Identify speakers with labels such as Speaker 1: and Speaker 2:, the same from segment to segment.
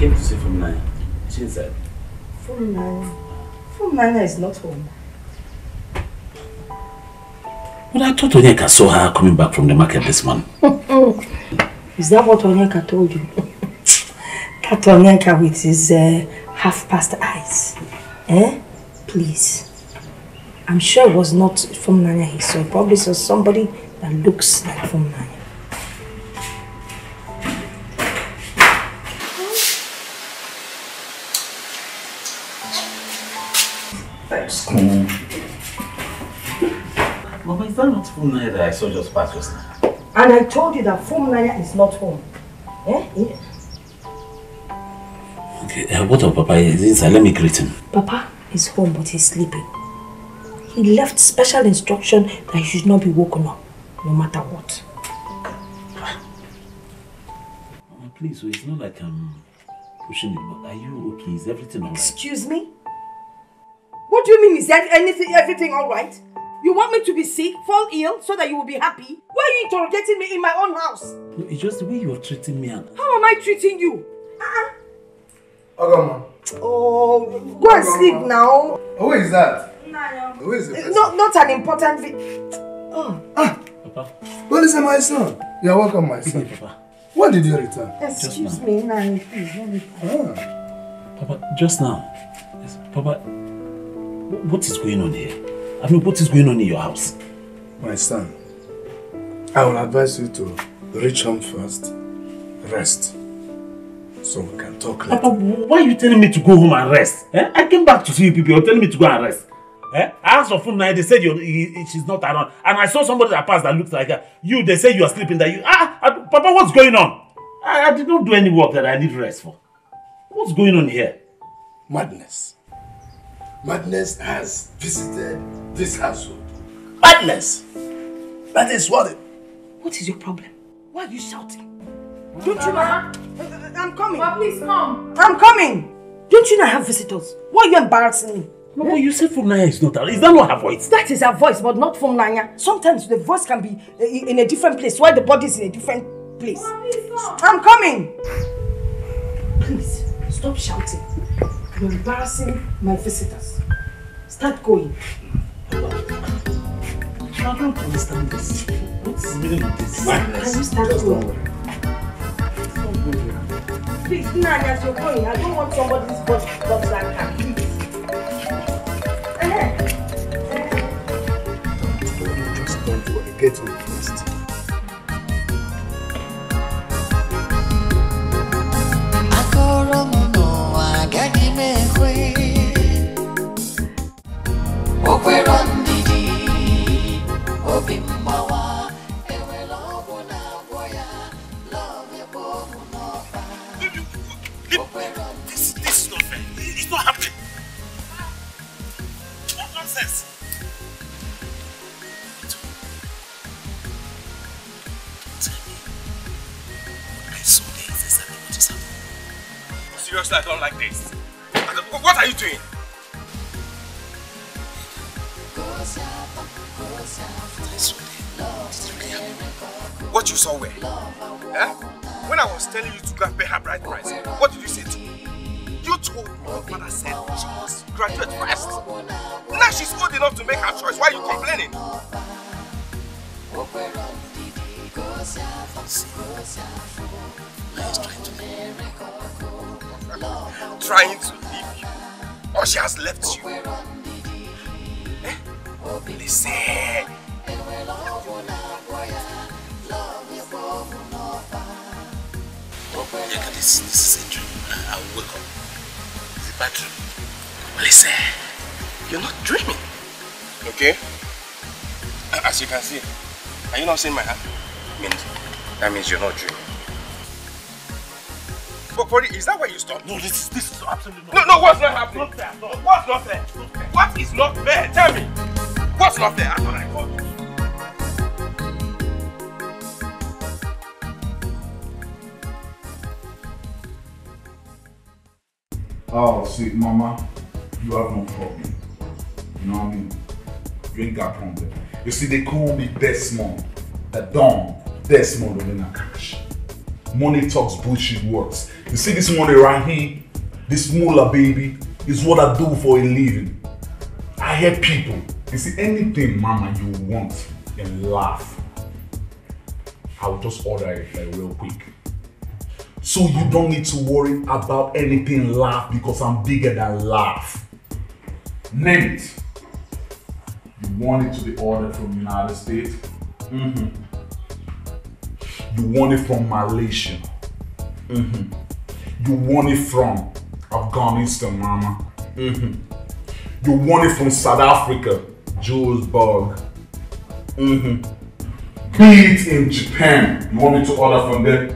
Speaker 1: came to see from Naya. She inside.
Speaker 2: From Naya? From Naya is not home.
Speaker 1: But I thought Onyeka saw her coming back from the market this morning.
Speaker 2: Is that what Onyeka told you? That Onyeka with his half-past eyes. Eh? Please. I'm sure it was not from Naya he saw. Probably saw somebody that looks like from Naya.
Speaker 1: Mama, is that not from Naya that I saw just pass just now?
Speaker 2: And I told you that from Naya is not home. Eh? Yeah.
Speaker 1: Okay, what of Papa is inside? Let me greet him.
Speaker 2: Papa is home, but he's sleeping. He left special instruction that he should not be woken up, no matter what.
Speaker 1: Mama, please, so it's not like I'm pushing it, but are you okay? Is everything alright?
Speaker 2: Excuse me? What do you mean, is everything alright? You want me to be sick, fall ill, so that you will be happy? Why are you interrogating me in my own house?
Speaker 1: No, it's just the way you're treating me. And...
Speaker 2: How am I treating you?
Speaker 3: Ogama.
Speaker 2: Oh, go and sleep now.
Speaker 3: Who is that?
Speaker 2: Naya.
Speaker 3: Who is the person?
Speaker 2: Not an important
Speaker 3: Oh.
Speaker 1: Papa.
Speaker 3: Well, listen, my son. You're welcome, my son.
Speaker 1: Papa.
Speaker 3: When did you return?
Speaker 2: Excuse me, Naya, please. Let me...
Speaker 1: Papa, just now. Yes, Papa, what is going on here? I mean, what is going on in your house?
Speaker 3: My son, I will advise you to reach home first, rest, so we can talk later.
Speaker 1: Papa, why are you telling me to go home and rest? Eh? I came back to see you people, you're telling me to go and rest. Eh? I asked for food now, they said she's not around. And I saw somebody that passed that looks like her. You, they say you are sleeping, that you... Papa, what's going on? I did not do any work that I need rest for. What's going on here?
Speaker 3: Madness. Madness has visited this household. Madness! That is what it...
Speaker 2: What is your problem? Why are you shouting? Don't you know? I'm coming.
Speaker 4: But please come.
Speaker 2: I'm coming. Don't you know I have visitors? Why are you embarrassing me?
Speaker 1: No, but you said from Naya is not her. Is that not her voice?
Speaker 2: That is her voice, but not from Naya. Sometimes the voice can be in a different place, while the body is in a different place.
Speaker 4: But please come.
Speaker 2: I'm coming. Please, stop shouting. You're embarrassing my visitors. Start going.
Speaker 1: I don't understand this. What's the meaning of this?
Speaker 3: Madness.
Speaker 2: Can you start
Speaker 3: Just
Speaker 2: going?
Speaker 3: don't worry.
Speaker 2: Please, Nanya, as you're going, I don't want somebody's voice to talk like that. Please.
Speaker 3: Just don't worry. Get home first.
Speaker 1: This is not fair. It's not happening. What nonsense? Tell me. I saw the exactly what is happening.
Speaker 5: Seriously, I don't like this. What are you doing? What you saw where? Eh? When I was telling you to go and pay her bride price, what did you say to me? You told me your father said she must graduate first. Now she's old enough to make her choice. Why are you complaining? Trying to leave you, or she has left you. Eh? Listen.
Speaker 1: Yeah, this is a dream. I will wake up. It's a bad dream. Listen,
Speaker 5: You're not dreaming. Okay? As you can see, are you not seeing my hand? That means you're not dreaming. But Pori, is that where you stop?
Speaker 1: no, this is absolutely not.
Speaker 5: No, what's not happening?
Speaker 1: Not fair, no.
Speaker 5: What's not fair? What is not fair? Tell me. What's not fair? That's what I told you.
Speaker 6: Oh, see, Mama, you have no problem. You know what I mean? You ain't got problem. You see, they call me Desmond. The Don. Desmond Olena Cash. Money talks, bullshit works. You see this money right here? This moolah, baby, is what I do for a living. I help people. You see, anything, mama, you want in life, I'll just order it like real quick. So you don't need to worry about anything life because I'm bigger than life. Name it. You want it to be ordered from United States? You want it from Malaysia? You want it from Afghanistan, mama? You want it from South Africa, Johannesburg? Be it in Japan. You want me to order from there?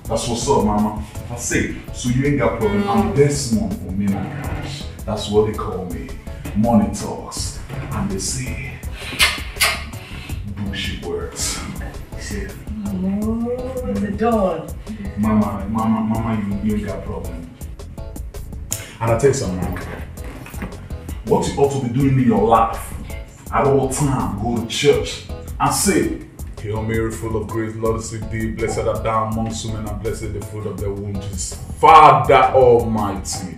Speaker 6: That's what's up, mama. I say, so you ain't got problem. I'm Desmond for me and cash. That's what they call me. Money talks. And they say, bullshit words. See?
Speaker 2: Oh, the dawn.
Speaker 6: Mama, you ain't got problem. And I tell you something, mama. What you ought to be doing in your life, at all time, go to church and say, Hail Mary, full of grace, Lord is with thee, blessed art thou amongst women, and blessed is the fruit of thy womb, Jesus. Father Almighty,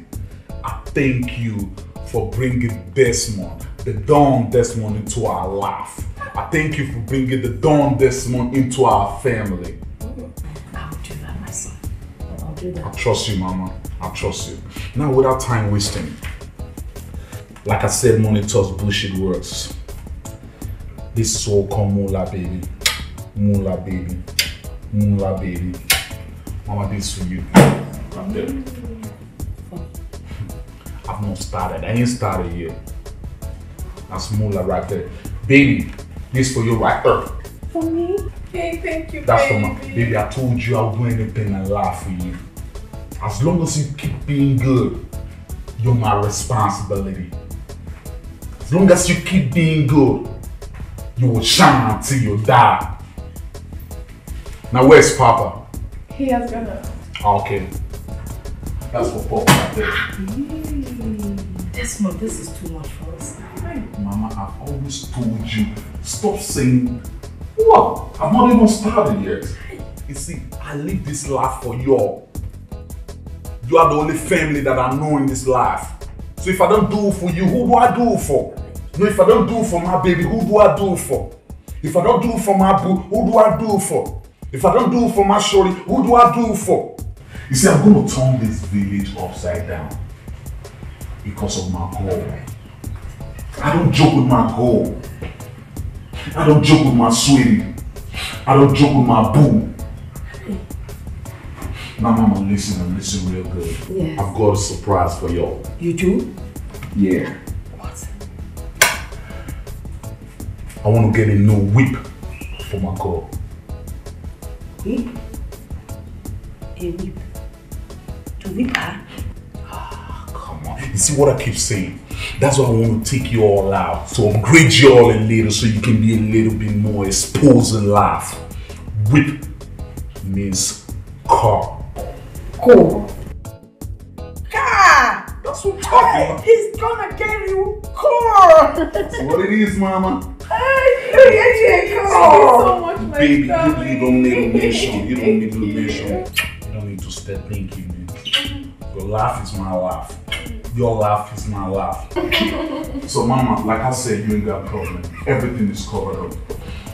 Speaker 6: I thank you for bringing Desmond, the Dawn Desmond, into our life. I thank you for bringing the Dawn Desmond into our family.
Speaker 2: I'll do that, my son. I'll do that.
Speaker 6: I trust you, mama. I trust you. Now, without time wasting, like I said, money talks, bullshit works. This is all called moolah, baby. Moolah, baby. Moolah, baby. Mama, this for you. Right there. I've not started. I ain't started yet. That's moolah right there. Baby, this for you right there.
Speaker 2: For me? Hey, thank you,
Speaker 6: That's
Speaker 2: baby.
Speaker 6: for my baby. I told you I'll do anything in life for you. As long as you keep being good, you're my responsibility. As long as you keep being good, you will shine until you die. Now where's Papa?
Speaker 4: He has gone out.
Speaker 6: Okay. That's for Papa right there.
Speaker 2: Desmond, this is too much for us.
Speaker 6: Mama, I've always told you, stop saying, what? I've not even started yet. You see, I live this life for you. You are the only family that I know in this life. So if I don't do it for you, who do I do it for? No, if I don't do it for my baby, who do I do it for? If I don't do it for my boo, who do I do it for? If I don't do it for my shorty, who do I do it for? You see, I'm going to turn this village upside down because of my goal. I don't joke with my goal. I don't joke with my sweetie. I don't joke with my boo. Now, mama, listen and listen real good.
Speaker 2: Yes.
Speaker 6: I've got a surprise for y'all.
Speaker 2: You do?
Speaker 6: Yeah.
Speaker 2: What?
Speaker 6: I want to get a new whip for my girl.
Speaker 2: Whip? A whip? To whip her?
Speaker 6: Come on. You see what I keep saying? That's why I want to take you all out. So upgrade you all a little so you can be a little bit more exposed in life. Whip means car.
Speaker 2: Car. Car!
Speaker 6: That's what I'm talking about.
Speaker 2: He's gonna get you car!
Speaker 6: That's what it is, mama.
Speaker 2: Hey, you get you a
Speaker 4: Thank you
Speaker 2: car!
Speaker 4: so much, my
Speaker 6: Baby,
Speaker 4: darling.
Speaker 6: you don't need a mission. You don't need a mission. You don't need to step thinking, man. Your life is my life. Your life is my life. So, mama, like I said, you ain't got a problem. Everything is covered up.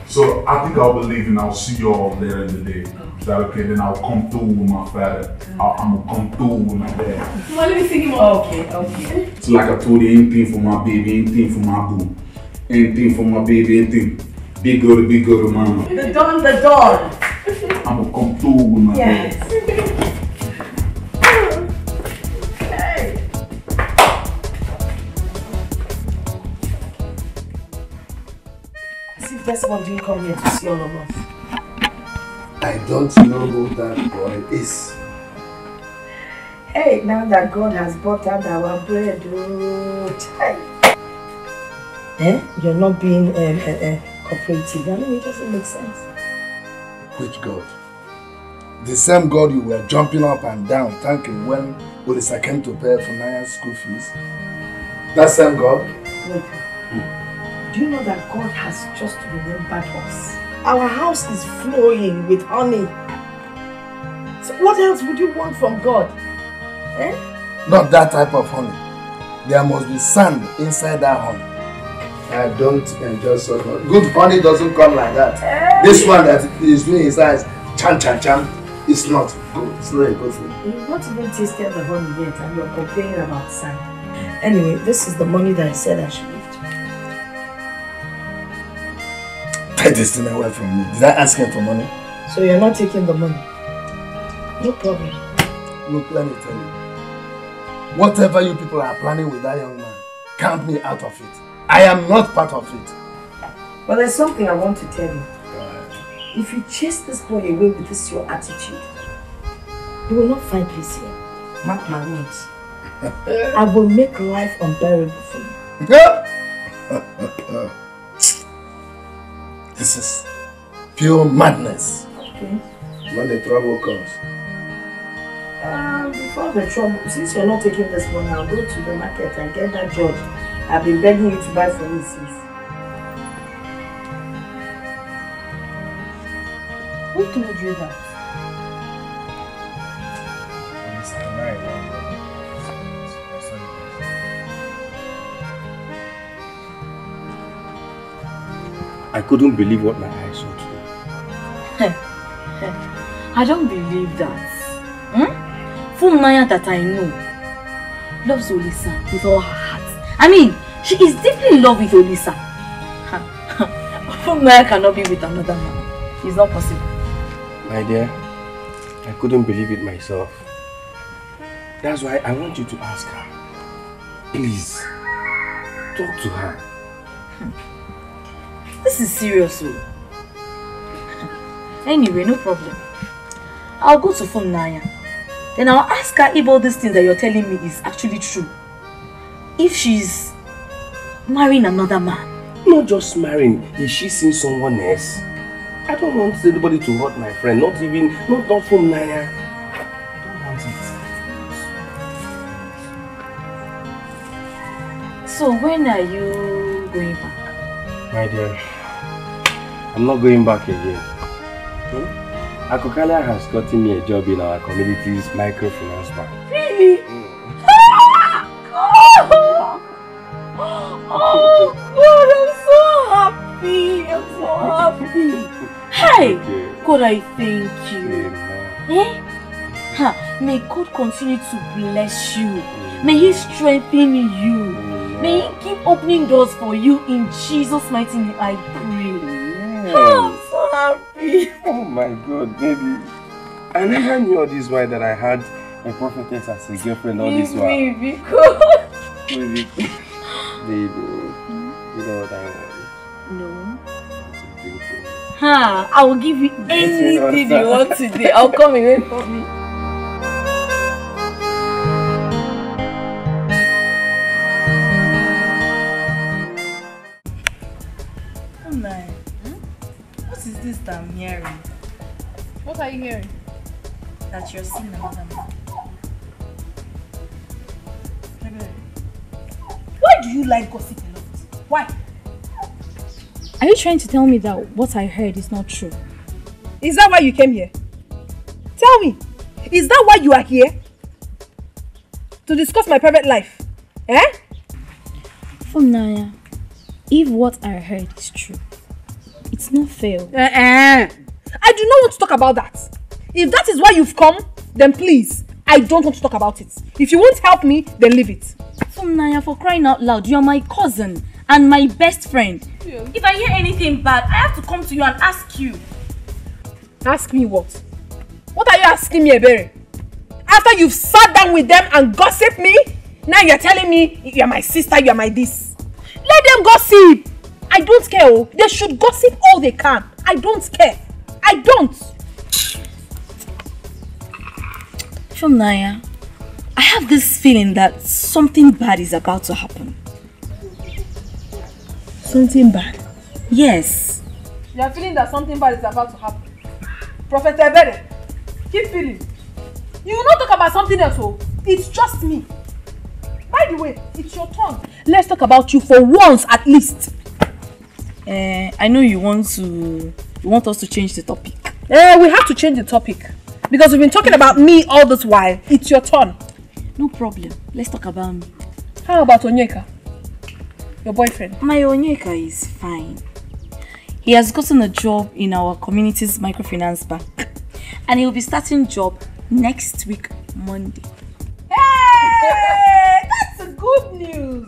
Speaker 6: So, I think I'll be leaving. I'll see you all later in the day. Is that okay? Then I'll come through with my father. I'm gonna come through with my dad.
Speaker 4: Come on, let me see him up.
Speaker 2: Okay.
Speaker 6: So, like I told you, anything for my baby, anything for my boo. Anything for my baby, anything. Be good, mama.
Speaker 2: The dawn.
Speaker 6: I'm gonna come through with my
Speaker 2: Yes.
Speaker 6: dad.
Speaker 2: As if Desmond didn't come here to see all of us.
Speaker 3: I don't know who that boy is.
Speaker 2: Hey, now that God has buttered our bread, you're not being cooperative. I mean, it doesn't make sense.
Speaker 3: Which God? The same God you were jumping up and down thanking when Olisa came to pay for Naya's school fees? That same God?
Speaker 2: Wait. Do you know that God has just remembered us? Our house is flowing with honey. So what else would you want from God? Eh?
Speaker 3: Not that type of honey. There must be sand inside that honey. I don't enjoy so much. Good honey doesn't come like that. This one that is doing his eyes, chan chan chan, it's not good. It's not a good thing.
Speaker 2: You've not even tasted the honey yet and you're complaining about sand. Anyway, this is the money that I said I should give to you.
Speaker 3: Take this thing away from me. Did I ask him for money?
Speaker 2: So you're not taking the money? No problem.
Speaker 3: Look, let me tell you. Whatever you people are planning with that young man, count me out of it. I am not part of it.
Speaker 2: But there's something I want to tell you. If you chase this boy away with this your attitude, you will not find peace here. Mark my words. I will make life unbearable for you.
Speaker 3: This is pure madness.
Speaker 2: Okay.
Speaker 3: When the trouble comes.
Speaker 2: Before the trouble, since you're not taking this money, I'll go to the market and get that judge I've been begging you to buy for me since. Who told you that?
Speaker 7: I couldn't believe what my eyes saw today.
Speaker 8: I don't believe that. Funaya that I know loves Olisa with all her heart. I mean, she is deeply in love with Olisa. Funaya cannot be with another man. It's not possible.
Speaker 7: My dear, I couldn't believe it myself. That's why I want you to ask her. Please, talk to her.
Speaker 8: This is serious. Anyway, no problem. I'll go to Funaya. Then I'll ask her if all these things that you're telling me is actually true. If she's marrying another man.
Speaker 7: Not just marrying. Is she seeing someone else? I don't want anybody to hurt my friend. Not Funaya. I don't want it.
Speaker 8: So when are you going back?
Speaker 7: My dear, I'm not going back again. Akokalia has gotten me a job in our community's microfinance bank.
Speaker 8: Really? Oh God, I'm so happy. I'm so happy. Hey, okay. God, I thank you. May God continue to bless you. May He strengthen you. May He keep opening doors for you in Jesus' mighty name. I pray. I'm so happy.
Speaker 7: Oh my God, baby. I never knew all this while that I had a prophetess as a girlfriend all this while.
Speaker 8: Baby, God.
Speaker 7: Baby, you know what I want?
Speaker 8: No. I will give you anything you want today. I'll come away from me. What is this that I'm hearing?
Speaker 4: What are you hearing?
Speaker 8: That you're seeing another man. Why do you like gossip a lot? Why?
Speaker 4: Are you trying to tell me that what I heard is not true?
Speaker 9: Is that why you came here? Tell me, is that why you are here? To discuss my private life? Eh?
Speaker 4: Funaya, if what I heard is true, it's not fair.
Speaker 9: I do not want to talk about that. If that is why you've come, then please, I don't want to talk about it. If you won't help me, then leave it.
Speaker 8: Funaya, for crying out loud, you're my cousin and my best friend. Yeah. If I hear anything bad, I have to come to you and ask you.
Speaker 9: Ask me what? What are you asking me, Ebere? After you've sat down with them and gossiped me, now you're telling me you're my sister, you're my this. Let them gossip. I don't care. Oh. They should gossip all they can. I don't care. I don't.
Speaker 8: Funaya, I have this feeling that something bad is about to happen.
Speaker 9: Something bad?
Speaker 8: Yes.
Speaker 9: You are feeling that something bad is about to happen? Prophet Ebere, keep feeling. You will not talk about something else, oh. It's just me. By the way, it's your turn. Let's talk about you for once at least.
Speaker 8: I know you want us to change the topic.
Speaker 9: We have to change the topic. Because we've been talking about me all this while. It's your turn.
Speaker 8: No problem. Let's talk about me.
Speaker 9: How about Onyeka? Your boyfriend?
Speaker 8: My Onyeka is fine. He has gotten a job in our community's microfinance bank. And he'll be starting job next week, Monday.
Speaker 9: Hey! That's good news!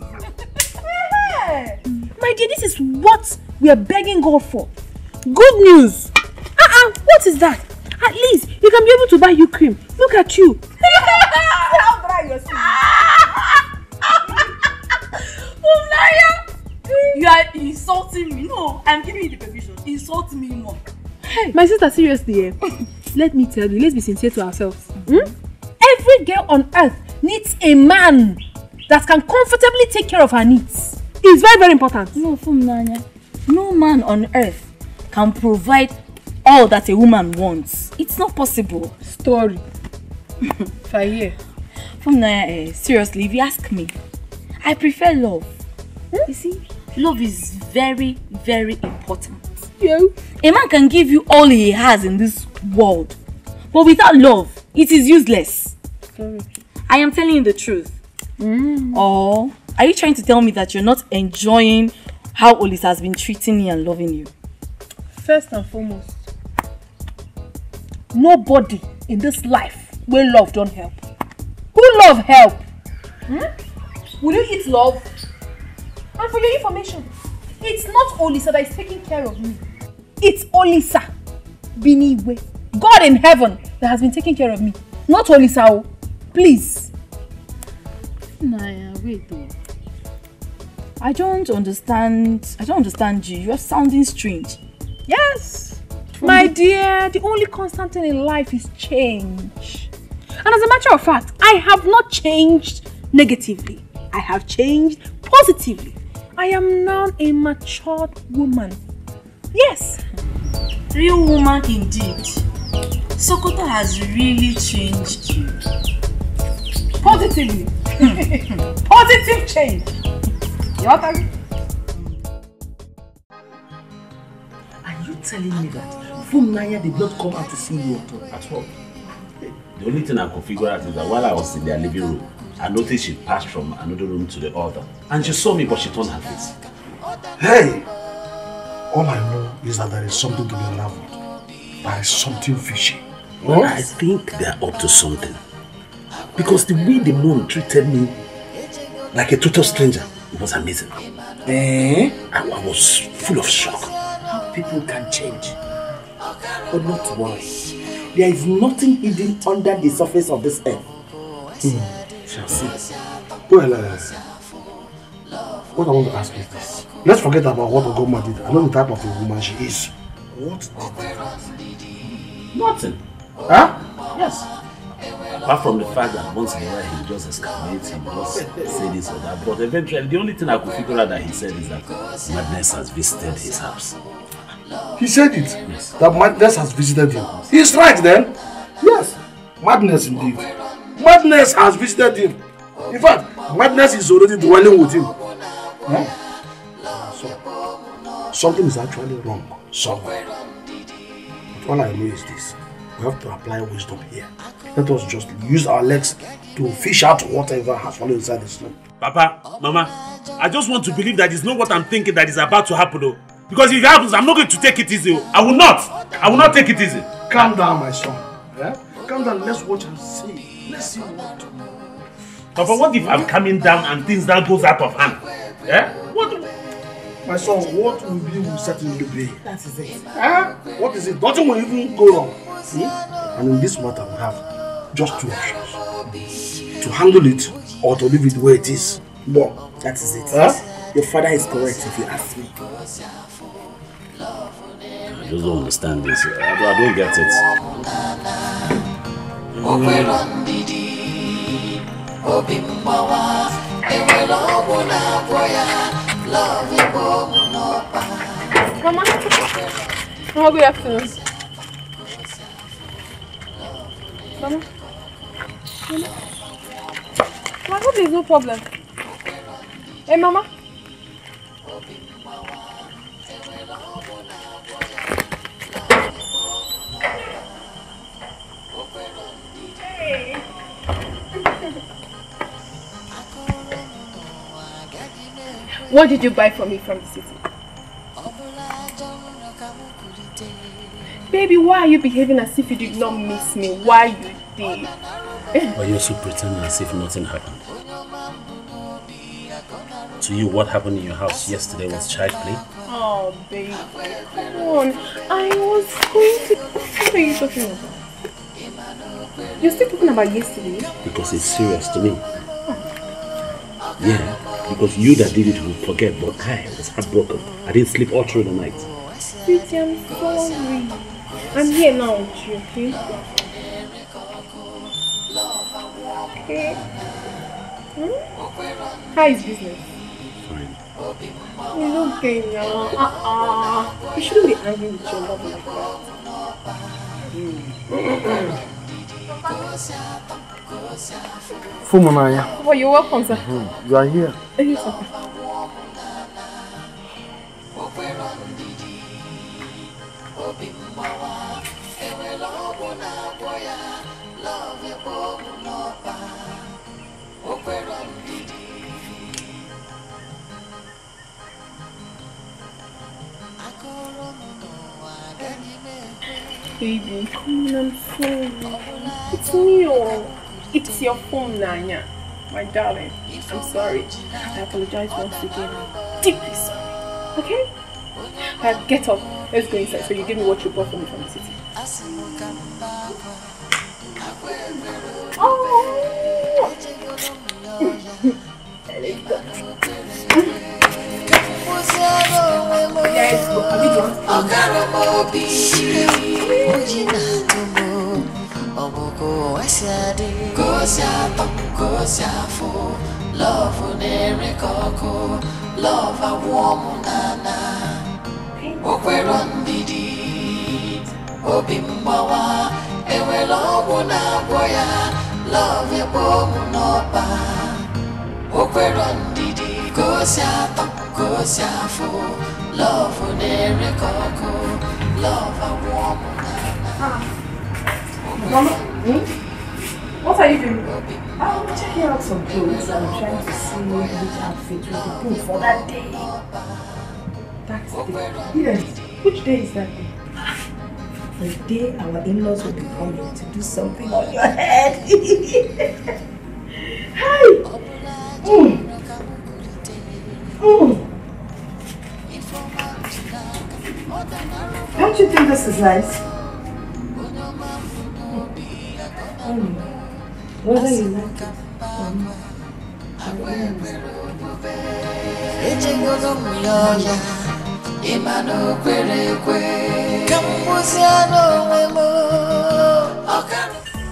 Speaker 9: My dear, this is what we are begging God for. Good news! What is that? At least you can be able to buy you cream. Look at you. How dry your skin.
Speaker 8: You are insulting me. No, I'm giving you the permission. Insult me more.
Speaker 9: Hey, my sister, seriously, let me tell you, let's be sincere to ourselves. Every girl on earth needs a man that can comfortably take care of her needs. It's very, very important.
Speaker 8: No, Fumnanya. No man on earth can provide all that a woman wants. It's not possible.
Speaker 9: Story. Faye.
Speaker 8: Fumnanya, seriously, if you ask me, I prefer love. You see, love is very, very important.
Speaker 9: Yeah.
Speaker 8: A man can give you all he has in this world, but without love, it is useless.
Speaker 9: Sorry.
Speaker 8: I am telling you the truth. Or are you trying to tell me that you're not enjoying how Olisa has been treating you and loving you?
Speaker 9: First and foremost, nobody in this life will love don't help. Who love help? Will you eat love? And for your information, it's not Olisa that is taking care of me. It's Olisa Biniwe, God in heaven, that has been taking care of me. Not Olisa. Please.
Speaker 8: Naya, wait though. I don't understand you. You're sounding strange.
Speaker 9: Yes. My dear, the only constant thing in life is change. And as a matter of fact, I have not changed negatively. I have changed positively. I am now a matured woman. Yes.
Speaker 8: Real woman indeed. Sokoto has really changed you.
Speaker 9: Positively. Positive change. Your turn.
Speaker 7: Are you telling me that Fumnanya did not come out to see you at all?
Speaker 1: The only thing I could figure out is that while I was in their living room, I noticed she passed from another room to the other. And she saw me, but she turned her face.
Speaker 3: Hey! All I know is that there is something to be unraveled. There is something fishy.
Speaker 1: Well, I think they are up to something. Because the way the moon treated me like a total stranger, it was amazing. I was full of shock.
Speaker 7: How people can change. But not to worry. There is nothing hidden under the surface of this earth. Shall see.
Speaker 3: Well, what I want to ask is this. Let's forget about what Ogoma did. I know the type of a woman she is. What did they ask?
Speaker 1: Nothing.
Speaker 3: Huh?
Speaker 1: Yes. Apart from the fact that once in a while he just exclamates, he just say this or that. But eventually, the only thing I could figure out that he said is that madness has visited his house.
Speaker 3: He said it?
Speaker 1: Yes.
Speaker 3: That madness has visited him. He's right then. Yes. Madness indeed. Madness has visited him. In fact, madness is already dwelling with him. Huh? So, something is actually wrong somewhere. But all I know is this. We have to apply wisdom here. Let us just use our legs to fish out whatever has fallen inside the snow.
Speaker 1: Papa, Mama, I just want to believe that it's not what I'm thinking that is about to happen though. Because if it happens, I'm not going to take it easy. I will not. I will not take it easy.
Speaker 3: Calm down, my son. Yeah? Calm down, let's watch and see. Let's see what to do.
Speaker 1: Papa, what if I'm coming down and things that goes out of hand? Yeah? What?
Speaker 3: My son, what will be will certainly be.
Speaker 7: That is it.
Speaker 3: What is it? Nothing will even go wrong. See? And in this matter, we have just two options. To handle it or to leave it where it is. But
Speaker 7: that is it.
Speaker 3: Your
Speaker 7: father is correct if you ask me.
Speaker 1: I just don't understand this. I don't get it.
Speaker 9: Mama, good afternoon. Mama, I hope there's no problem. Hey, Mama. What did you buy for me from the city? Baby, why are you behaving as if you did not miss me? Why you did?
Speaker 1: But you're also pretending as if nothing happened. To you, what happened in your house yesterday was child play?
Speaker 9: Oh, baby, come on. I was going to... What are you talking about? You're still talking about yesterday?
Speaker 1: Because it's serious to me. Yeah, because you that did it will forget, but I was heartbroken. I didn't sleep all through the night.
Speaker 9: Sweetie, I'm sorry. I'm here now with you, okay? Okay. How is business?
Speaker 1: Fine.
Speaker 9: It's okay now. You shouldn't be angry with your love like that.
Speaker 7: Fumunaya.
Speaker 9: Oh, you're welcome, sir.
Speaker 7: You are here.
Speaker 9: Yes, sir. Baby, come on, I'm sorry. It's me, it's your phone, Nanya. My darling, I'm sorry. I apologize once again. I'm deeply sorry. Okay? Get up. Let's go inside so you give me what you bought for me from the city. Oh! Let's go. Let's go.
Speaker 10: Love a warm nana. Okweron didi. Obimbawa. Ewe love na boya. Love ya bomu nopa. Okweron didi. Gosia fo. Love nere koko. Love a warm nana.
Speaker 2: Mama, what are you doing? I'm checking out some clothes and I'm trying to see which outfit will be good for that day. That's the day. Yes. Which day is that day? The day our in-laws will be coming to do something on your head. Hi! Don't you think this is nice? Whether you like it or not.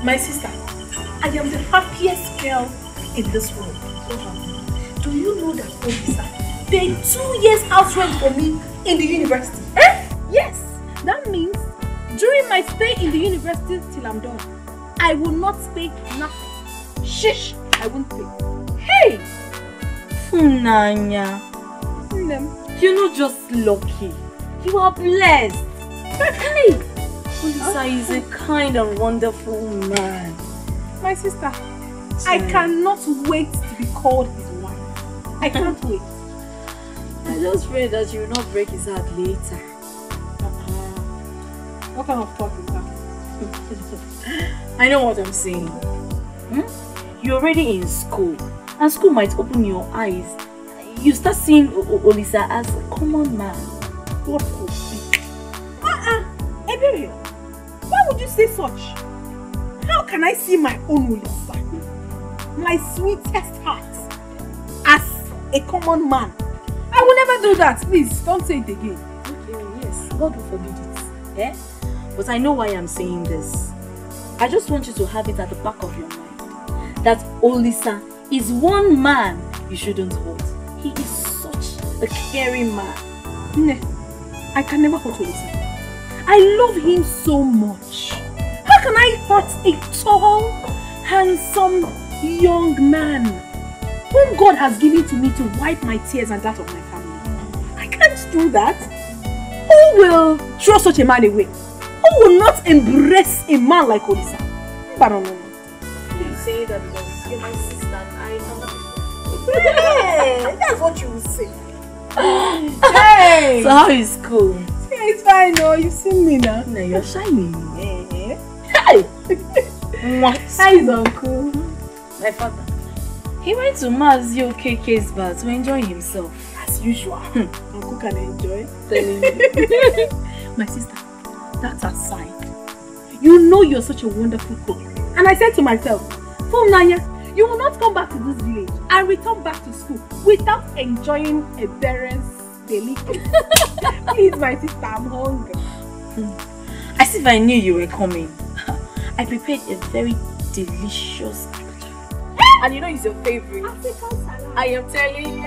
Speaker 2: My sister, I am the happiest girl in this world. Do you know that Olisa paid 2 years house rent for me in the university?
Speaker 9: Yes, that means during my stay in the university till I'm done, I will not pay nothing. Shish, I won't pay. Hey!
Speaker 8: Nanya, you're not just lucky. You are blessed. Hey! Olisa is a kind and wonderful man.
Speaker 9: My sister, I cannot wait to be called his wife. I can't wait.
Speaker 8: I just pray that you will not break his heart later.
Speaker 9: What kind of talk is that?
Speaker 8: I know what I'm saying. You're already in school, and school might open your eyes. You start seeing Olisa as a common man.
Speaker 9: What could be? Ebere, why would you say such? How can I see my own Olisa, my sweetest heart, as a common man? I will never do that. Please, don't say it again.
Speaker 8: Okay, yes, God will forbid it. Eh? But I know why I'm saying this. I just want you to have it at the back of your mind that Olisa is one man you shouldn't hurt. He is such a caring man.
Speaker 9: I can never hurt Olisa. I love him so much. How can I hurt a tall, handsome, young man whom God has given to me to wipe my tears and that of my family? I can't do that. Who will throw such a man away? Who will not embrace a man like Olisa? No.
Speaker 8: You say that because you're my sister and I am.
Speaker 9: Yeah, that's what you will say. Hey!
Speaker 8: So how is school?
Speaker 9: Yeah, it's fine, no. You see me now.
Speaker 8: No, you're shining.
Speaker 9: Hey!
Speaker 8: How is Uncle? My father. He went to Mazio KK's bar to enjoy himself.
Speaker 9: As usual. Uncle can enjoy.
Speaker 8: My sister, that's aside. You know you're such a wonderful cook.
Speaker 9: And I said to myself, Nanya, you will not come back to this village and return back to school without enjoying a parent's delicacy. Please, my sister, I'm hungry.
Speaker 8: As if I knew you were coming. I prepared a very delicious abacha.
Speaker 9: And you know it's your favorite. African salad. I am telling you.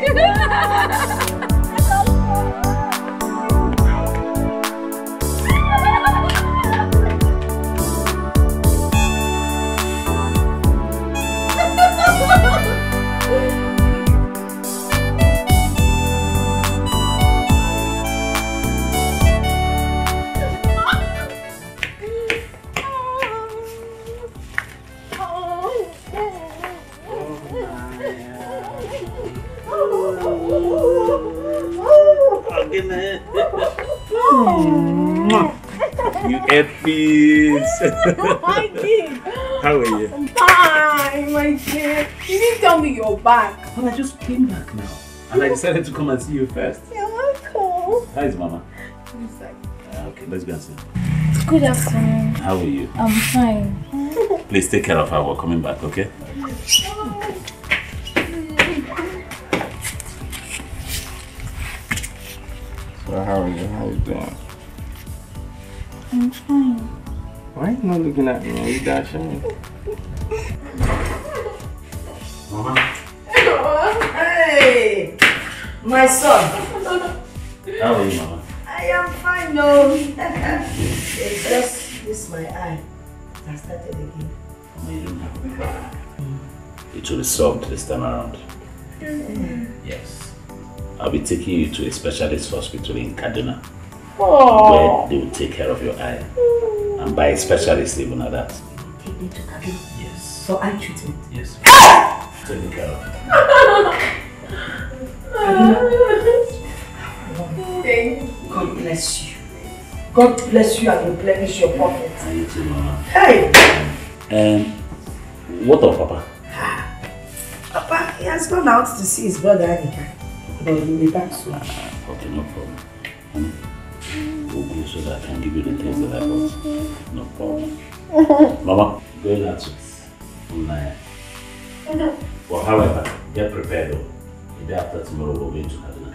Speaker 1: You ate peace.
Speaker 9: My kid.
Speaker 1: How are you?
Speaker 9: I'm fine, my kid. You didn't tell me you're back.
Speaker 1: Well, I just came back now. And I decided to come and see you first.
Speaker 9: You're welcome.
Speaker 1: How is Mama?
Speaker 9: Inside.
Speaker 1: Okay, let's go and see.
Speaker 4: Good afternoon.
Speaker 1: How are you?
Speaker 4: I'm fine.
Speaker 1: Please take care of her. We're coming back, okay?
Speaker 7: So how are you? How you doing?
Speaker 4: I'm fine.
Speaker 7: Why are you not looking at me? Are you dashing?
Speaker 1: Mama?
Speaker 2: Hey! My son.
Speaker 1: How are you, Mama?
Speaker 2: I am fine, no. It's just this my eye. I started again.
Speaker 1: You don't have a problem. It will be solved this time around. Yes. I'll be taking you to a specialist hospital in Kaduna. Where they will take care of your eye. And by a specialist even at that.
Speaker 2: Take me to Kaduna?
Speaker 1: Yes.
Speaker 2: For eye treatment?
Speaker 1: Yes. Take care of it.
Speaker 2: God bless you. God bless you and replenish your pocket.
Speaker 1: Thank you, Mama.
Speaker 2: Hey!
Speaker 1: And what of Papa?
Speaker 2: Papa, he has gone out to see his brother Anika. But he'll be back soon.
Speaker 1: Okay, no problem. We'll go so that I can give you the things that I bought. No problem. Mama, going out with Unaya. Well, however, get prepared though. The day after tomorrow, we're going to Kaduna.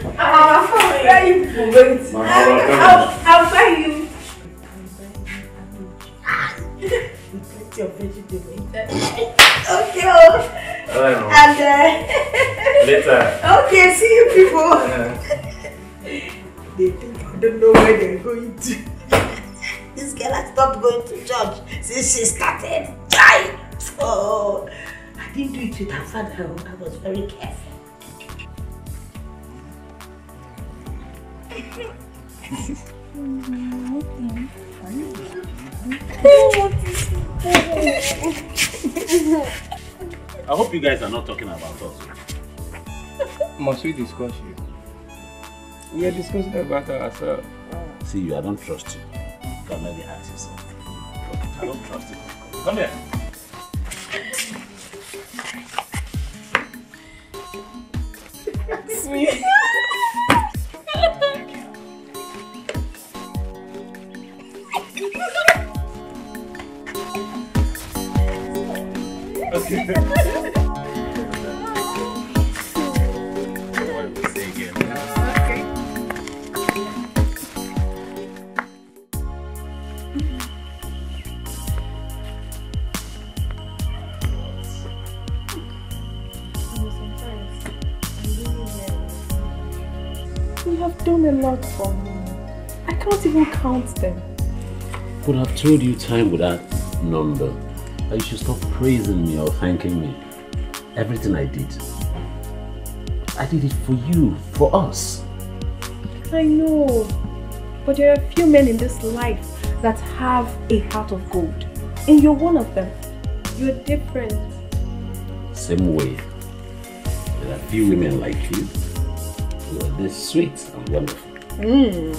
Speaker 2: Mama, where are you going? I'll buy you. Plenty of vegetables. Okay. And
Speaker 1: later.
Speaker 2: Okay, see you people. They think I don't know where they're going to. This girl has stopped going to church since she started. Oh, I didn't do it with her father. I was very careful.
Speaker 1: I hope you guys are not talking about us.
Speaker 7: Must we discuss you? We are discussing about ourselves.
Speaker 1: See you, I don't trust you. You can maybe ask yourself. I don't trust you. Come here.
Speaker 9: Sweet.
Speaker 1: Okay.
Speaker 9: You have done a lot for me. I can't even count them.
Speaker 1: But I've told you time without number that you should stop praising me or thanking me. Everything I did it for you, for us.
Speaker 9: I know. But there are a few men in this life that have a heart of gold. And you're one of them. You're different.
Speaker 1: Same way. There are few women like you who are this sweet and wonderful. And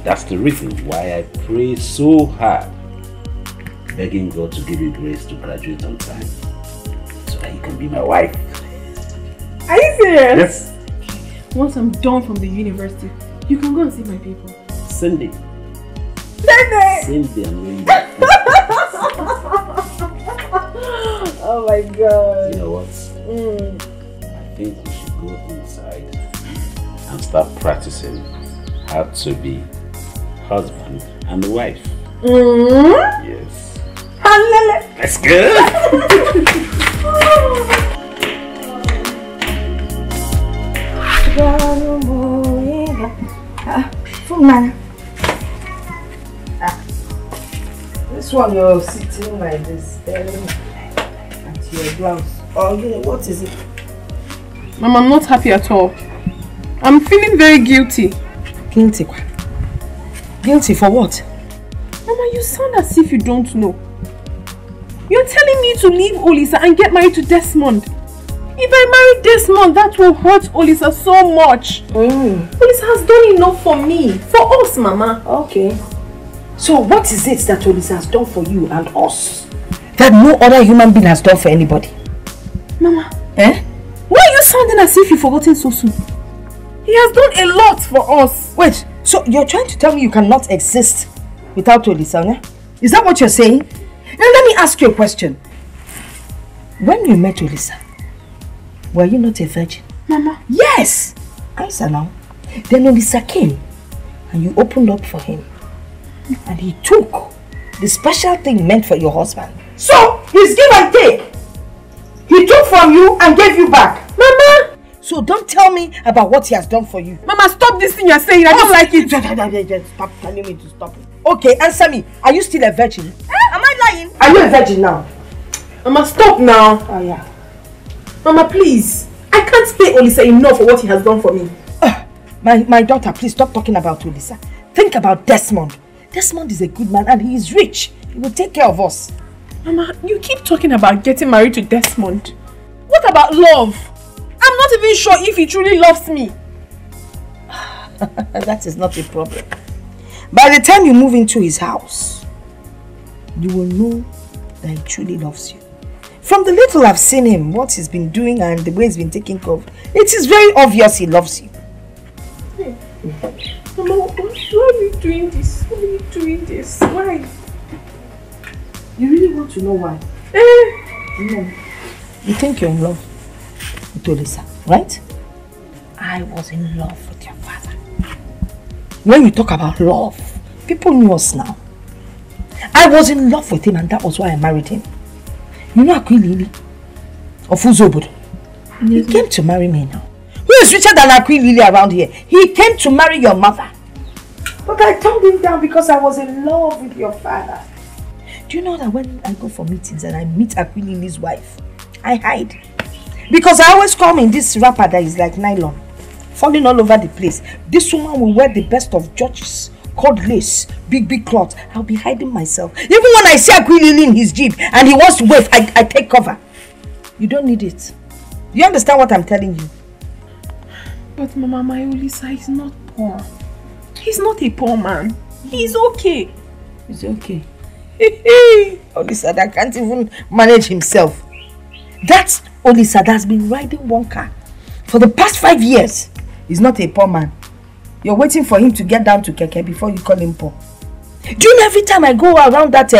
Speaker 1: that's the reason why I pray so hard, begging God to give you grace to graduate on time, so that you can be my wife.
Speaker 9: Are you serious?
Speaker 1: Yes.
Speaker 9: Once I'm done from the university, you can go and see my people.
Speaker 1: Cindy. Cindy and Linda.
Speaker 9: Oh my God.
Speaker 1: You know what? I think we should go inside and start practicing how to be husband and wife. Yes. Let's go.
Speaker 2: This one you're sitting like this, staring at your blouse. Oh, you know, what is it?
Speaker 9: Mom, I'm not happy at all. I'm feeling very guilty.
Speaker 2: Guilty? Guilty for what?
Speaker 9: Mama, you sound as if you don't know. You're telling me to leave Olisa and get married to Desmond. If I marry Desmond, that will hurt Olisa so much. Olisa has done enough for me. For us, Mama.
Speaker 2: Okay. So what is it that Olisa has done for you and us that no other human being has done for anybody?
Speaker 9: Mama.
Speaker 2: Eh?
Speaker 9: Why are you sounding as if you've forgotten so soon? He has done a lot for us.
Speaker 2: Wait, so you're trying to tell me you cannot exist without Olisa, eh? Is that what you're saying? Now let me ask you a question. When you met Olisa, were you not a virgin?
Speaker 9: Mama.
Speaker 2: Yes! Answer now. Then Olisa came and you opened up for him. And he took the special thing meant for your husband. So, he's give and take. He took from you and gave you back.
Speaker 9: Mama!
Speaker 2: So don't tell me about what he has done for you.
Speaker 9: Mama, stop this thing you're saying. I don't like it.
Speaker 2: Stop telling me to stop it. Okay, answer me. Are you still a virgin?
Speaker 9: Am I lying?
Speaker 2: Are you a virgin now?
Speaker 9: Mama, stop now.
Speaker 2: Oh yeah.
Speaker 9: Mama, please. I can't pay Olisa enough for what he has done for me.
Speaker 2: My daughter, please stop talking about Olisa. Think about Desmond. Desmond is a good man and he is rich. He will take care of us.
Speaker 9: Mama, you keep talking about getting married to Desmond. What about love? I'm not even sure if he truly loves me.
Speaker 2: That is not a problem. By the time you move into his house, you will know that he truly loves you. From the little I've seen him, what he's been doing and the way he's been taking care of, it is very obvious he loves you.
Speaker 9: Mama, why are you doing this? Why are you doing this? Why?
Speaker 2: You really want to know why? No. You think you're in love with Olisa, right? I was in love with your father. When you talk about love, people knew us now. I was in love with him and that was why I married him. You know Akwilili of Uzobodo? He came to marry me now. Who is richer than Akwilili around here? He came to marry your mother. But I turned him down because I was in love with your father. Do you know that when I go for meetings and I meet Akwilili's wife, I hide? Because I always come in this wrapper that is like nylon, falling all over the place. This woman will wear the best of George's, cord lace, big cloth. I'll be hiding myself. Even when I see Akwilili in his jeep and he wants to wave, I take cover. You don't need it. You understand what I'm telling you?
Speaker 9: But Mama, my Olisa is not poor. He's not a poor man. He's okay.
Speaker 2: He's okay. Olisa that can't even manage himself. That's Olisa that's been riding one car for the past 5 years. He's not a poor man. You're waiting for him to get down to Keke before you call him poor. Do you know every time I go around that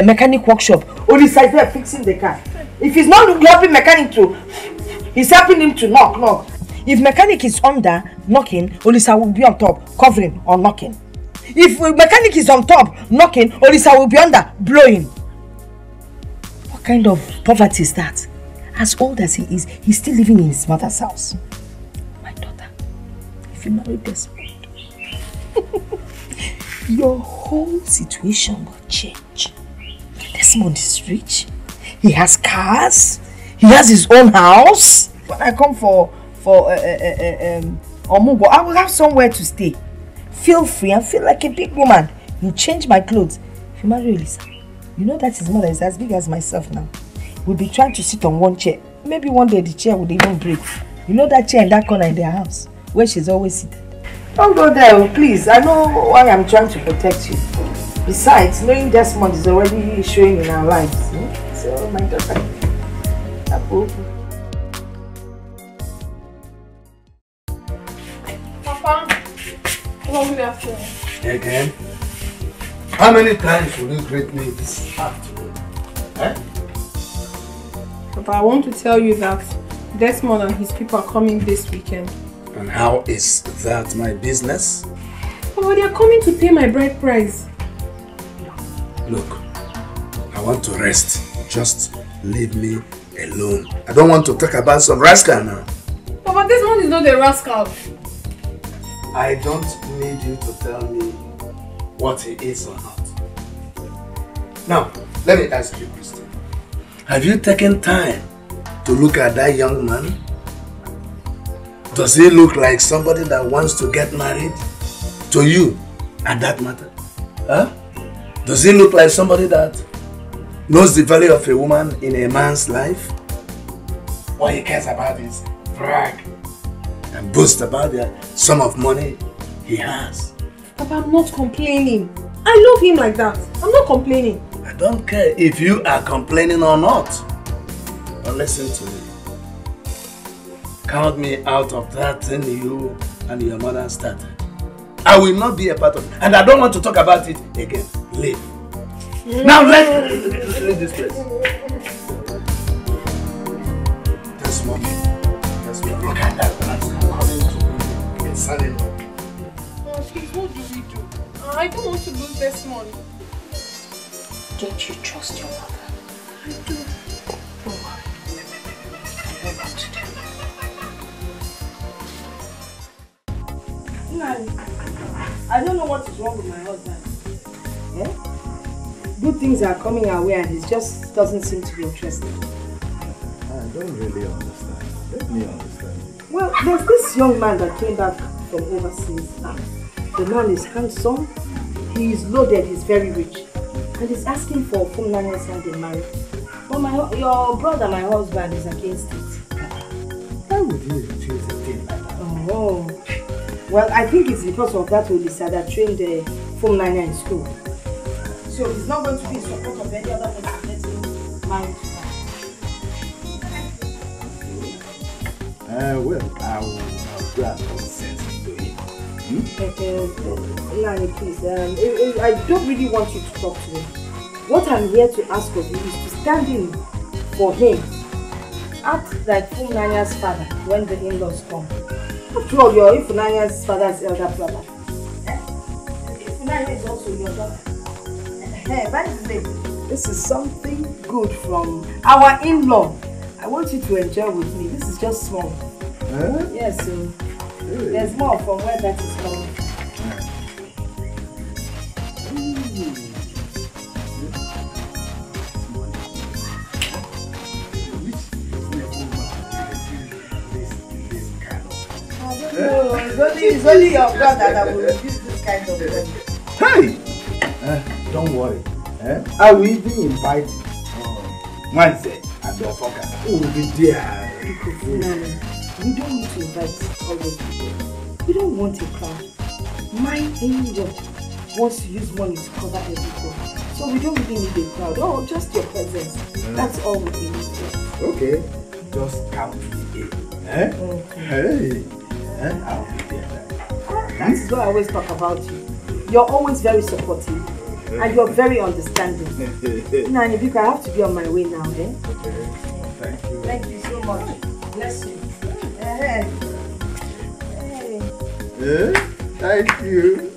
Speaker 2: mechanic workshop, Olisa is there fixing the car. If he's not helping mechanic to, he's helping him to knock. If mechanic is under knocking, Olisa will be on top covering or knocking. If mechanic is on top knocking, Olisa will be under blowing. What kind of poverty is that? As old as he is, he's still living in his mother's house. My daughter, if you marry Desmond, your whole situation will change. Desmond is rich. He has cars. He has his own house. When I come for Omugo, I will have somewhere to stay. Feel free and feel like a big woman. You change my clothes. If you marry Olisa, you know that his mother is as big as myself now. We'll be trying to sit on one chair. Maybe one day the chair would even break. You know that chair in that corner in their house, where she's always sitting. Don't go there, please. I know why I'm trying to protect you. Besides, knowing Desmond is already showing in our lives. So, my daughter,
Speaker 9: Papa, good afternoon.
Speaker 3: Again? How many times will you greet me this afternoon?
Speaker 9: Papa, I want to tell you that Desmond and his people are coming this weekend.
Speaker 3: And how is that my business?
Speaker 9: Papa, they are coming to pay my bride price.
Speaker 3: Look, I want to rest. Just leave me alone. I don't want to talk about some rascal now.
Speaker 9: Papa, Desmond is not a rascal.
Speaker 3: I don't need you to tell me what he is or not. Now, let me ask you, Christian. Have you taken time to look at that young man? Does he look like somebody that wants to get married to you at that matter? Huh? Does he look like somebody that knows the value of a woman in a man's life? What he cares about is brag and boast about the sum of money he has.
Speaker 9: Papa, I'm not complaining. I love him like that. I'm not complaining.
Speaker 3: I don't care if you are complaining or not. But listen to me. Count me out of that thing you and your mother started. I will not be a part of it. And I don't want to talk about it again. Leave. Now let's leave this place. That's mommy. That's mommy. Look at that man coming to me. It's son-in-law.
Speaker 9: Oh, please, what do we do? I don't want to lose Desmond.
Speaker 2: Don't you trust your mother?
Speaker 9: I do.
Speaker 2: Don't worry. I know what to do. No, I don't know what is wrong with my husband. Eh? Good things are coming our way and he just doesn't seem to be interested.
Speaker 11: I don't really understand. Let me understand.
Speaker 2: Well, there's this young man that came back from overseas. The man is handsome, he is loaded, he's very rich. And he's asking for Funania's hand in marriage. But your brother, my husband, is against it.
Speaker 11: Why would you choose a thing like that?
Speaker 2: Oh. Well, I think it's because of that Olisa that trained Funania in school. So he's not going to be in support of any other person getting married to her.
Speaker 11: Well, I'll do as consent to him.
Speaker 2: Nani, please, I don't really want you to talk to him. What I'm here to ask of you is to stand in for him. Act like Funania's father when the in-laws come. After all, you're Funania's father's elder brother. Funania is also your daughter. By the way, this is something good from our in-law. I want you to enjoy with me. This is just small. Yes, so there's more from where that is coming. It's only your brother that will use this kind of money.
Speaker 11: Hey! Don't worry. I will even invite Wednesday and the fucker who will be there.
Speaker 2: No, we don't need to invite all those people. We don't want a crowd. My angel wants to use money to cover everything. So we don't really need a crowd. Oh, just your presence. That's all we need.
Speaker 11: Okay. Just count me in.
Speaker 2: Okay.
Speaker 11: Hey! I'll be there.
Speaker 2: That's what I always talk about you. You're always very supportive. And you're very understanding. Nani, because I have to be on my way now, eh?
Speaker 11: Okay. Thank you.
Speaker 2: Thank you so much. Bless you. Hey.
Speaker 11: Thank you.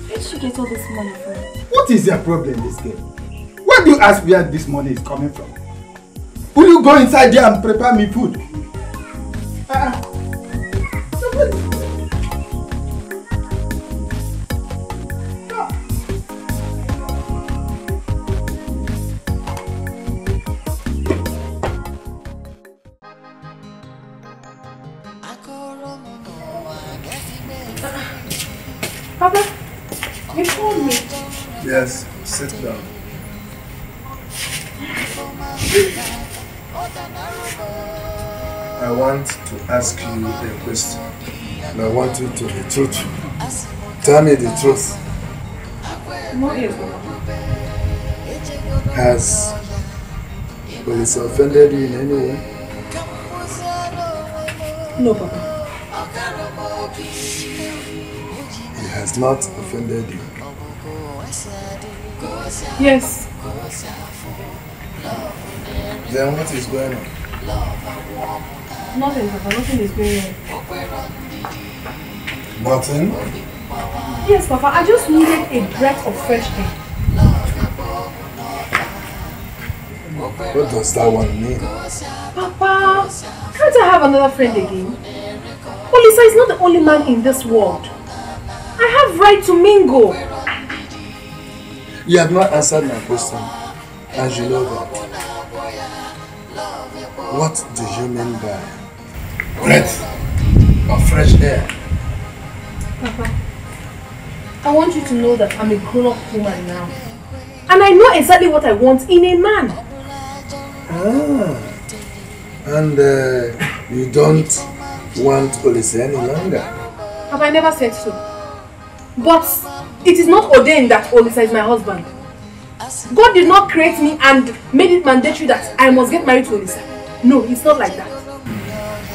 Speaker 4: Where did you get all this money from?
Speaker 11: What is your problem in this game? Why do you ask where this money is coming from? Will you go inside there and prepare me food?
Speaker 9: Papa, You told me.
Speaker 3: Yes, sit down. I want to ask you a question. And I want you to be truthful. Tell me the truth.
Speaker 9: What is it?
Speaker 3: Has police offended you in any way?
Speaker 9: No, Papa.
Speaker 3: He has not offended you.
Speaker 9: Yes.
Speaker 3: Then what is going on?
Speaker 9: Nothing, Papa. Nothing is going on.
Speaker 3: Nothing?
Speaker 9: Yes, Papa. I just needed a breath of fresh air.
Speaker 3: What does that one mean?
Speaker 9: Papa, can't I have another friend again? Olisa is not the only man in this world. I have right to mingle.
Speaker 3: You have not answered my question, as you know that. What do you mean by breath of fresh air?
Speaker 9: Papa, I want you to know that I'm a grown-up woman now. And I know exactly what I want in a man.
Speaker 3: Ah, and you don't want Olisa any longer?
Speaker 9: Have I never said so? But it is not ordained that Olisa is my husband. God did not create me and made it mandatory that I must get married to Olisa. No, it's not like that.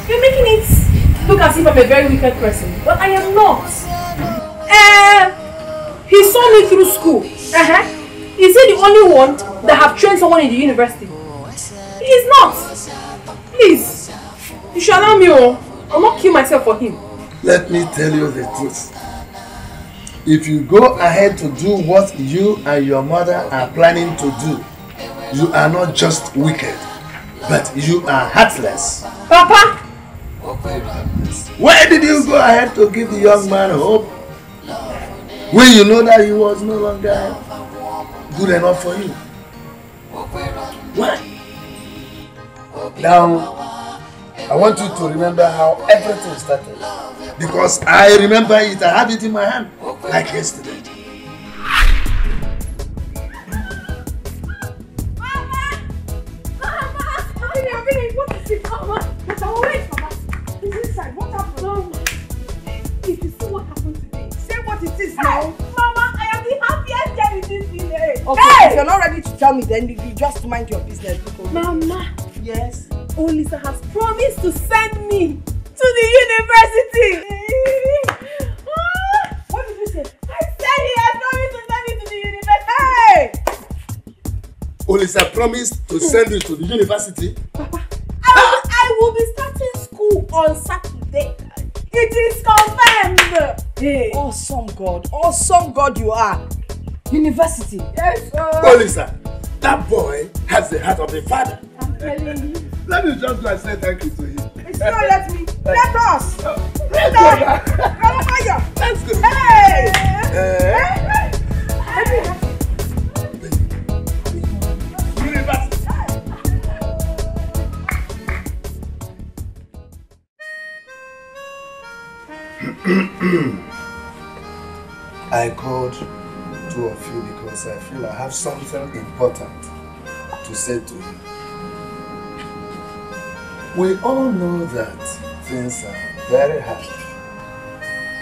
Speaker 9: You're making it look as if I'm a very wicked person, but I am not. He saw me through school. Is he the only one that have trained someone in the university? He is not. Please, you should allow me. I'll not kill myself for him.
Speaker 3: Let me tell you the truth. If you go ahead to do what you and your mother are planning to do, you are not just wicked, but you are heartless.
Speaker 9: Papa!
Speaker 3: Why did you go ahead to give the young man hope when you know that he was no longer good enough for you? Why? Now, I want you to remember how everything started. Because I remember it, I have it in my hand, like yesterday.
Speaker 9: What is it, Mama? Wait, Mama. It's inside. What happened? If you see what happened today, say what it is now. Mama, I am the happiest girl in this village.
Speaker 2: Okay, if you're not ready to tell me, then you just mind your business.
Speaker 9: Mama.
Speaker 2: Yes?
Speaker 9: Olisa has promised to send me to the university. What did you say? I said he has promised to send me to the university. Hey!
Speaker 3: Olisa promised to send you to the university?
Speaker 9: Papa, I will be starting school on Saturday. It is confirmed.
Speaker 2: Hey. Awesome God you are. University.
Speaker 9: Yes, sir.
Speaker 3: Olisa, that boy has the heart of a father.
Speaker 9: I'm telling you.
Speaker 3: Let me just like say thank you to him.
Speaker 9: It's not let me. Let us.
Speaker 3: Let's go. Let's go.
Speaker 9: Hey!
Speaker 3: I called two of you because I feel I have something important to say to you. We all know that things are very hard.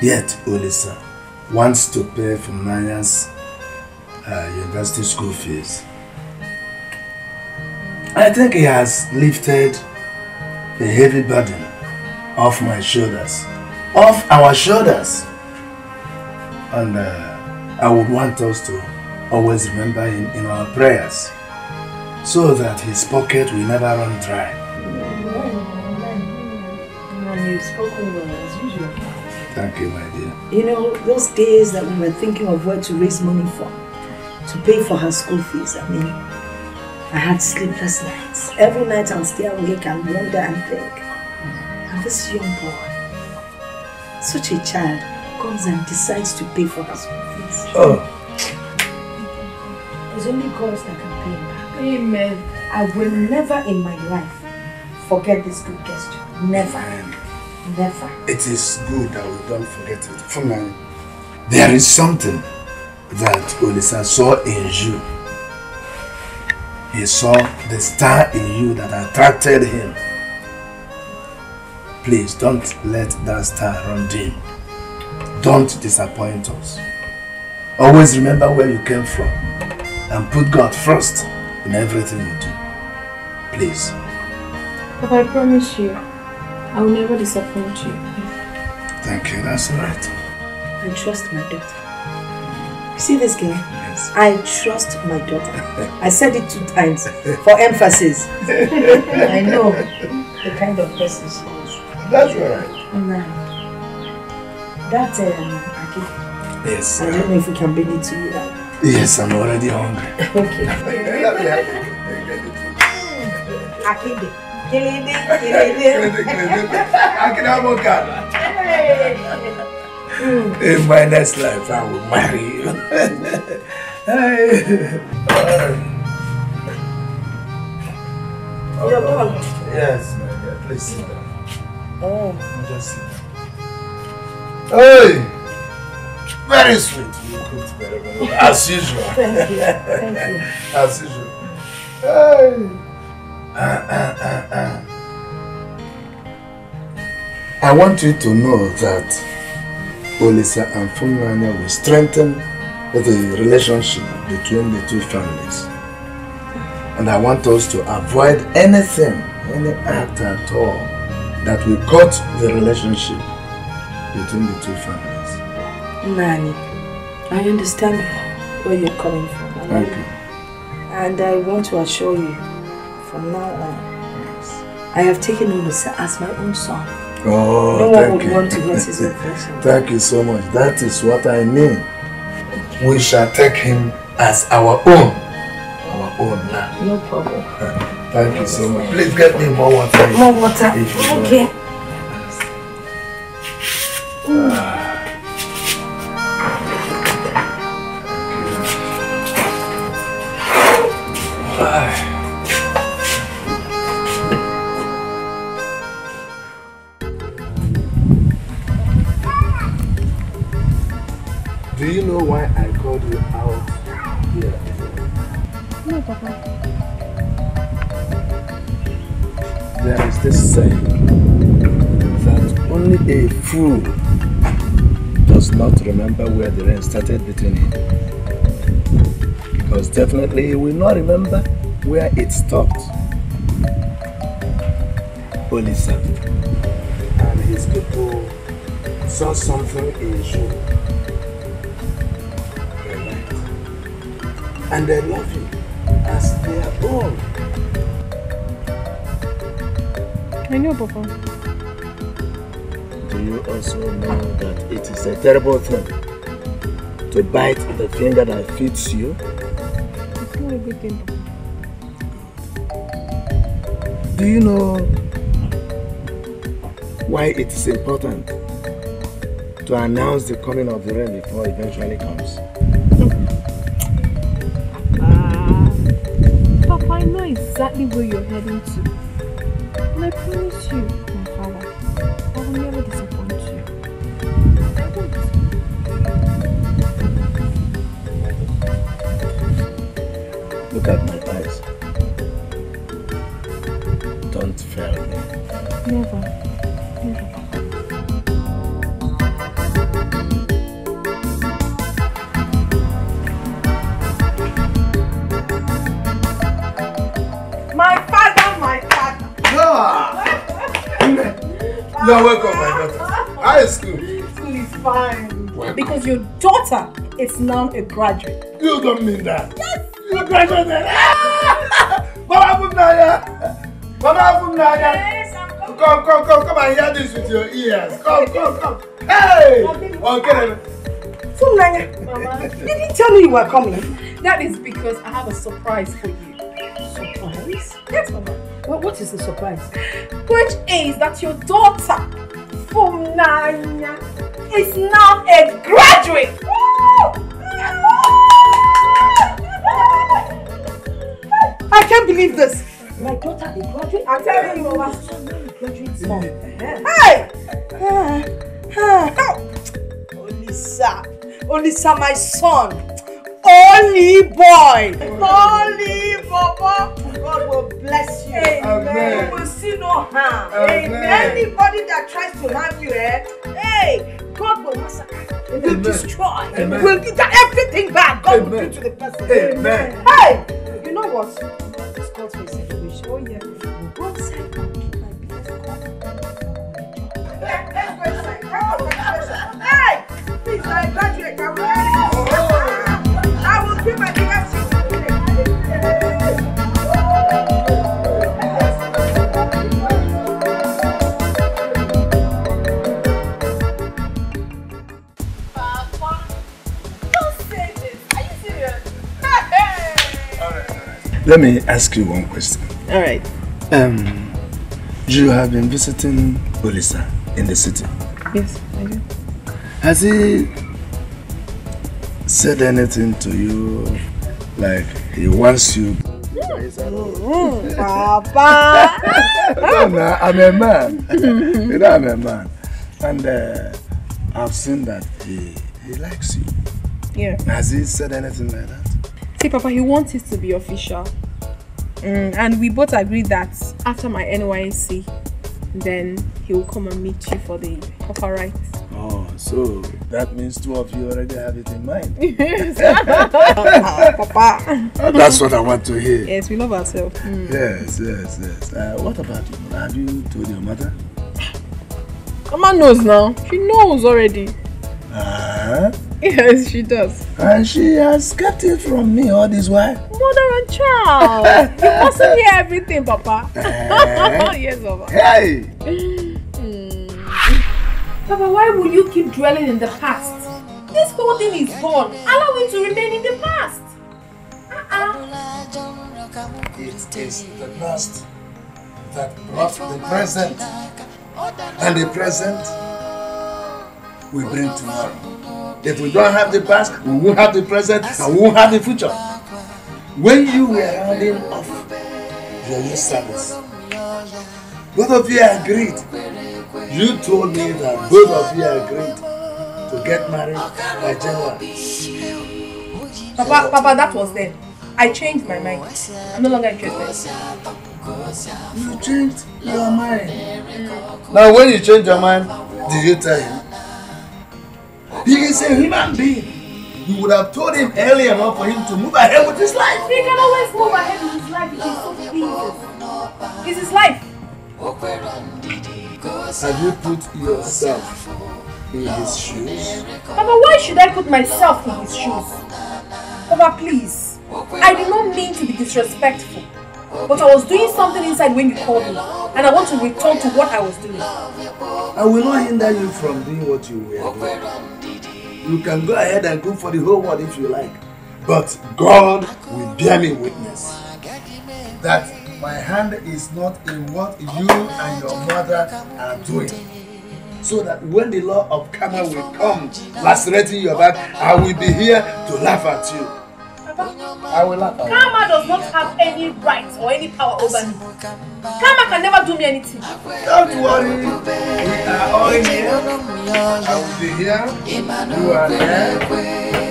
Speaker 3: Yet Olisa wants to pay for Naya's university school fees. I think he has lifted a heavy burden off my shoulders, off our shoulders. And I would want us to always remember him in our prayers so that his pocket will never run dry.
Speaker 2: You've spoken well as usual.
Speaker 3: Thank you, my dear.
Speaker 2: You know, those days that we were thinking of where to raise money for, to pay for her school fees, I mean, I had sleepless nights. Every night I'll stay awake and wonder and think. And this young boy, such a child, comes and decides to pay for her school fees.
Speaker 3: Oh.
Speaker 2: There's only God that can pay him back.
Speaker 9: Amen.
Speaker 2: I will never in my life forget this good gesture. Never. Never.
Speaker 3: It is good that we don't forget it. For now, there is something that Olisa saw in you. He saw the star in you that attracted him. Please don't let that star run dim. Don't disappoint us. Always remember where you came from and put God first in everything you do. Please.
Speaker 4: Papa, I promise you, I will never disappoint you.
Speaker 3: Thank you, that's right.
Speaker 2: I trust my daughter. You see this girl?
Speaker 3: Yes.
Speaker 2: I trust my daughter. I said it 2 times for emphasis. I know the kind of person she is.
Speaker 3: That's right.
Speaker 2: That Aki.
Speaker 3: Yes.
Speaker 2: I don't know if we can bring it to you now.
Speaker 3: Yes, I'm already hungry.
Speaker 2: Okay. Akinde. Kilinde.
Speaker 3: In my next life, I will marry you.
Speaker 2: You're done.
Speaker 3: Yes, my dear. Please sit down.
Speaker 2: Oh.
Speaker 3: Just sit down. Hey! Very sweet. You cooked very well. As usual.
Speaker 2: Thank you. Thank you.
Speaker 3: As usual. Hey! I want you to know that Olisa and Funanya will strengthen the relationship between the two families. And I want us to avoid anything, any act at all that will cut the relationship between the two families.
Speaker 2: Nani, I understand where you're coming from.
Speaker 3: Thank you.
Speaker 2: And I want to assure you, from now on, I have taken Olisa as my own son.
Speaker 3: Oh,
Speaker 2: no one would
Speaker 3: you.
Speaker 2: want to hurt his affection.
Speaker 3: Thank you so much. That is what I mean. We shall take him as our own. Our own now.
Speaker 2: No problem.
Speaker 3: Thank you so much. Please get me more water.
Speaker 2: More water. Okay.
Speaker 3: Do you know why I called you out here?
Speaker 4: No, Papa.
Speaker 3: There is this saying that only a fool does not remember where the rain started beating him. Because definitely he will not remember where it stopped. Olisa and his people saw something in you. And they love you as their own.
Speaker 4: I know, Papa.
Speaker 3: Do you also know that it is a terrible thing to bite the finger that feeds you?
Speaker 4: It's not a good thing, Papa.
Speaker 3: Do you know why it is important to announce the coming of the rain before it eventually comes?
Speaker 4: Papa, I know exactly where you're heading to. And I promise you, my father, I will never disappoint you. I won't.
Speaker 3: Look at my eyes. Don't fail me.
Speaker 4: Never. Never.
Speaker 9: My father, my father.
Speaker 3: You're welcome, my daughter. How is school?
Speaker 9: School is fine.
Speaker 3: Welcome.
Speaker 9: Because your daughter is now a graduate.
Speaker 3: You don't mean that. Yes. You graduated. Mama Funanya. Mama Funanya.
Speaker 9: Yes, I'm coming.
Speaker 3: Come and hear this with your ears. Come. Hey! Okay.
Speaker 2: Funanya,
Speaker 9: Mama.
Speaker 2: did you tell me you were coming?
Speaker 9: That is because I have a surprise for you.
Speaker 2: Surprise?
Speaker 9: Yes, Mama.
Speaker 2: What is the surprise?
Speaker 9: Which is that your daughter, Funanya, is now a graduate.
Speaker 2: I can't believe this. My daughter, a graduate?
Speaker 9: I'm telling you, Mama.
Speaker 2: Graduate mom. Hey! Olisa, my son. holy boy. Holy Baba. God will bless you.
Speaker 3: Amen.
Speaker 2: You will see no harm.
Speaker 3: Amen.
Speaker 2: Anybody that tries to harm you, hey, God will massacre. He will destroy.
Speaker 3: Amen.
Speaker 2: He will get everything back. God will do to the person.
Speaker 3: Amen.
Speaker 2: Hey, you know what? It's called for a situation. Oh yeah. Go inside and keep my business going. Let's go inside. Come on, hey, please, I graduate. I'm ready. I will keep my biggest secret.
Speaker 3: Let me ask you one question.
Speaker 2: All right.
Speaker 3: You have been visiting Olisa in the city.
Speaker 2: Yes, I do.
Speaker 3: Has he said anything to you like he wants you?
Speaker 2: Papa!
Speaker 3: No, I'm a man. You know, I'm a man. And I've seen that he likes you.
Speaker 9: Yeah.
Speaker 3: Has he said anything like that?
Speaker 9: See, Papa, he wants it to be official. And we both agreed that after my NYC, then he will come and meet you for the proper rites.
Speaker 3: Oh, so that means two of you already have it in mind.
Speaker 9: Yes. Papa.
Speaker 3: That's what I want to hear.
Speaker 9: Yes, we love ourselves.
Speaker 3: Yes. What about you? Have you told your mother?
Speaker 9: Mama knows now. She knows already. Yes, she does.
Speaker 3: And she has kept it from me all this while?
Speaker 9: Mother and child. You mustn't hear everything, Papa. Yes, Papa.
Speaker 3: Hey!
Speaker 8: Papa, why will you keep dwelling in the past? This whole thing is gone. Allow it to remain in the past.
Speaker 3: It is the past that brought the present. And the present we bring tomorrow. If we don't have the past, we won't have the present and we won't have the future. When you were rounding off your youth service, both of you agreed. You told me that both of you agreed to get married by January.
Speaker 9: Papa, that was then. I changed my mind. I'm no longer interested.
Speaker 3: You changed your mind. Now when you change your mind, did you tell him? He is a human being. You would have told him earlier enough for him to move ahead with his life.
Speaker 8: He can always move ahead with his life if he's so pleased.
Speaker 9: It's his life.
Speaker 3: Have you put yourself in his shoes?
Speaker 9: Papa, why should I put myself in his shoes? Papa, please. I did not mean to be disrespectful. But I was doing something inside when you called me. And I want to return to what I was doing.
Speaker 3: I will not hinder you from doing what you were doing. You can go ahead and cook for the whole world if you like. But God will bear me witness that my hand is not in what you and your mother are doing. So that when the law of karma will come lacerating your back, I will be here to laugh at you. I will laugh at you.
Speaker 8: Karma does not have any rights or any power over me. Karma can never do me anything.
Speaker 3: Don't worry. We are all here. I will be here. You are there.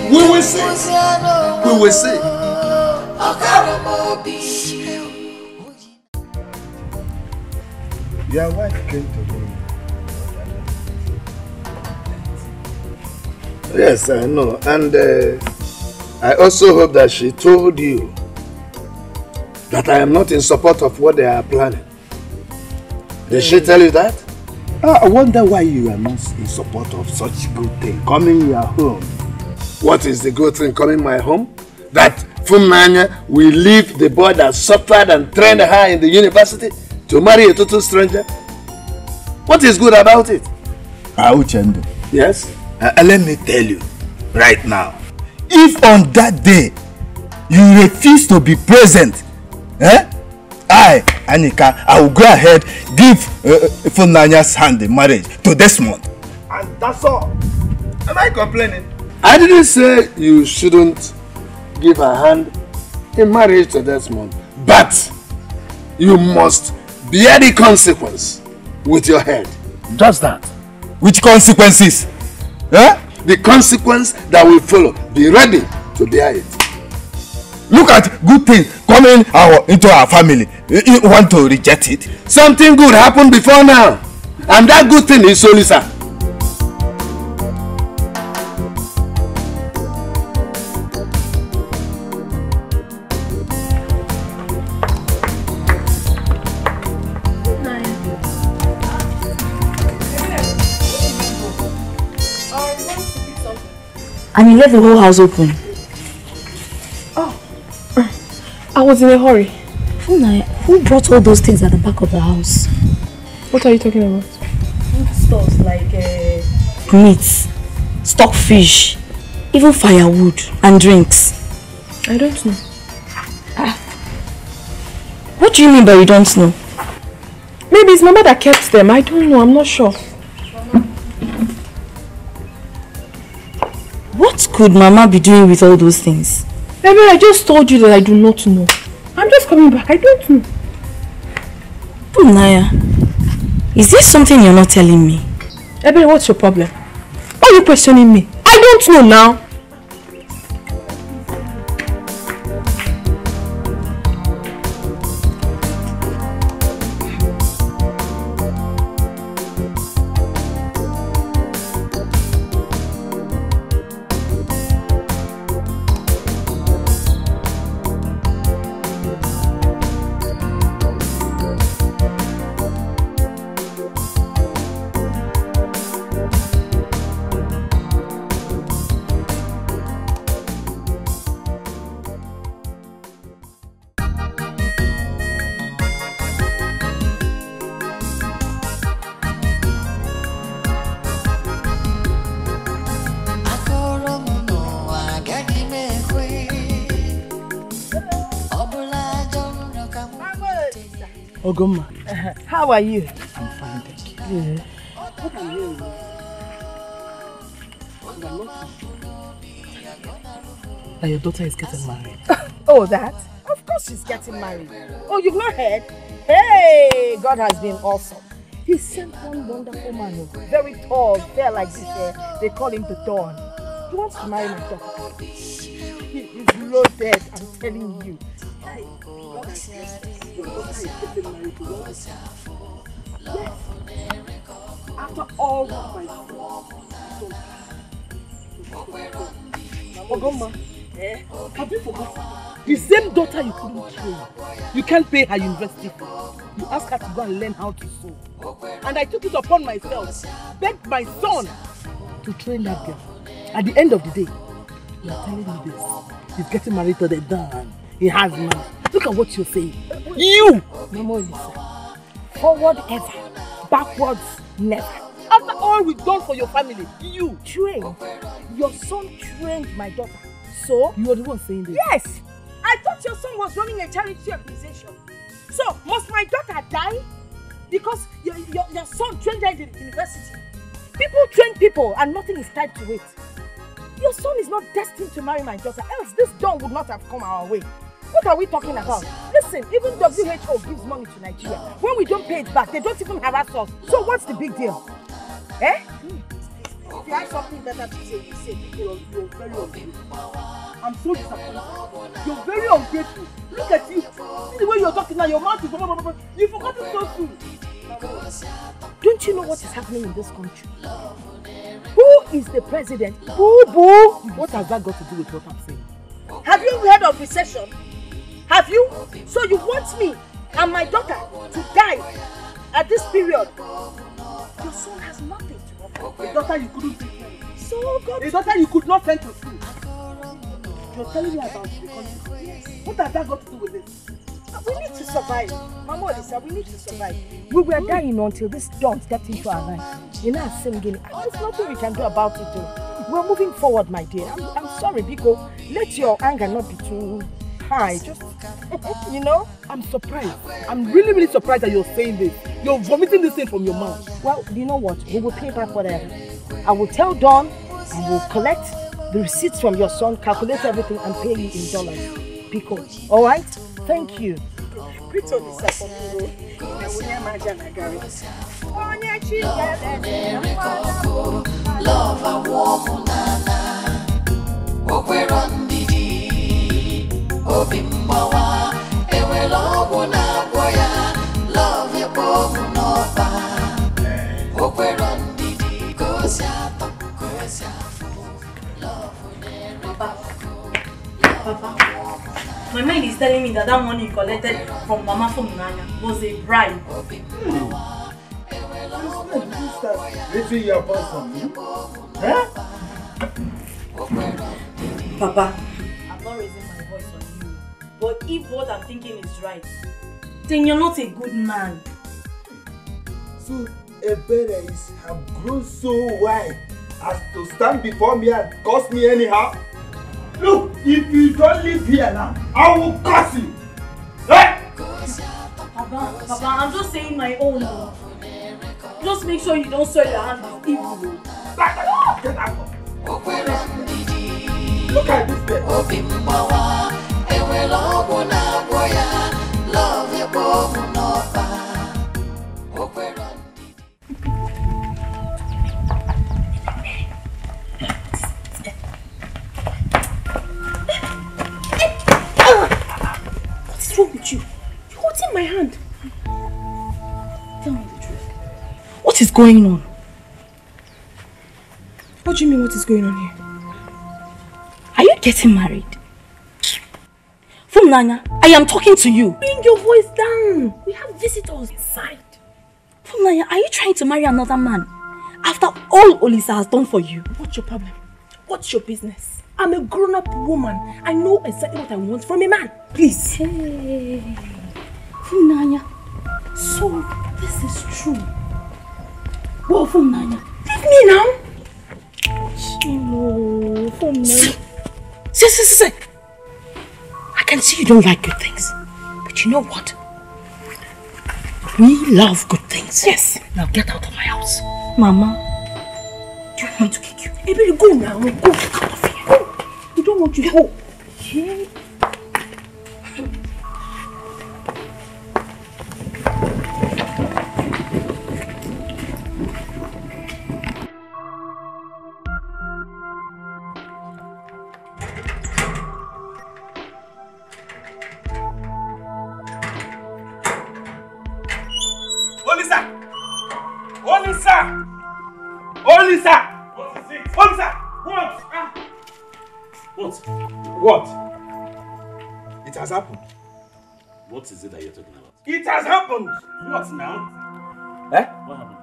Speaker 3: We will see. We will see. Your wife came to me. Yes, I know. And I also hope that she told you that I am not in support of what they are planning. Did she tell you that? I wonder why you are not in support of such good thing coming your home. What is the good thing coming my home? That Funanya will leave the boy that suffered and trained her in the university to marry a total stranger? What is good about it?
Speaker 11: Auchendo.
Speaker 3: Yes?
Speaker 11: Let me tell you right now. If on that day you refuse to be present, I, Anika, I will go ahead give Funanya's hand in marriage to Desmond.
Speaker 3: And that's all. Am I complaining? I didn't say you shouldn't give her hand in marriage to Desmond, but you must bear the consequence with your head. Just that.
Speaker 11: Which consequences?
Speaker 3: The consequence that will follow. Be ready to bear it.
Speaker 11: Look at good things coming into our family. You want to reject it?
Speaker 3: Something good happened before now. And that good thing is Solisa.
Speaker 2: And you left the whole house open.
Speaker 9: I was in a hurry.
Speaker 2: Who brought all those things at the back of the house?
Speaker 9: What are you talking about?
Speaker 2: Stuff like meats, stockfish, even firewood and drinks.
Speaker 9: I don't know.
Speaker 2: What do you mean by you don't know?
Speaker 9: Maybe it's Mama that kept them. I don't know. I'm not sure.
Speaker 2: What could Mama be doing with all those things?
Speaker 9: Baby, I just told you that I do not know. I'm just coming back. I don't know.
Speaker 2: Naya, is there something you're not telling me?
Speaker 9: Baby, what's your problem? Why are you questioning me? I don't know now.
Speaker 12: Ogoma,
Speaker 9: how are you?
Speaker 12: I'm fine, thank you.
Speaker 9: Yeah.
Speaker 12: What are you? That your daughter is getting married.
Speaker 9: Oh, that? Of course she's getting married. Oh, you've not heard? Hey, God has been awesome. He sent one wonderful man, very tall, fair like this. They call him the Dawn. He wants to marry my daughter. He is loaded, I'm telling you. Yes. After all my Ogoma, have you forgotten? The same daughter you couldn't train. You can't pay her university fee. You asked her to go and learn how to sew. And I took it upon myself, begged my son to train that girl. At the end of the day, you are telling me this. He's getting married to the Don. He has money. Look at what you're saying. You! Mama Lisa. Forward ever. Backwards never. After all we've done for your family, you trained. Your son trained my daughter. So? You are the one saying this? Yes! I thought your son was running a charity organization. So, must my daughter die? Because your son trained her in the university. People train people and nothing is tied to it. Your son is not destined to marry my daughter, else this dawn would not have come our way. What are we talking about? Listen, even WHO gives money to Nigeria. When we don't pay it back, they don't even harass us. So what's the big deal? Eh? If you have something better to say, you say. You're very ungrateful. I'm so disappointed. You're very ungrateful. Look at you. See the way you're talking now, your mouth is... You forgot it so soon. Don't you know what is happening in this country? Who is the president? Boo boo! What has that got to do with what I'm saying? Have you heard of recession? Have you? So you want me and my daughter to die at this period? Your son has nothing to offer. A daughter you couldn't take care of. So God. A daughter you could not send to school. You're telling me about the country? Yes. What has that got to do with this? We need to survive. Mama Lisa, we need to survive. We were dying until this dawn stepped into our life. You know, singing. There's nothing we can do about it though. We're moving forward, my dear. I'm sorry, Biko. Let your anger not be too high. Just, you know, I'm surprised. I'm really, really surprised that you're saying this. You're vomiting this thing from your mouth. Well, you know what? We will pay back whatever. I will tell Dawn and we'll collect the receipts from your son, calculate everything and pay you in dollars. Biko. All right? Thank you.
Speaker 10: Love and warm, nana.
Speaker 8: Papa, my mind is telling me that money you collected from Mama from Nanya was a bribe.
Speaker 3: Raising your voice on me? Huh?
Speaker 8: Papa, I'm not raising my voice on you. But if what I'm thinking is right, then you're not a good man.
Speaker 3: So, Ebere have grown so wide as to stand before me and curse me anyhow? Look, if you don't live here now, I will curse you. Hey!
Speaker 8: Papa, I'm just saying my own. Just make sure you don't soil your hands with evil.
Speaker 3: Get out. Look at this bed.
Speaker 9: What is wrong with you? You're holding my hand.
Speaker 8: Tell me the truth.
Speaker 9: What is going on? What do you mean what is going on here?
Speaker 2: Are you getting married? From Nanya, I am talking to you.
Speaker 9: Bring your voice down. We have visitors inside.
Speaker 2: From Nanya, are you trying to marry another man? After all Olisa has done for you.
Speaker 9: What's your problem? What's your business? I'm a grown-up woman. I know exactly what I want from a man. Please.
Speaker 2: Hey. From Nanya, so this is true. Well, from Nanya.
Speaker 9: Leave me now.
Speaker 2: No, from Nanya. See. I can see you don't like good things. But you know what? We love good things.
Speaker 9: Yes.
Speaker 2: Now get out of my house. Mama, do you want me to kick you?
Speaker 9: Baby, go now. Go. Get out of here. Go. We don't want you to go.
Speaker 2: Yeah.
Speaker 1: Olisa! What is it? Olisa! What?
Speaker 3: What? It has happened.
Speaker 1: What is it that you're talking about?
Speaker 3: It has happened!
Speaker 1: What now?
Speaker 7: Eh?
Speaker 1: What happened?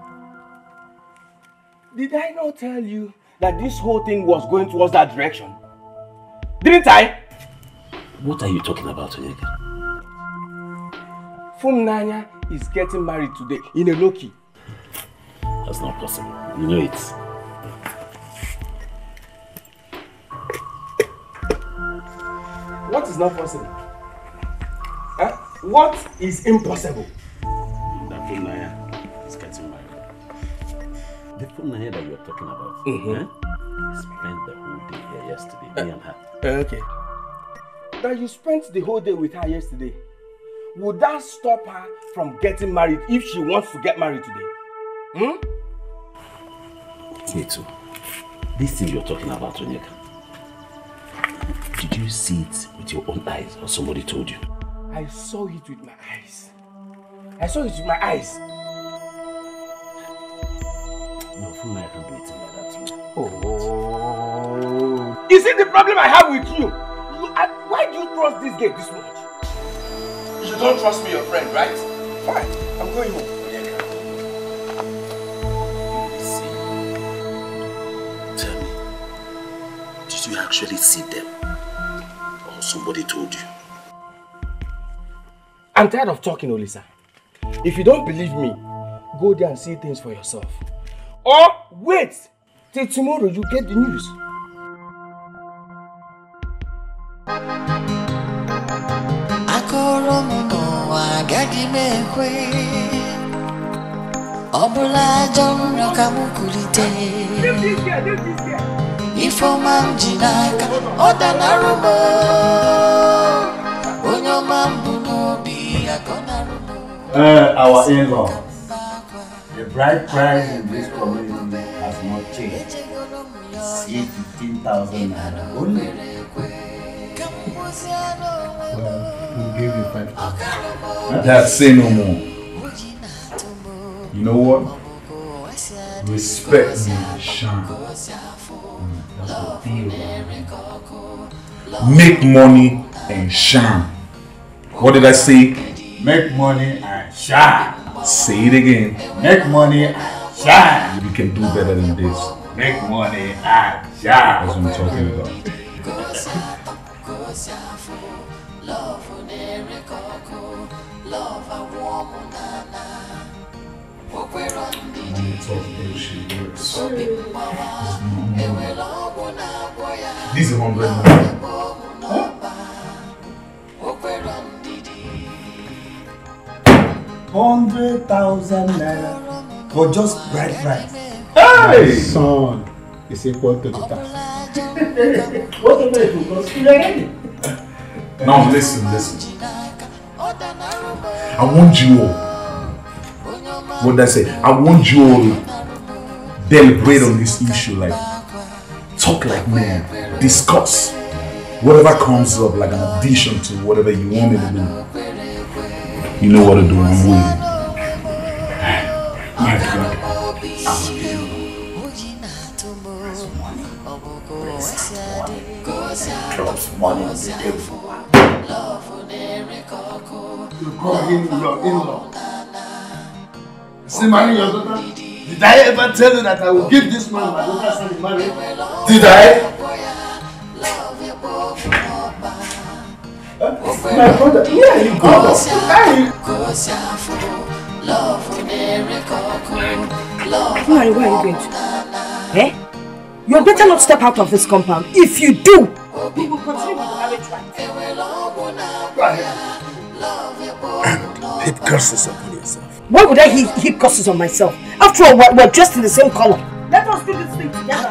Speaker 7: Did I not tell you that this whole thing was going towards that direction? Didn't I?
Speaker 1: What are you talking about, Onyeka?
Speaker 7: Nanya is getting married today in a low-key.
Speaker 1: That's not possible. You know it.
Speaker 7: What is not possible? Huh? What is impossible?
Speaker 1: That Nanya is getting married. The Nanya that you're talking about, he spent the whole day here yesterday, me and her.
Speaker 7: Okay. That you spent the whole day with her yesterday. Would that stop her from getting married if she wants to get married today?
Speaker 1: Me too. This thing you're talking about, Onyeka, did you see it with your own eyes or somebody told you?
Speaker 7: I saw it with my eyes. I saw it with my eyes.
Speaker 1: No, Funaya can't do anything like that to me.
Speaker 7: Oh. Is it the problem I have with you? Why do you trust this girl this much? You don't trust me, your friend, right? Fine, I'm going home.
Speaker 1: Did you actually see them? Or somebody told you?
Speaker 7: I'm tired of talking, Olisa. If you don't believe me, go there and see things for yourself. Or wait till tomorrow you get the news.
Speaker 10: Ifomam jinaka odanarumo onyomam bunobi akonarumo.
Speaker 11: Our in-law, the bride price in this community has not changed. It's 15,000 naira only.
Speaker 3: Well, we'll give you 5,000. Dad, say no more. You know what? Respect me, shine.
Speaker 6: to be around. Make money and shine. What did I say?
Speaker 3: Make money and shine.
Speaker 6: Say it again.
Speaker 3: Make money and shine.
Speaker 6: You can do better than this.
Speaker 3: Make money and shine.
Speaker 6: That's what I'm talking about. This is 100 million. Huh?
Speaker 3: 100,000 naira for just bright rice.
Speaker 6: Hey!
Speaker 3: Son is equal to the tax.
Speaker 6: Now listen. I want you all. What did I say? I want you all to deliberate on this issue, like talk like men, discuss whatever comes up, like an addition to whatever you want me to do. You know what to do. I'm waiting. My God.
Speaker 3: Money on the table. You call him your in-law. See, marry your daughter? Did I ever tell you that I will give this man my daughter's hand in marriage? Did I? My brother, here you go.
Speaker 2: Where are you going to? Eh? You had better not step out of this compound. If you do, we will continue with the marriage right.
Speaker 3: Go ahead. And heap curses upon yourself.
Speaker 2: Why would I heap curses on myself? After all, we're dressed in the same color. Let us do this thing together.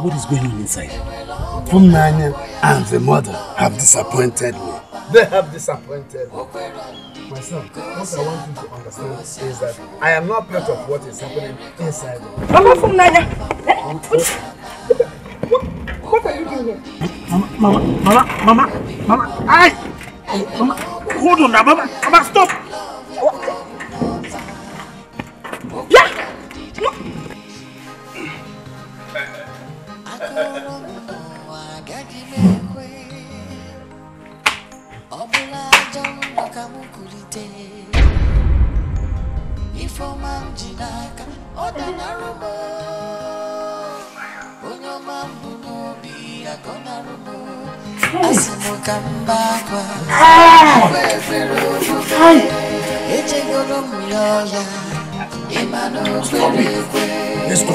Speaker 11: What is going on inside? Funanya and the mother have disappointed me.
Speaker 3: They have disappointed me. My son, what I want you to understand is that I am not part of what is happening inside.
Speaker 2: Mama Funanya! What are you doing here?
Speaker 1: Mama, Mama, hold on now, Mama, stop!
Speaker 2: Yeah! No.
Speaker 11: Let's go.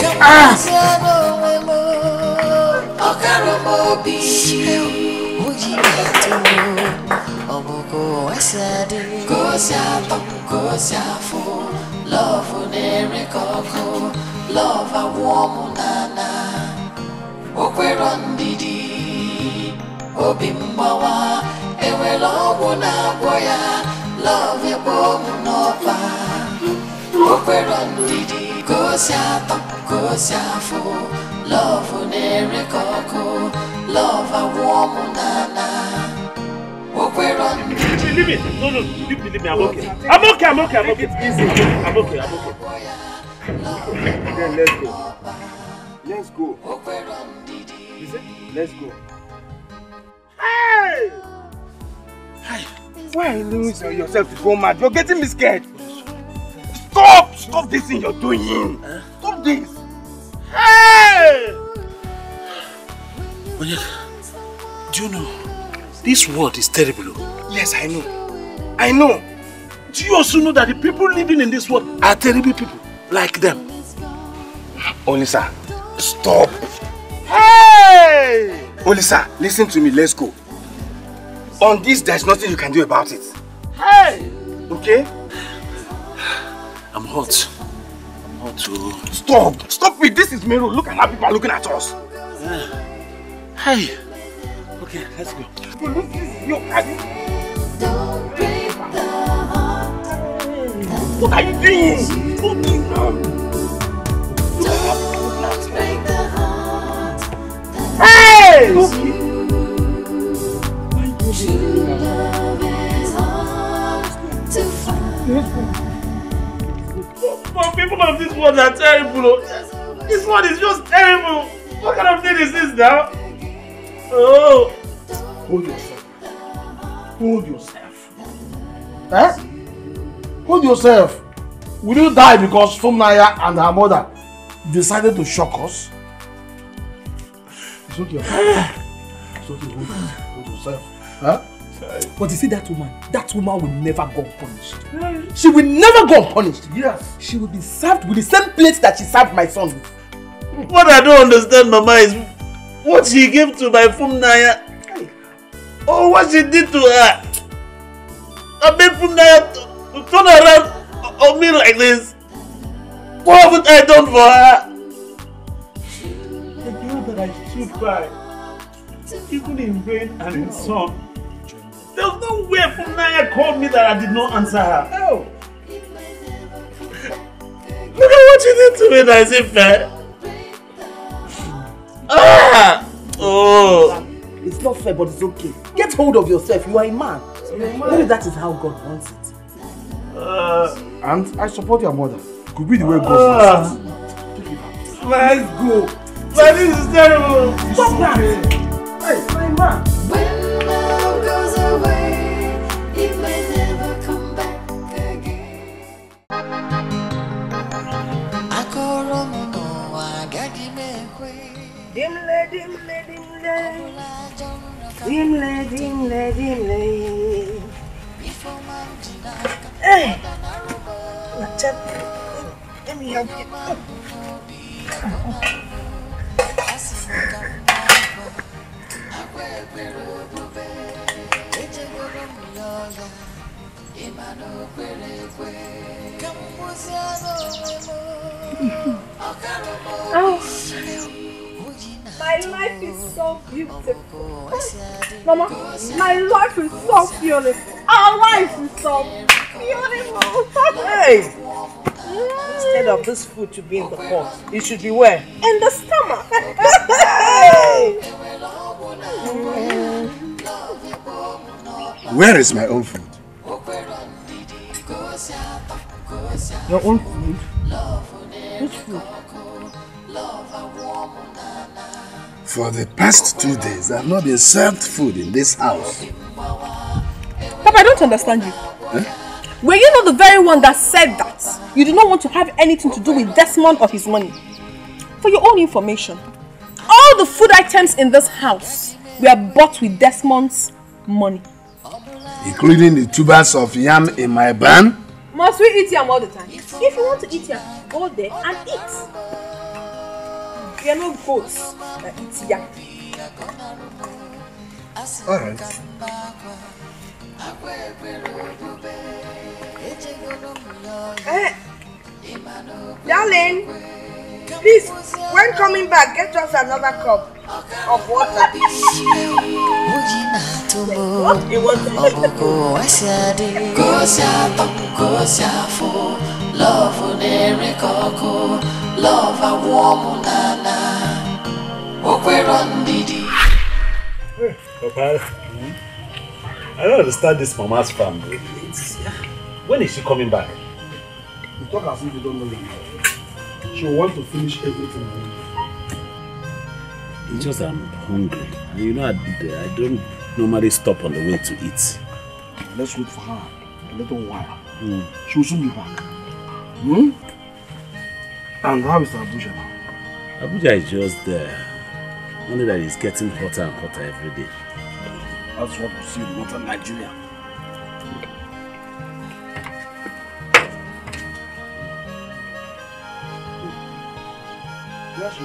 Speaker 1: Leave me. No, leave me. I'm okay. I'm okay. It's easy. I'm okay.
Speaker 3: Then let's go. Is it? Let's go.
Speaker 1: Hey!
Speaker 7: Why are you losing yourself to go mad? You're getting me scared. Stop this thing you're doing. Stop this.
Speaker 1: Hey!
Speaker 11: Do you know, this world is terrible.
Speaker 7: Yes, I know.
Speaker 1: Do you also know that the people living in this world are terrible people like them?
Speaker 7: Olisa, stop. Hey! Olisa, listen to me. Let's go. On this, there's nothing you can do about it. Hey! Okay?
Speaker 1: I'm hot. I'm hot too.
Speaker 7: Stop! Stop it! This is Meru. Look at how people are looking at us.
Speaker 1: Hey! Okay, let's go.
Speaker 7: What are you doing? Hey!
Speaker 1: But people of this world are terrible. This one is just terrible. What kind of thing is this now? Oh!
Speaker 3: Hold yourself. Hold yourself. Eh? Hold yourself. Will you die because Fumnaya and her mother decided to shock us? It's okay. It's okay. Hold yourself. Huh?
Speaker 12: But you see that woman will never go unpunished. She will never go unpunished.
Speaker 3: Yes.
Speaker 12: She will be served with the same plate that she served my son with.
Speaker 1: What I don't understand, Mama, is what she gave to my Fumnaya. Oh, what she did to her. I made Fumnaya turn around on me like this. What haven't I done for her? The girl that I stood by, even in rain and in sun. There's no way Fumnaya called me that I did not answer her. Oh. Look at what you did to me, that is it fair? Ah! Oh!
Speaker 12: It's not fair, but it's okay. Get hold of yourself. You are a man. Maybe that is how God wants it.
Speaker 3: And I support your mother. Could be the way God wants it.
Speaker 12: Let's go.
Speaker 1: Man, this is terrible.
Speaker 12: Stop that. Hey, my man.
Speaker 10: When love goes away, it may never come back again.
Speaker 2: Dimle, dimle, dimle. Dimle, dimle, dimle. Hey! Let me help you.
Speaker 9: Oh, my life is so beautiful. Mama, my life is so beautiful. Our life is so beautiful.
Speaker 2: Hey! Instead of this food to be in the pot, it should be where?
Speaker 9: In the stomach.
Speaker 2: Hey!
Speaker 11: Where is my own food?
Speaker 2: Your own food? Which food?
Speaker 11: For the past 2 days, I have not been served food in this house.
Speaker 9: Papa, I don't understand you.
Speaker 11: Huh?
Speaker 9: Were you not the very one that said that you do not want to have anything to do with Desmond or his money? For your own information, all the food items in this house were bought with Desmond's money.
Speaker 11: Including the tubers of yam in my barn?
Speaker 9: Must we eat yam all the time? If you want to eat yam, go there and eat. We are not goats that eat yam.
Speaker 11: Alright.
Speaker 2: Hey! Darling! Please, when coming back, get us another cup of water. What? It was
Speaker 1: Papa, I don't understand this mama's family. When is she coming back?
Speaker 3: You talk as if you don't know me. She will want to finish everything.
Speaker 1: It's just I'm hungry. And you know, I don't normally stop on the way to eat.
Speaker 3: Let's wait for her a little while. She will soon be back. Hmm? And how is Abuja now?
Speaker 1: Abuja is just there. Only that it's getting hotter and hotter every day.
Speaker 3: That's what we see in northern Nigeria.
Speaker 12: Where she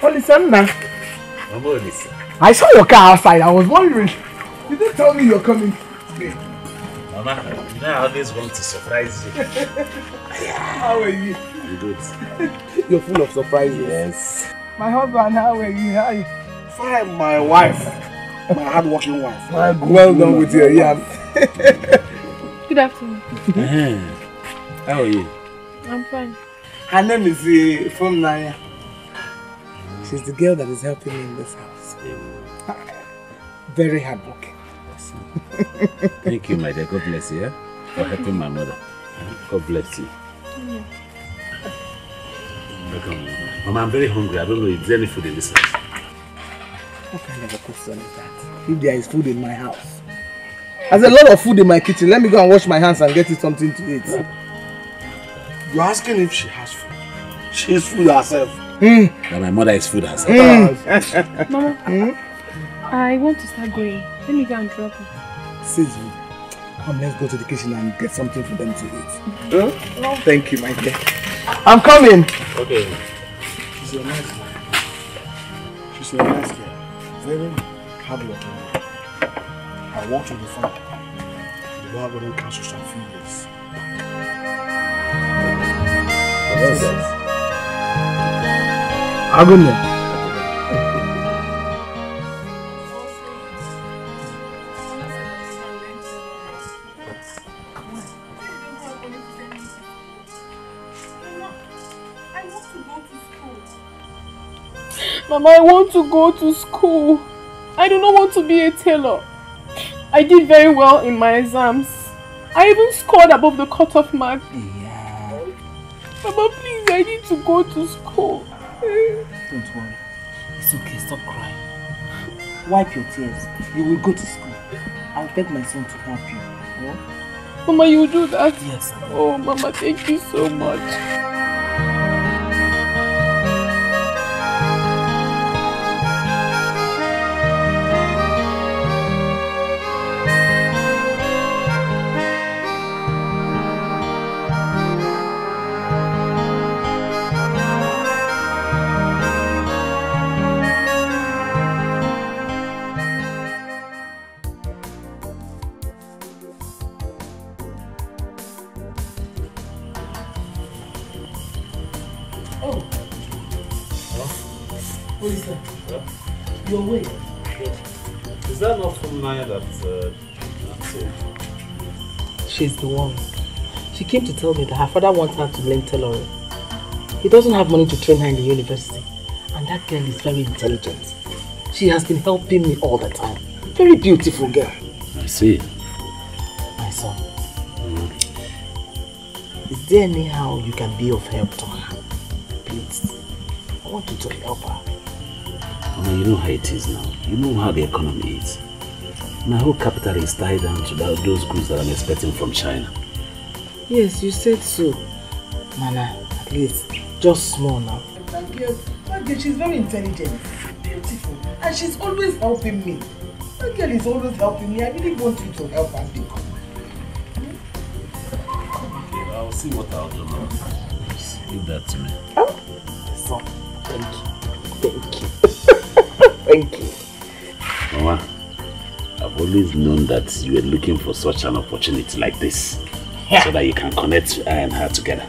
Speaker 12: go? Listen now. I saw your car outside. I was wondering. You didn't tell me you're coming today.
Speaker 1: Mama, you know I always want to surprise you.
Speaker 12: How are you?
Speaker 1: I'm good.
Speaker 12: You're full of surprises.
Speaker 1: Yes.
Speaker 12: My husband, how are you? How are you?
Speaker 3: Fine, my wife. My hard-working wife.
Speaker 12: Well done with your yam.
Speaker 4: Good afternoon.
Speaker 1: How are you?
Speaker 4: I'm fine.
Speaker 12: Her name is from Naya. She's the girl that is helping me in this house. Very hardworking.
Speaker 1: Thank you, my dear. God bless you, for helping my mother. God bless you. Welcome, Mama. I'm very hungry. I don't know if there's any food in this house.
Speaker 12: What kind of a question is that? If there is food in my house. There's a lot of food in my kitchen. Let me go and wash my hands and get you something to eat.
Speaker 3: You're asking if she has food. She is food herself.
Speaker 1: That my mother is food herself.
Speaker 4: Mama, I want to start going. Let me go and drop it.
Speaker 12: Sis, come, let's go to the kitchen and get something for them to eat. No. Thank you, my dear. I'm coming.
Speaker 1: Okay.
Speaker 3: She's a nice girl. She's a nice girl. Very hardworking. I want to be fun. The Lord wouldn't cancel some few years.
Speaker 12: I'll go now.
Speaker 4: Mama, I want to go to school. I do not want to be a tailor. I did very well in my exams. I even scored above the cutoff mark.
Speaker 12: Yeah.
Speaker 4: Mama, please, I need to go to school.
Speaker 12: Don't worry. It's okay, stop crying. Wipe your tears. You will go to school. I'll beg my son to help you. Yeah?
Speaker 4: Mama, you will do that?
Speaker 12: Yes.
Speaker 4: Oh, Mama, thank you so much.
Speaker 12: What is that? Your way.
Speaker 1: Is that not from Naya that's
Speaker 12: She's the one. She came to tell me that her father wants her to learn tailoring. He doesn't have money to train her in the university. And that girl is very intelligent. She has been helping me all the time. Very beautiful girl.
Speaker 1: I see.
Speaker 12: My son. Is there anyhow you can be of help to her? Please. I want you to help her.
Speaker 1: Mama, you know how it is now. You know how the economy is. My whole capital is tied down to those goods that I'm expecting from China.
Speaker 12: Yes, you said so. Nana, at least, just small now. That girl, she's very intelligent, beautiful, and she's always helping me. That girl is always helping me. I really want you to help her.
Speaker 1: Okay, I'll see what I'll do now. Give that to me.
Speaker 12: Oh, so, thank you. Thank you. Thank you.
Speaker 1: Mama, I've always known that you were looking for such an opportunity like this. So that you can connect I and her together.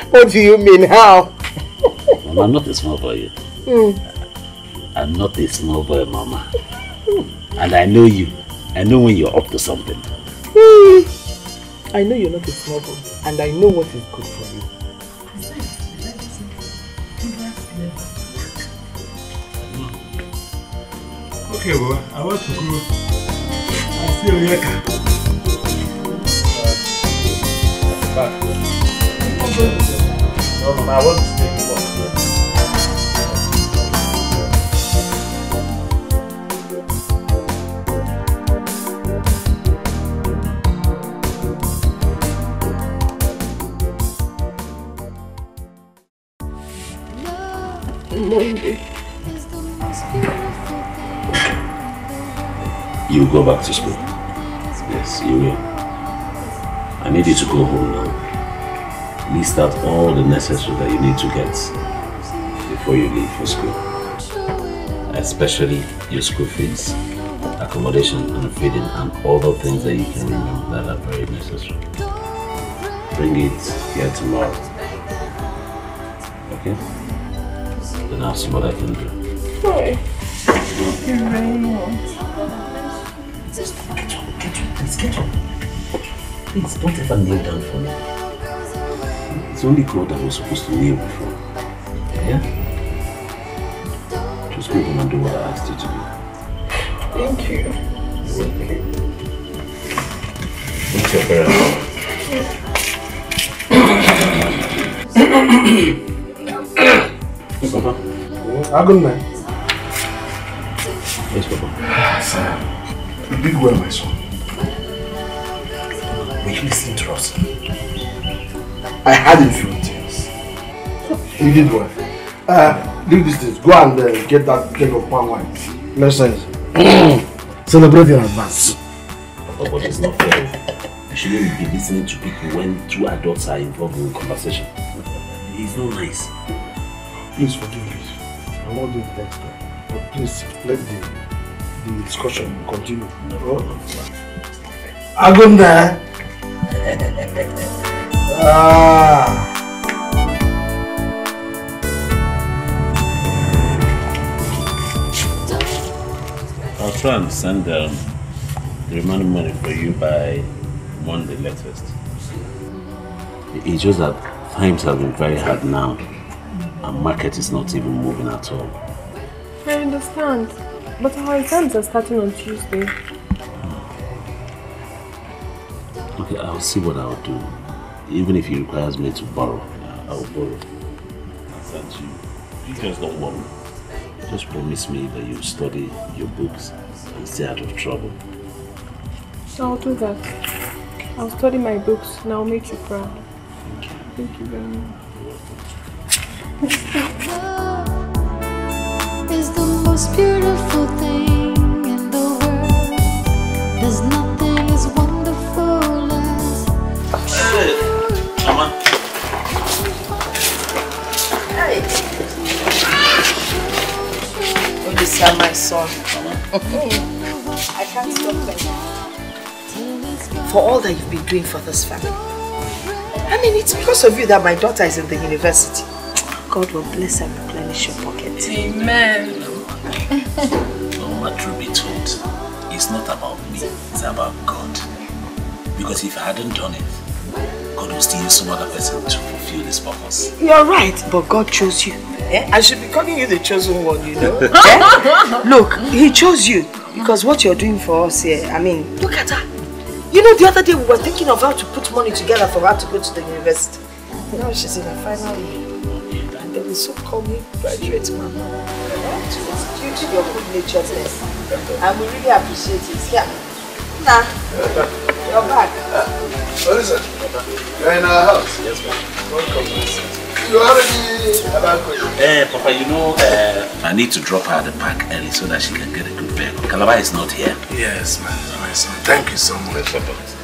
Speaker 12: What do you mean, how?
Speaker 1: Mama, I'm not a small boy. I'm not a small boy, Mama. And I know you. I know when you're up to something.
Speaker 12: I know you're not a small boy. And I know what is good for you.
Speaker 3: Okay, well, I want to go. I'll see you later.
Speaker 1: No, Mama, I want to take you off. You go back to school. Yes, you will. I need you to go home now. list out all the necessary that you need to get before you leave for school. Especially your school fees, accommodation and feeding, and other things that you can remember that are very necessary. Bring it here tomorrow. Okay? Then I'll see what I can do.
Speaker 4: Sorry. Thank you very much.
Speaker 1: Get up, please get up. Please don't ever kneel down for me. It's only God that we're supposed to kneel before. Yeah? Just go home and do what I asked you to do.
Speaker 4: Thank you.
Speaker 1: You're welcome. What's your parents? Yes, Papa.
Speaker 3: Good night.
Speaker 1: Yes, Papa.
Speaker 3: Sir, you did well, my son.
Speaker 1: Will you listen to us?
Speaker 3: I had a few things. You did well. Leave these things. Go and get that keg of palm wine. Makes sense. Celebrate in advance.
Speaker 1: Papa, but it's not fair. You shouldn't be listening to people when two adults are involved in a conversation. It's not nice.
Speaker 3: Please forgive me. I'm not doing that. But please let the discussion continue. Agunda.
Speaker 1: I'll try and send the remaining money for you by Monday latest. It's just that times have been very hard now, and market is not even moving at all.
Speaker 4: I understand, but our exams are starting on Tuesday.
Speaker 1: Okay, I'll see what I'll do. Even if it requires me to borrow, I'll borrow. I'll send you. You just don't worry. Just promise me that you'll study your books and stay out of trouble.
Speaker 4: I'll do that. I'll study my books and I'll make you proud. Thank you very much.
Speaker 10: Is the most beautiful thing in the world. There's nothing as wonderful as.
Speaker 1: Hey, Mama.
Speaker 2: Hey. Odisa, my son. I can't stop thanking you for all that you've been doing for this family. I mean, it's because of you that my daughter is in the university. God will bless and replenish your pocket.
Speaker 4: Amen.
Speaker 1: Mama, truth be told, it's not about me, it's about God. Because if I hadn't done it, God will still use some other person to fulfill this purpose.
Speaker 2: You're right, but God chose you. I should be calling you the chosen one, you know. Look, He chose you because what you're doing for us here, I mean, look at her. You know, the other day we were thinking of how to put money together for her to go to the university. Now she's in her final year. And they will soon call me graduate mama. It's due to your good-naturedness. And we really appreciate it. Yeah. Nah, you're back.
Speaker 3: What is it? You're in our house?
Speaker 1: Yes, ma'am.
Speaker 3: Welcome. You already about
Speaker 1: Papa, you know, I need to drop her at the park early so that she can get a good vehicle. Calabar is not here.
Speaker 3: Yes, my son. Thank you so much.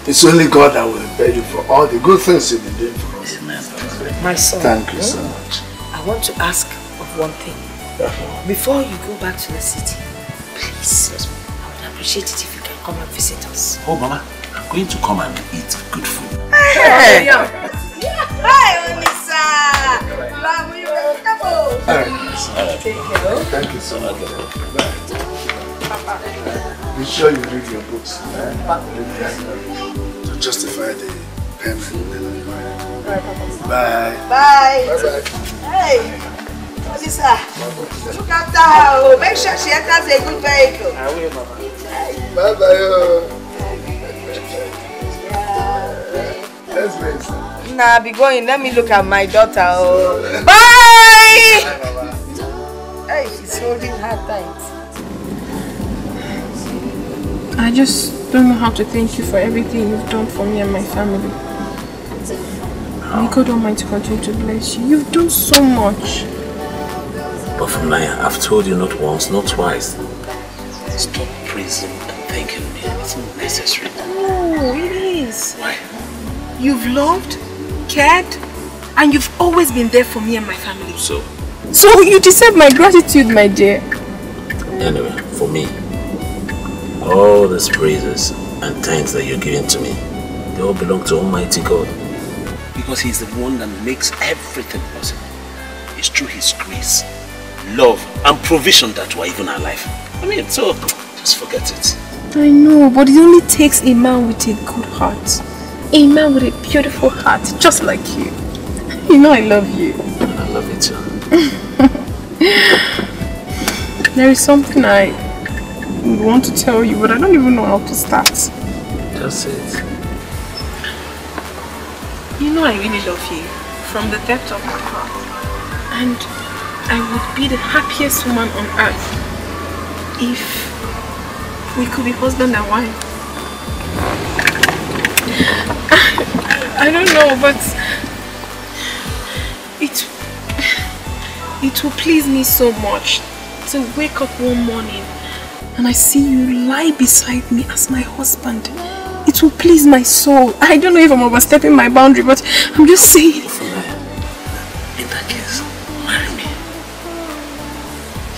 Speaker 3: It's only God that will repay you for all the good things you've been doing for us.
Speaker 1: Amen.
Speaker 2: My son.
Speaker 3: Thank you so much.
Speaker 2: I want to ask of one thing. Before you go back to the city, please, I would appreciate it if you can come and visit us.
Speaker 1: Oh, Mama, I'm going to come and eat good food.
Speaker 2: Hey! Hi, Onisa!
Speaker 3: Thank you so much. Be sure you read your books to justify the payment. Bye.
Speaker 2: Bye. Bye. Hey, Onisa, look at her. Make sure she enters a good vehicle.
Speaker 3: I will, Mama. Bye-bye. Let's race.
Speaker 2: Nah, be going. Let me look at my daughter. Oh. Bye! Hey, she's holding her tight.
Speaker 4: I just don't know how to thank you for everything you've done for me and my family. May God Almighty continue to bless you. You've done so much.
Speaker 1: But from now, I've told you not once, not twice. Stop praising and thanking me. It's not necessary.
Speaker 2: No, it is.
Speaker 1: Why?
Speaker 2: You've loved, cared,
Speaker 4: And you've always been there for me and my family.
Speaker 5: So
Speaker 4: you deserve my gratitude, my dear.
Speaker 5: Anyway, for me, all these praises and thanks that you're giving to me, they all belong to Almighty God. Because He's the one that makes everything possible. It's through His grace, love, and provision that we're even alive. I mean, so just forget it.
Speaker 4: I know, but it only takes a man with a good heart. A man with a beautiful heart, just like you. You know I love you.
Speaker 5: I love you too.
Speaker 4: There is something I would want to tell you, but I don't even know how to start.
Speaker 5: Just say it.
Speaker 4: You know I really love you, from the depth of my heart. And I would be the happiest woman on earth if we could be husband and wife. I don't know, but it will please me so much to wake up one morning and I see you lie beside me as my husband. It will please my soul. I don't know if I'm overstepping my boundary, but I'm just saying.
Speaker 5: In that case, marry me.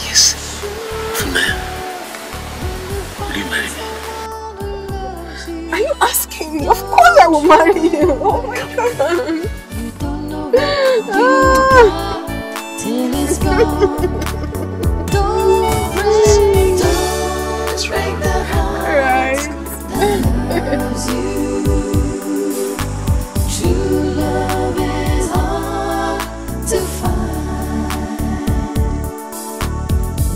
Speaker 5: Yes, Funaya. Will you marry me?
Speaker 4: Are you asking me? Of course I will marry you. Oh my God.
Speaker 10: Till it's gone. Don't break the heart that loves you. True love is hard to find.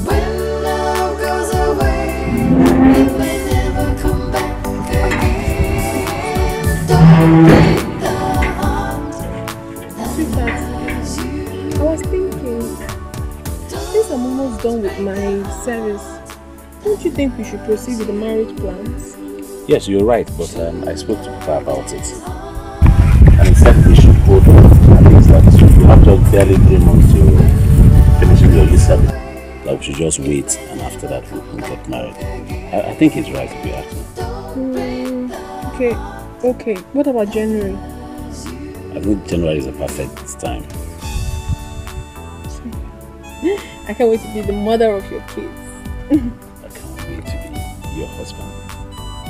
Speaker 10: When love goes away, it may never come back again. Don't break the heart that loves you.
Speaker 4: I was thinking, since I'm almost done with my service, don't you think we should proceed with the marriage plans?
Speaker 5: Yes, you're right, but I spoke to Papa about it. And he said we should hold on. At least that you have just barely 3 months to finish your youth service. That we should just wait, and after that we'll get married. I think he's right, if you ask me.
Speaker 4: Okay. What about January?
Speaker 5: I think January is a perfect time.
Speaker 4: I can't wait to be the mother of your kids.
Speaker 5: I can't wait to be your husband.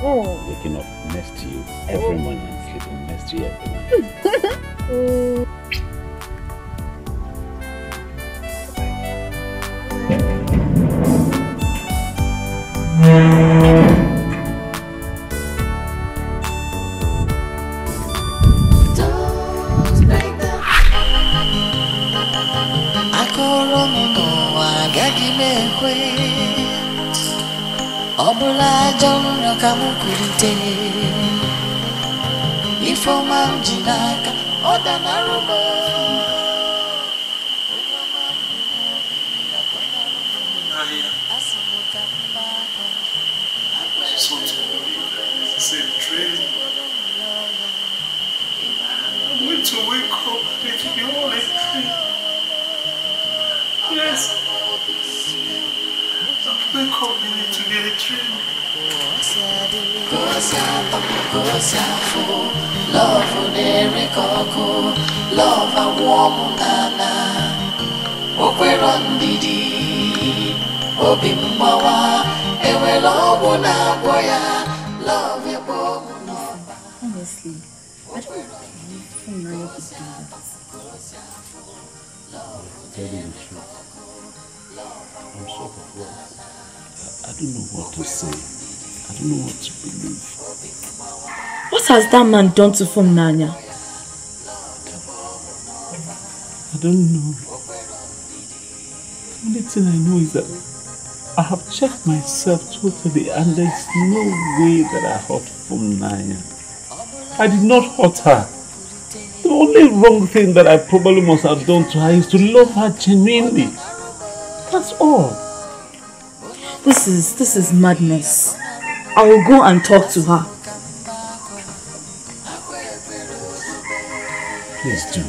Speaker 4: Oh.
Speaker 5: Waking up next to you every morning and sleeping next to you every night.
Speaker 10: Obula jono kamukurite Ifoma mjinaka Oda narumo
Speaker 6: Same train. I'm going to wake up and it will be all like train. Yes. Wake up and it will be a train.
Speaker 10: Love unerikoko Love a warm nana Okwero ndidi Obi mbawa Ewe lobo na boya Love ebo
Speaker 2: Honestly, I don't believe Funaya could do that.
Speaker 5: Tell you the truth. I'm sort of lost. I don't know what to say. I don't know what to believe.
Speaker 2: What has that man done to Funaya?
Speaker 1: I don't know. The only thing I know is that I have checked myself totally and there's no way that I hurt Funaya. I did not hurt her. The only wrong thing that I probably must have done to her is to love her genuinely. That's all.
Speaker 2: This is madness. I will go and talk to her.
Speaker 1: Please do.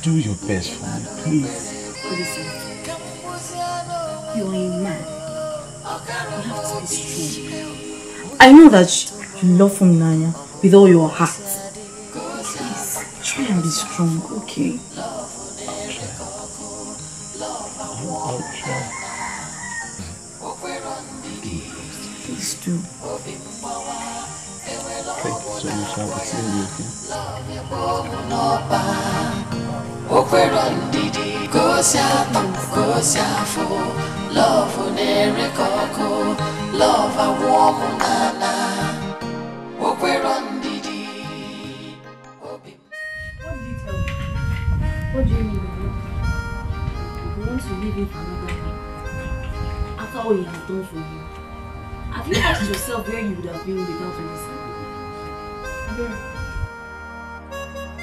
Speaker 1: Do your best for me, please.
Speaker 2: Listen, you are a man. You have to be strong. I know that you love Funaya with all your heart. Please,
Speaker 8: Try and be strong, okay?
Speaker 6: I'll try.
Speaker 8: Please do.
Speaker 6: Thank you so much. I'll be seeing you again.
Speaker 8: What do you mean? You want to leave him for another man? After all he has done for you? Have you asked yourself where you would have been without Olisa?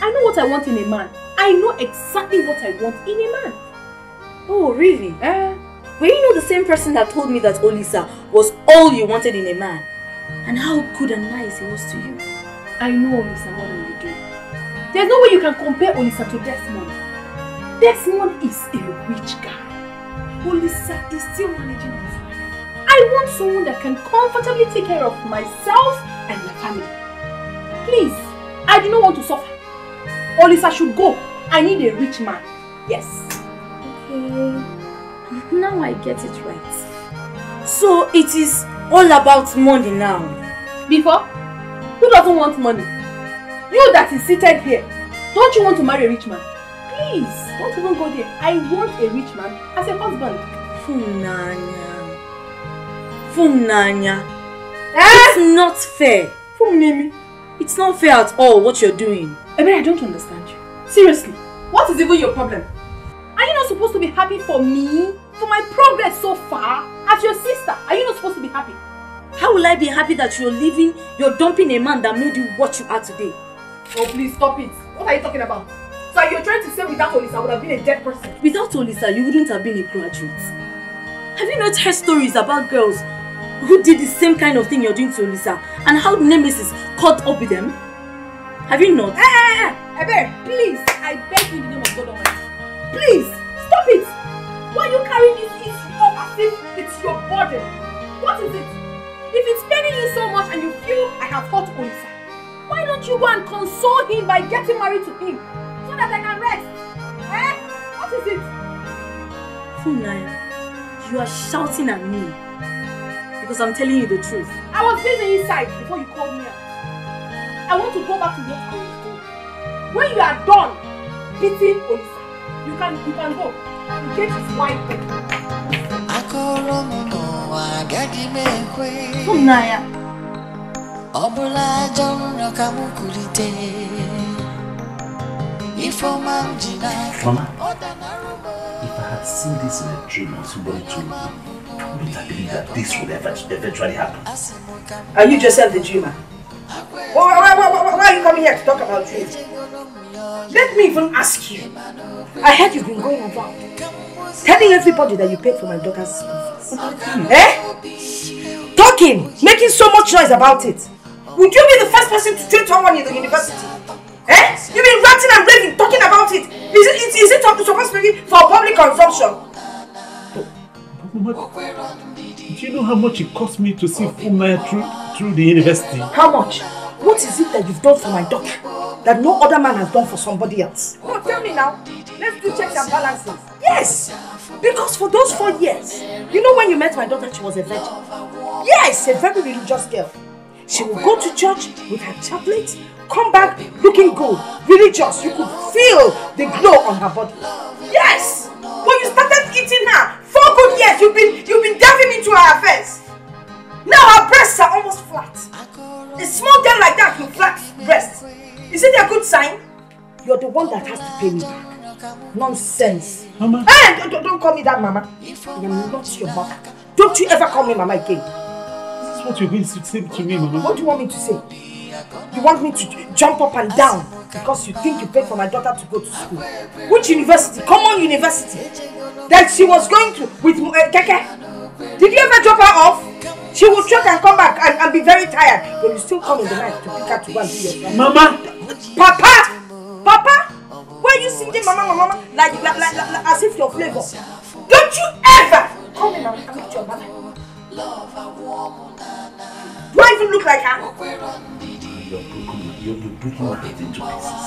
Speaker 9: I know what I want in a man. I know exactly what I want in a man.
Speaker 8: Oh, really? Were you not the same person that told me that Olisa was all you wanted in a man? And how good and nice he was to you?
Speaker 9: I know Olisa more than you do. There's no way you can compare Olisa to Desmond. Desmond is a rich guy. Olisa is still managing his life. I want someone that can comfortably take care of myself and my family. Please, I do not want to suffer. Olisa should go. I need a rich man. Yes.
Speaker 8: Okay. Now I get it right. So it is all about money now.
Speaker 9: Before, who doesn't want money? You that is seated here, don't you want to marry a rich man? Please, don't even go there. I want a rich man as a husband.
Speaker 8: Funanya. It's not fair. It's not fair at all what you're doing.
Speaker 9: I don't understand you. Seriously, what is even your problem? Are you not supposed to be happy for me? For my progress so far? As your sister, are you not supposed to be happy?
Speaker 8: How will I be happy that you're dumping a man that made you what you are today?
Speaker 9: Oh, please stop it. What are you talking about? So you're trying to say without Olisa I would have been a dead person?
Speaker 8: Without Olisa, you wouldn't have been a graduate. Have you not heard stories about girls who did the same kind of thing you're doing to Olisa and how Nemesis caught up with them? Have you not?
Speaker 9: Ebe, please, I beg you in the name of God Almighty. Please, stop it. Why are you carrying this issue up as if it's your burden? What is it? If it's paining you so much and you feel I have hurt Olisa, why don't you go and console him by getting married to him so that I can rest? What is it?
Speaker 8: Funaya, you are shouting at me because I'm telling you the truth.
Speaker 9: I was busy inside before you called me out. I want to go back to what I was doing. When you are done beating Olisa, you can go. The gate is wide open.
Speaker 8: Funaya.
Speaker 1: Mama, if I had seen this in a dream or somebody told me, I wouldn't have believed that this would eventually happen.
Speaker 2: Are you Joseph the dreamer? Why are you coming here to talk about dreams? Let me even ask you. I heard you've been going around telling everybody that you paid for my daughter's school fees. Talking, making so much noise about it. Would you be the first person to treat someone in the university? You've been ranting and raving, talking about it. Is it supposed to be for public consumption?
Speaker 1: Mama, do you know how much it cost me to see Funaya through the university?
Speaker 2: How much? What is it that you've done for my daughter that no other man has done for somebody else? No, tell me now. Let's do checks and balances. Yes! Because for those 4 years, you know when you met my daughter, she was a virgin. Yes, a very religious girl. She would go to church with her chaplet, come back looking good, religious. You could feel the glow on her body. Yes! When you started eating her, 4 good years, you've been delving into her affairs. Now her breasts are almost flat. A small girl like that with flat breasts. Is it a good sign? You're the one that has to pay me back. Nonsense.
Speaker 1: Mama.
Speaker 2: Hey, don't call me that, Mama. I am not your mother. Don't you ever call me Mama again.
Speaker 1: This is what you're going to say to me, Mama.
Speaker 2: What do you want me to say? You want me to jump up and down because you think you paid for my daughter to go to school? Which university? Common university. That she was going to with Keke. Did you ever drop her off? She will trek and come back and be very tired. But you still come in the night to pick her to go and do your stuff.
Speaker 1: Mama!
Speaker 2: Papa! Why are you singing Mama like as if you're flavor? Don't you ever call me Mama. I'm not your mother. Do I even look like her?
Speaker 1: You're breaking my heart into pieces.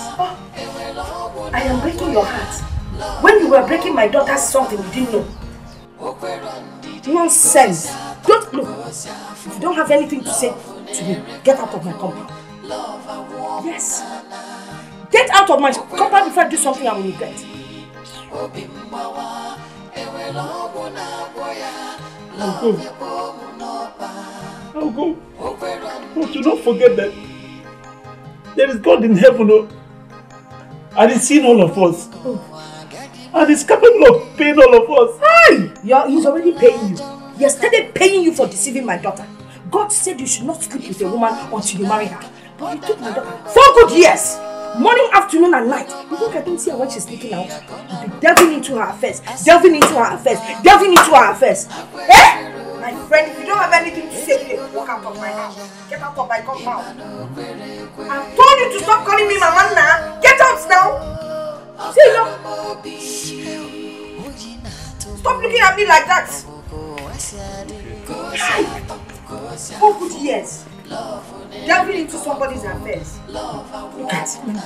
Speaker 2: I am breaking your heart. When you were breaking my daughter's something you didn't know. Nonsense. Don't look. If you don't have anything to say to me, get out of my compound. Yes. Get out of my compound before I do something I will regret.
Speaker 1: I'll go. But do not forget that there is God in heaven, oh, and He's seen all of us. And He's capable of paying all of us.
Speaker 2: Hey! He's already paying you. He has started paying you for deceiving my daughter. God said you should not sleep with a woman until you marry her. But you took my daughter 4 good years. Morning, afternoon and night. You think I don't see her when she's sleeping out? You'll be delving into her affairs. Delving into her affairs. Delving into her affairs. Eh? My friend, if you don't have anything to say today, walk out of my house. Get out of my compound. I've told you to stop calling me Mama now. Get out now. See you. Stop looking at me like that. 4 good years. Delving into somebody's affairs. Look at him.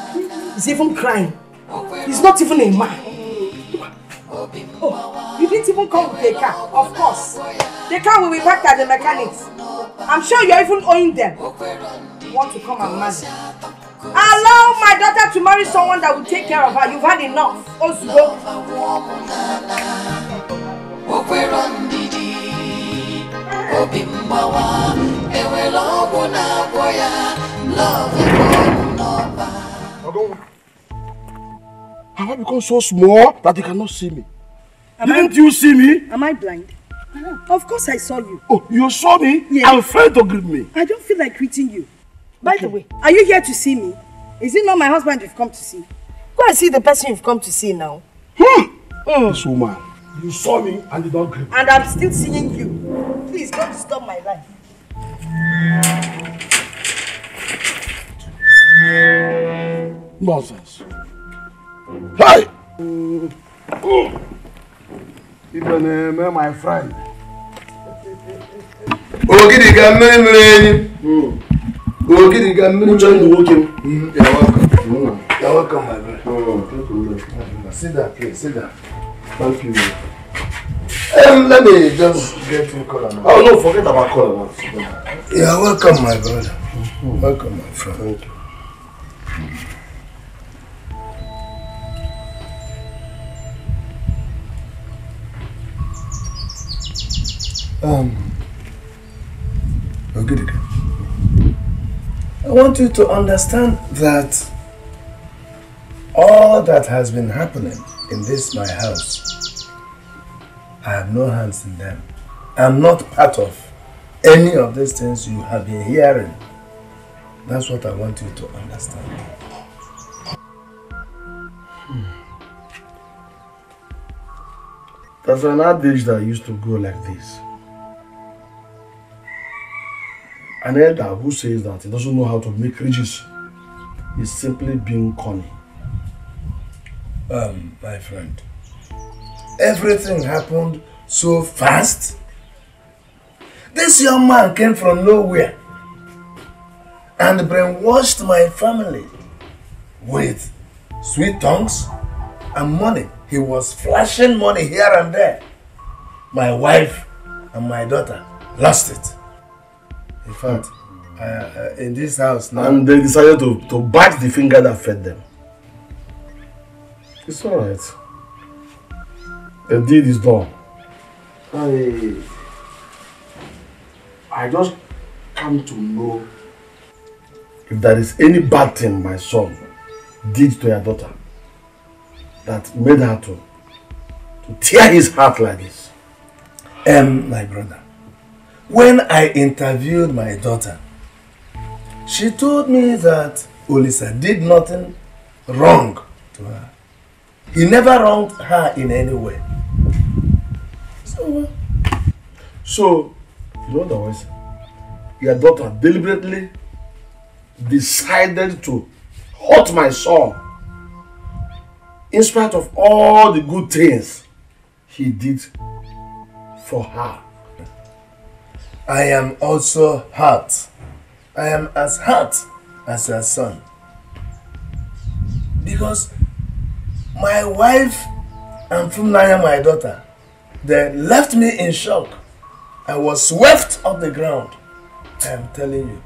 Speaker 2: He's even crying. He's not even a man. Oh, you didn't even come with a car. Of course. The car will be back at the mechanics. I'm sure you're even owing them. You want to come and marry. Allow my daughter to marry someone that will take care of her. You've had enough. Ozugo.
Speaker 7: Have I become so small that you cannot see me? Didn't you see me?
Speaker 2: Am I blind? Of course I saw you.
Speaker 7: Oh, you saw me?
Speaker 2: Yeah.
Speaker 7: I'm afraid to greet me.
Speaker 2: I don't feel like greeting you. By the way, are you here to see me? Is it not my husband you've come to see? Go and see the person you've come to see now.
Speaker 7: This woman, you saw me and did not greet me.
Speaker 2: And I'm still seeing you. Please don't disturb my life.
Speaker 7: Nonsense. Hi! Even my friend.
Speaker 3: Ogidi ga mmiri. Ogidi ga mmiri. You're welcome. You're welcome, my brother. Sit down, please. Sit down.
Speaker 7: Thank you.
Speaker 3: Let me just get you color now.
Speaker 7: Oh no, forget about color now.
Speaker 3: You're welcome, my brother. Welcome, my friend.
Speaker 7: Thank you.
Speaker 3: Ogidi, I want you to understand that all that has been happening in this my house, I have no hands in them. I'm not part of any of these things you have been hearing. That's what I want you to understand.
Speaker 7: There's an adage that used to go like this. An elder who says that he doesn't know how to make riches is simply being corny.
Speaker 3: My friend, everything happened so fast. This young man came from nowhere and brainwashed my family with sweet tongues and money. He was flashing money here and there. My wife and my daughter lost it. In fact, in this house now...
Speaker 7: And they decided to bite the finger that fed them. It's alright. The deed is done. I just come to know if there is any bad thing my son did to your daughter that made her to tear his heart like this.
Speaker 3: My brother, when I interviewed my daughter, she told me that Olisa did nothing wrong to her. He never wronged her in any way.
Speaker 7: So, you know what I was? Your daughter deliberately decided to hurt my son in spite of all the good things he did for her.
Speaker 3: I am also hurt. I am as hurt as your son. Because my wife and Funaya, my daughter, they left me in shock. I was swept off the ground. I am telling you.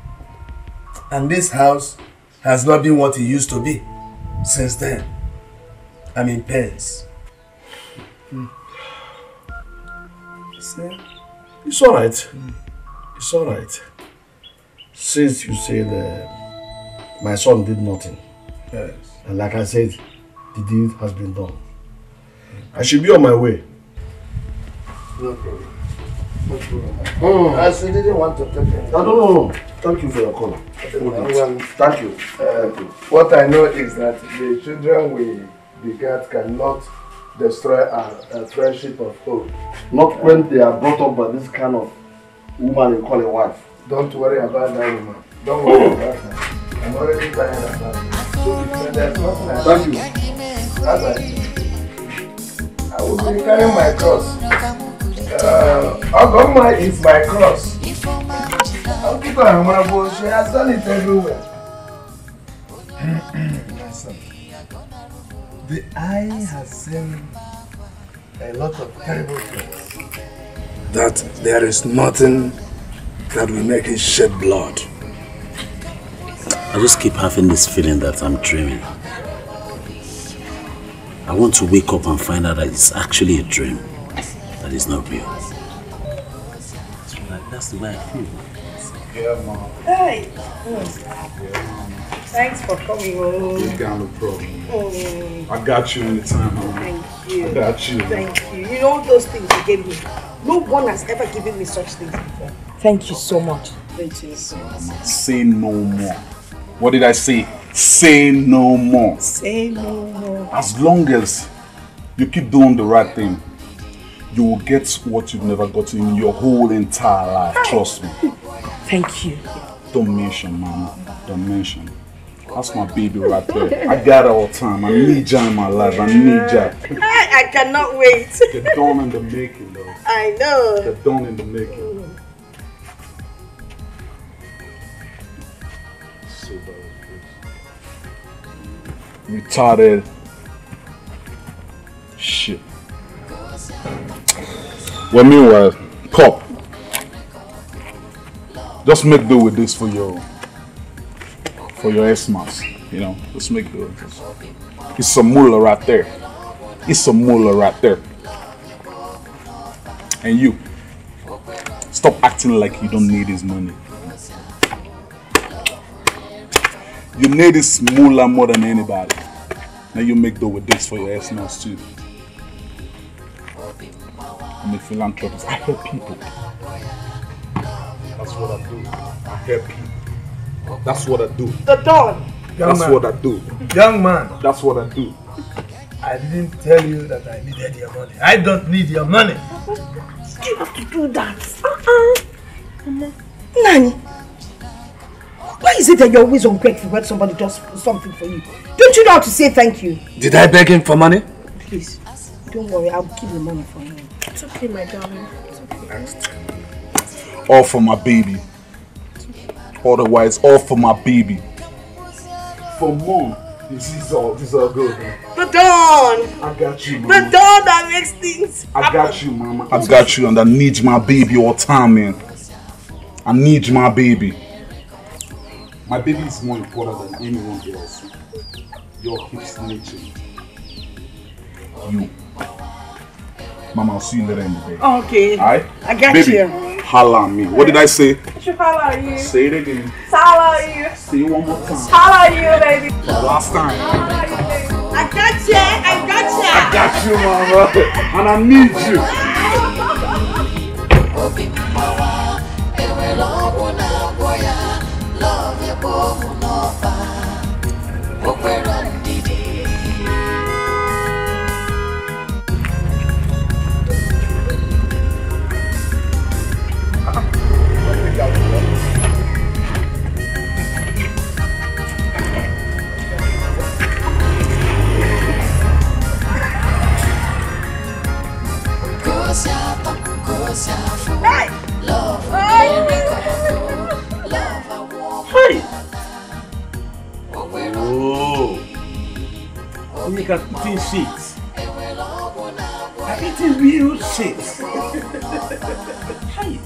Speaker 3: And this house has not been what it used to be since then. I'm in pains.
Speaker 7: See? It's alright. It's alright. Since you said my son did nothing.
Speaker 3: Yes.
Speaker 7: And like I said, the deed has been done. I should be on my way.
Speaker 3: No problem. No problem. I still didn't want to take it.
Speaker 7: No. Thank you for your call.
Speaker 3: Thank you. What I know is that the children we begat cannot destroy our friendship of hope.
Speaker 7: Not when they are brought up by this kind of woman you call a wife.
Speaker 3: Don't worry about that woman. Don't worry about her. I'm already tired about it. There's nothing I
Speaker 7: Thank you.
Speaker 3: I will be carrying my cross. Ogoma is my cross. She has done it everywhere. My son, the eye has seen a lot of terrible things. That there is nothing that will make it shed blood.
Speaker 1: I just keep having this feeling that I'm dreaming. I want to wake up and find out that it's actually a dream, that it's not real. That's the way I feel.
Speaker 6: Yeah, Mom.
Speaker 2: Hey!
Speaker 6: Yeah, Mom.
Speaker 2: Thanks for coming home.
Speaker 6: You got no problem. I got you anytime, Mom.
Speaker 2: Thank you.
Speaker 6: I got you.
Speaker 2: Thank you. You know those things you gave me. No one has ever given me such things before. Thank you so much. Thank you so much.
Speaker 6: Say no more. What did I say? Say no more.
Speaker 2: Say no more.
Speaker 6: As long as you keep doing the right thing, you will get what you've never gotten in your whole entire life. Trust me.
Speaker 2: Thank you.
Speaker 6: Don't mention, Mama. Don't mention. That's my baby right there. I got her all the time. I need you in my life. I need you.
Speaker 2: I cannot wait.
Speaker 6: They're done in the making, though.
Speaker 2: I know.
Speaker 6: They're done in the making. So retarded shit. Well, meanwhile, Pop, just make do with this for your Xmas, you know. Just make do with this. It's some moolah right there. It's some moolah right there. And you, stop acting like you don't need his money. You need this moolah more than anybody. Now you make do with this for your Xmas too. I'm a philanthropist. I help people. That's what I do. I help people. That's what I do.
Speaker 2: The Don.
Speaker 6: That's what I do.
Speaker 3: Young man.
Speaker 6: That's what I do.
Speaker 3: I didn't tell you that I needed your money. I don't need your money.
Speaker 2: You have to do that. Mama. Nani. Why is it that you're always ungrateful when somebody does something for you? Don't you know how to say thank you?
Speaker 3: Did I beg him for money?
Speaker 2: Please, don't worry. I'll keep the money for you.
Speaker 4: It's okay, my darling. It's okay.
Speaker 6: All for my baby. Otherwise, all for my baby. For Mom, this is all good. Man.
Speaker 2: The Don.
Speaker 6: I got you,
Speaker 2: Mama. The Don that makes things happen.
Speaker 6: I got you, Mama. I got you, and I need my baby all the time, man. I need my baby. My baby is more important than anyone else. Your keep snitching. You. Mama, I'll see you later in the day.
Speaker 2: Okay.
Speaker 6: Alright?
Speaker 2: I got
Speaker 6: baby,
Speaker 2: you.
Speaker 6: Holla on me. What did I say?
Speaker 2: Holla at you.
Speaker 6: Say it again.
Speaker 2: Holla at you.
Speaker 6: Say it one more time.
Speaker 2: Holla at you, baby.
Speaker 6: Last time.
Speaker 2: Holla at you, baby. I got you. I got you.
Speaker 6: I got you, Mama. And I need you.
Speaker 2: Hey!
Speaker 1: like I'm eating shit. I'm eating real shit. Hey,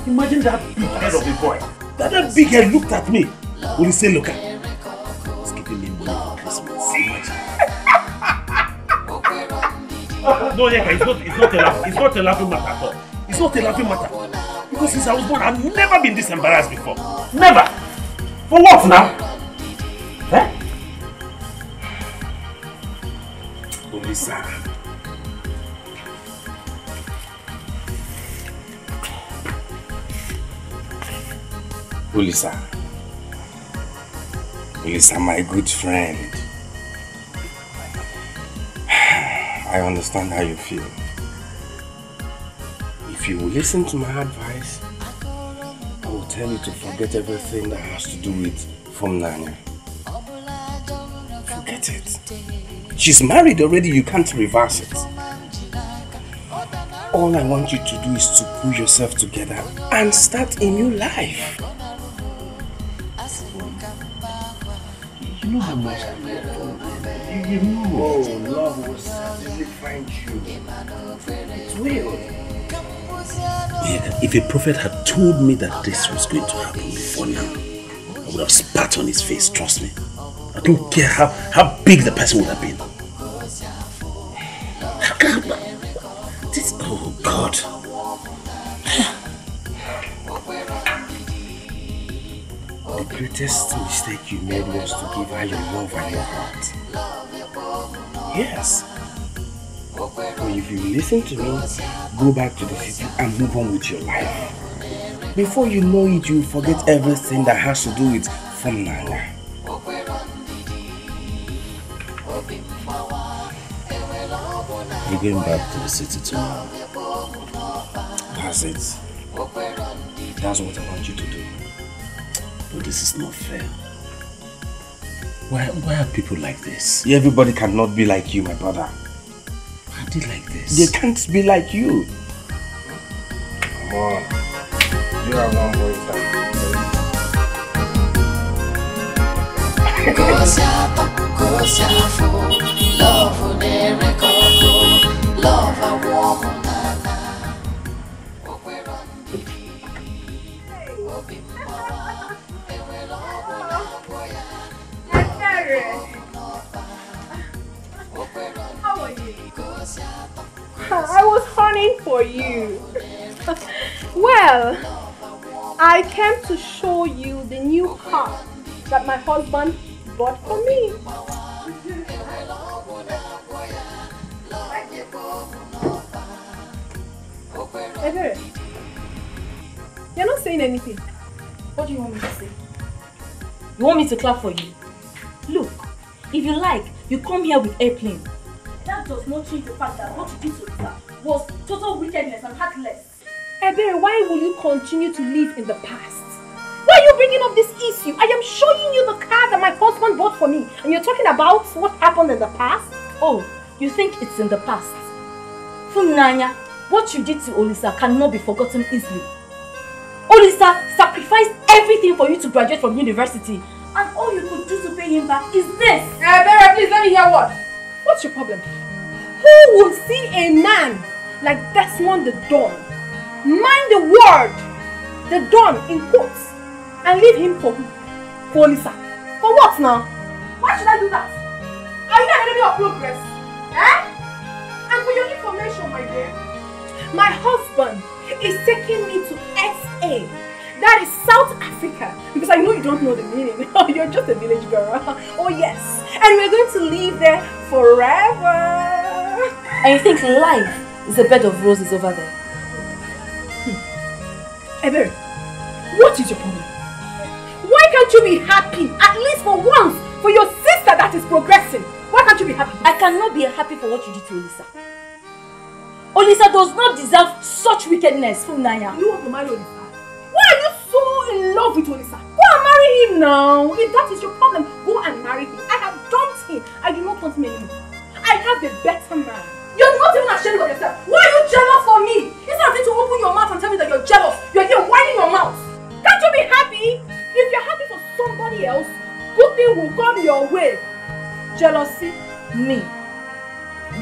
Speaker 1: imagine that big head of a boy. That big head looked at me. Will he say, look at he's giving me money for Christmas. No, Yeka, it's not a laughing matter at all. It's not a laughing matter. Because since I was born, I've never been this embarrassed before. Never! For what now? Eh? Olisa.
Speaker 5: Olisa. Olisa, my good friend. I understand how you feel. If you will listen to my advice, I will tell you to forget everything that has to do with Nanya. Forget it. She's married already, you can't reverse it. All I want you to do is to pull yourself together and start a new life.
Speaker 1: You know how much I love you. You know.
Speaker 5: Oh, love will certainly find you. It will.
Speaker 1: Yeah, if a prophet had told me that this was going to happen before now, I would have spat on his face, trust me. I don't care how big the person would have been. How can this? Oh God.
Speaker 5: The greatest mistake you made was to give her your love and your heart. Yes. But if you listen to me, go back to the city and move on with your life. Before you know it, you forget everything that has to do with Nanya.
Speaker 1: You're going back to the city tomorrow.
Speaker 5: That's it. That's what I want you to do.
Speaker 1: But this is not fair. Why are people like this?
Speaker 5: Everybody cannot be like you, my brother.
Speaker 1: Why are they like this?
Speaker 5: They can't be like you. Come on. You are one boy time.
Speaker 10: Love a woman.
Speaker 9: How are you? I was hunting for you. Well, I came to show you the new car that my husband bought for me. Ebere, you're not saying anything.
Speaker 8: What do you want me to say? You want me to clap for you? Look, if you like, you come here with airplane. That does not change the fact that what you did to her was total wickedness and heartless.
Speaker 9: Ebere, why will you continue to live in the past? Why are you bringing up this issue? I am showing you the car that my husband bought for me, and you're talking about what happened in the past?
Speaker 8: Oh, you think it's in the past? Funanya, what you did to Olisa cannot be forgotten easily. Olisa sacrificed everything for you to graduate from university, and all you could do to pay him back is this.
Speaker 9: Ebere, please let me hear what? What's your problem? Who will see a man like Desmond the Don, mind the word, the Don in quotes, and leave him for Olisa? For what now? Why should I do that? Are you an enemy of progress? Eh? And for your information, my dear, my husband is taking me to SA. That is South Africa. Because I know you don't know the meaning. You're just a village girl. Oh yes. And we're going to live there forever.
Speaker 8: And you think life is a bed of roses over there?
Speaker 9: Ebere, what is your problem? Why can't you be happy, at least for once, for your sister that is progressing? Why can't you be happy?
Speaker 8: I cannot be happy for what you did to Olisa. Olisa does not deserve such wickedness from Naya.
Speaker 9: You want to marry Olisa? Why are you so in love with Olisa? Go and marry him now. If that is your problem, go and marry him. I have dumped him. I do not want him anymore. I have a better man. You're not even ashamed of yourself. Why are you jealous for me? Instead of you to open your mouth and tell me that you're jealous, you're here whining your mouth. Can't you be happy? If you're happy for somebody else, good thing will come your way. Jealousy,
Speaker 8: Me?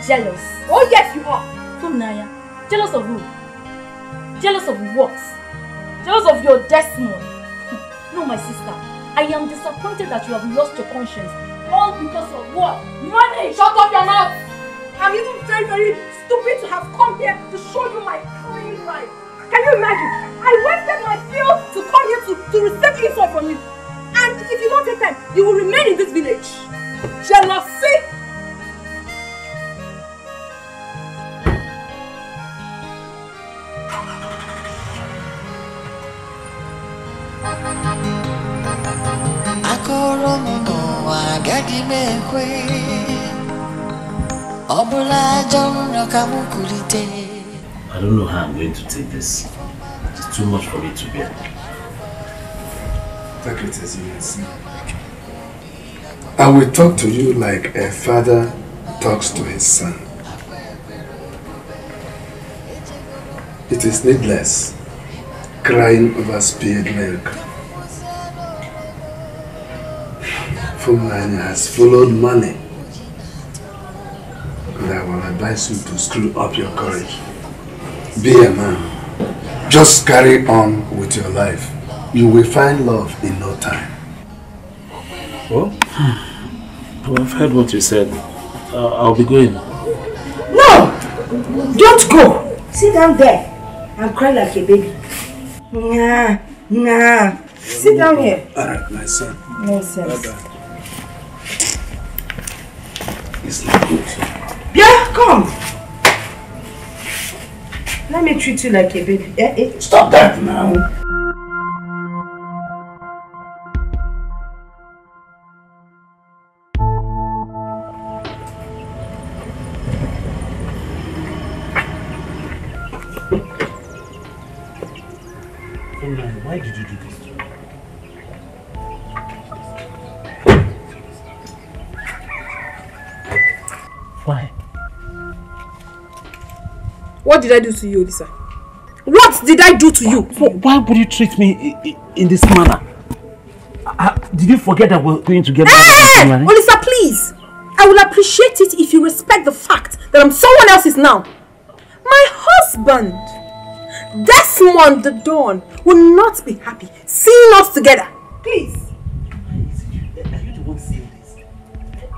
Speaker 8: Jealous?
Speaker 9: Oh yes, you are.
Speaker 8: From Naya? Jealous of who? Jealous of what? Jealous of your Desmond? No, my sister. I am disappointed that you have lost your conscience. All because of what? Money!
Speaker 9: Shut up your mouth! I'm even very, very stupid to have come here to show you my clean life. Can you imagine? I wasted my fuel to come here to receive insult from you. And if you don't take time, you will remain in this village. Jealousy!
Speaker 1: I don't know how I'm going to take this. It's too much for me to bear.
Speaker 3: Take it as you will see. I will talk to you like a father talks to his son. It is needless crying over spilled milk. Fulani has followed money. And I will advise you to screw up your courage. Be a man. Just carry on with your life. You will find love in no time.
Speaker 1: Well, I've heard what you said. I'll be going.
Speaker 2: No! Don't go! Sit down there and cry like a baby. Nah. Sit down here.
Speaker 3: Alright, my son.
Speaker 2: Nonsense.
Speaker 3: Bye-bye.
Speaker 1: It's not good.
Speaker 2: Yeah, come. Let me treat you like a baby.
Speaker 3: Stop that now.
Speaker 1: Why did you do this? Why?
Speaker 9: What did I do to you, Lisa? What did I do to you?
Speaker 1: Why would you treat me in this manner? Did you forget that we're going to get married?
Speaker 9: Olisa, please! I will appreciate it if you respect the fact that I'm someone else's now. My husband, Desmond the Dawn, will not be happy seeing us together. Please.
Speaker 1: Are you the one saying this?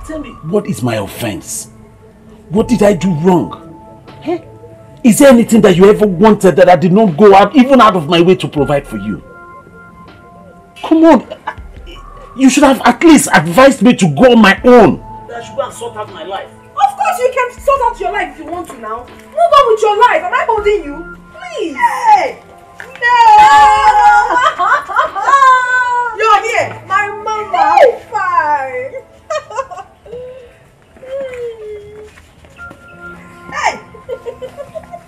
Speaker 1: Tell me, what is my offense? What did I do wrong? Hey? Is there anything that you ever wanted that I did not go out, even out of my way to provide for you? Come on. You should have at least advised me to go on my own. I should go and sort out my life.
Speaker 9: Of course you can sort out your life if you want to now. Move on with your life. Am I holding you? Please. Hey! No! You're here. My mama. Fine. Hey!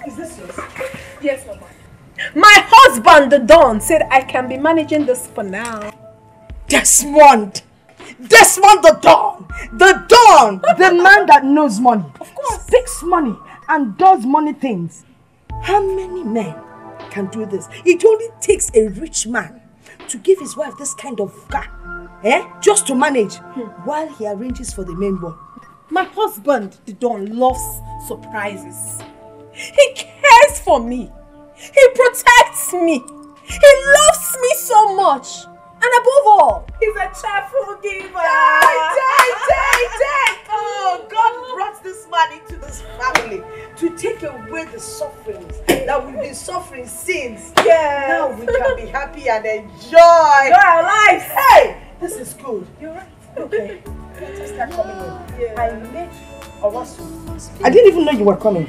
Speaker 9: Is this yours? Yes, Mama. My husband, the Don, said I can be managing this for now.
Speaker 2: Desmond! Desmond the Don! The Don! The man that knows money. Of course. Speaks money and does money things. How many men can do this? It only takes a rich man to give his wife this kind of car. Just to manage while he arranges for the main boy.
Speaker 9: My husband, the Don, loves surprises. He cares for me. He protects me. He loves me so much. And above all, he's a cheerful giver.
Speaker 2: Oh, God brought this man into this family to take away the sufferings that we've been suffering since.
Speaker 9: Yes.
Speaker 2: Now we can be happy and enjoy
Speaker 9: our lives.
Speaker 2: Hey, this is good.
Speaker 9: You're right.
Speaker 2: Okay, let us start coming in.
Speaker 9: Yeah.
Speaker 2: I made Owasu. I didn't even know you were coming.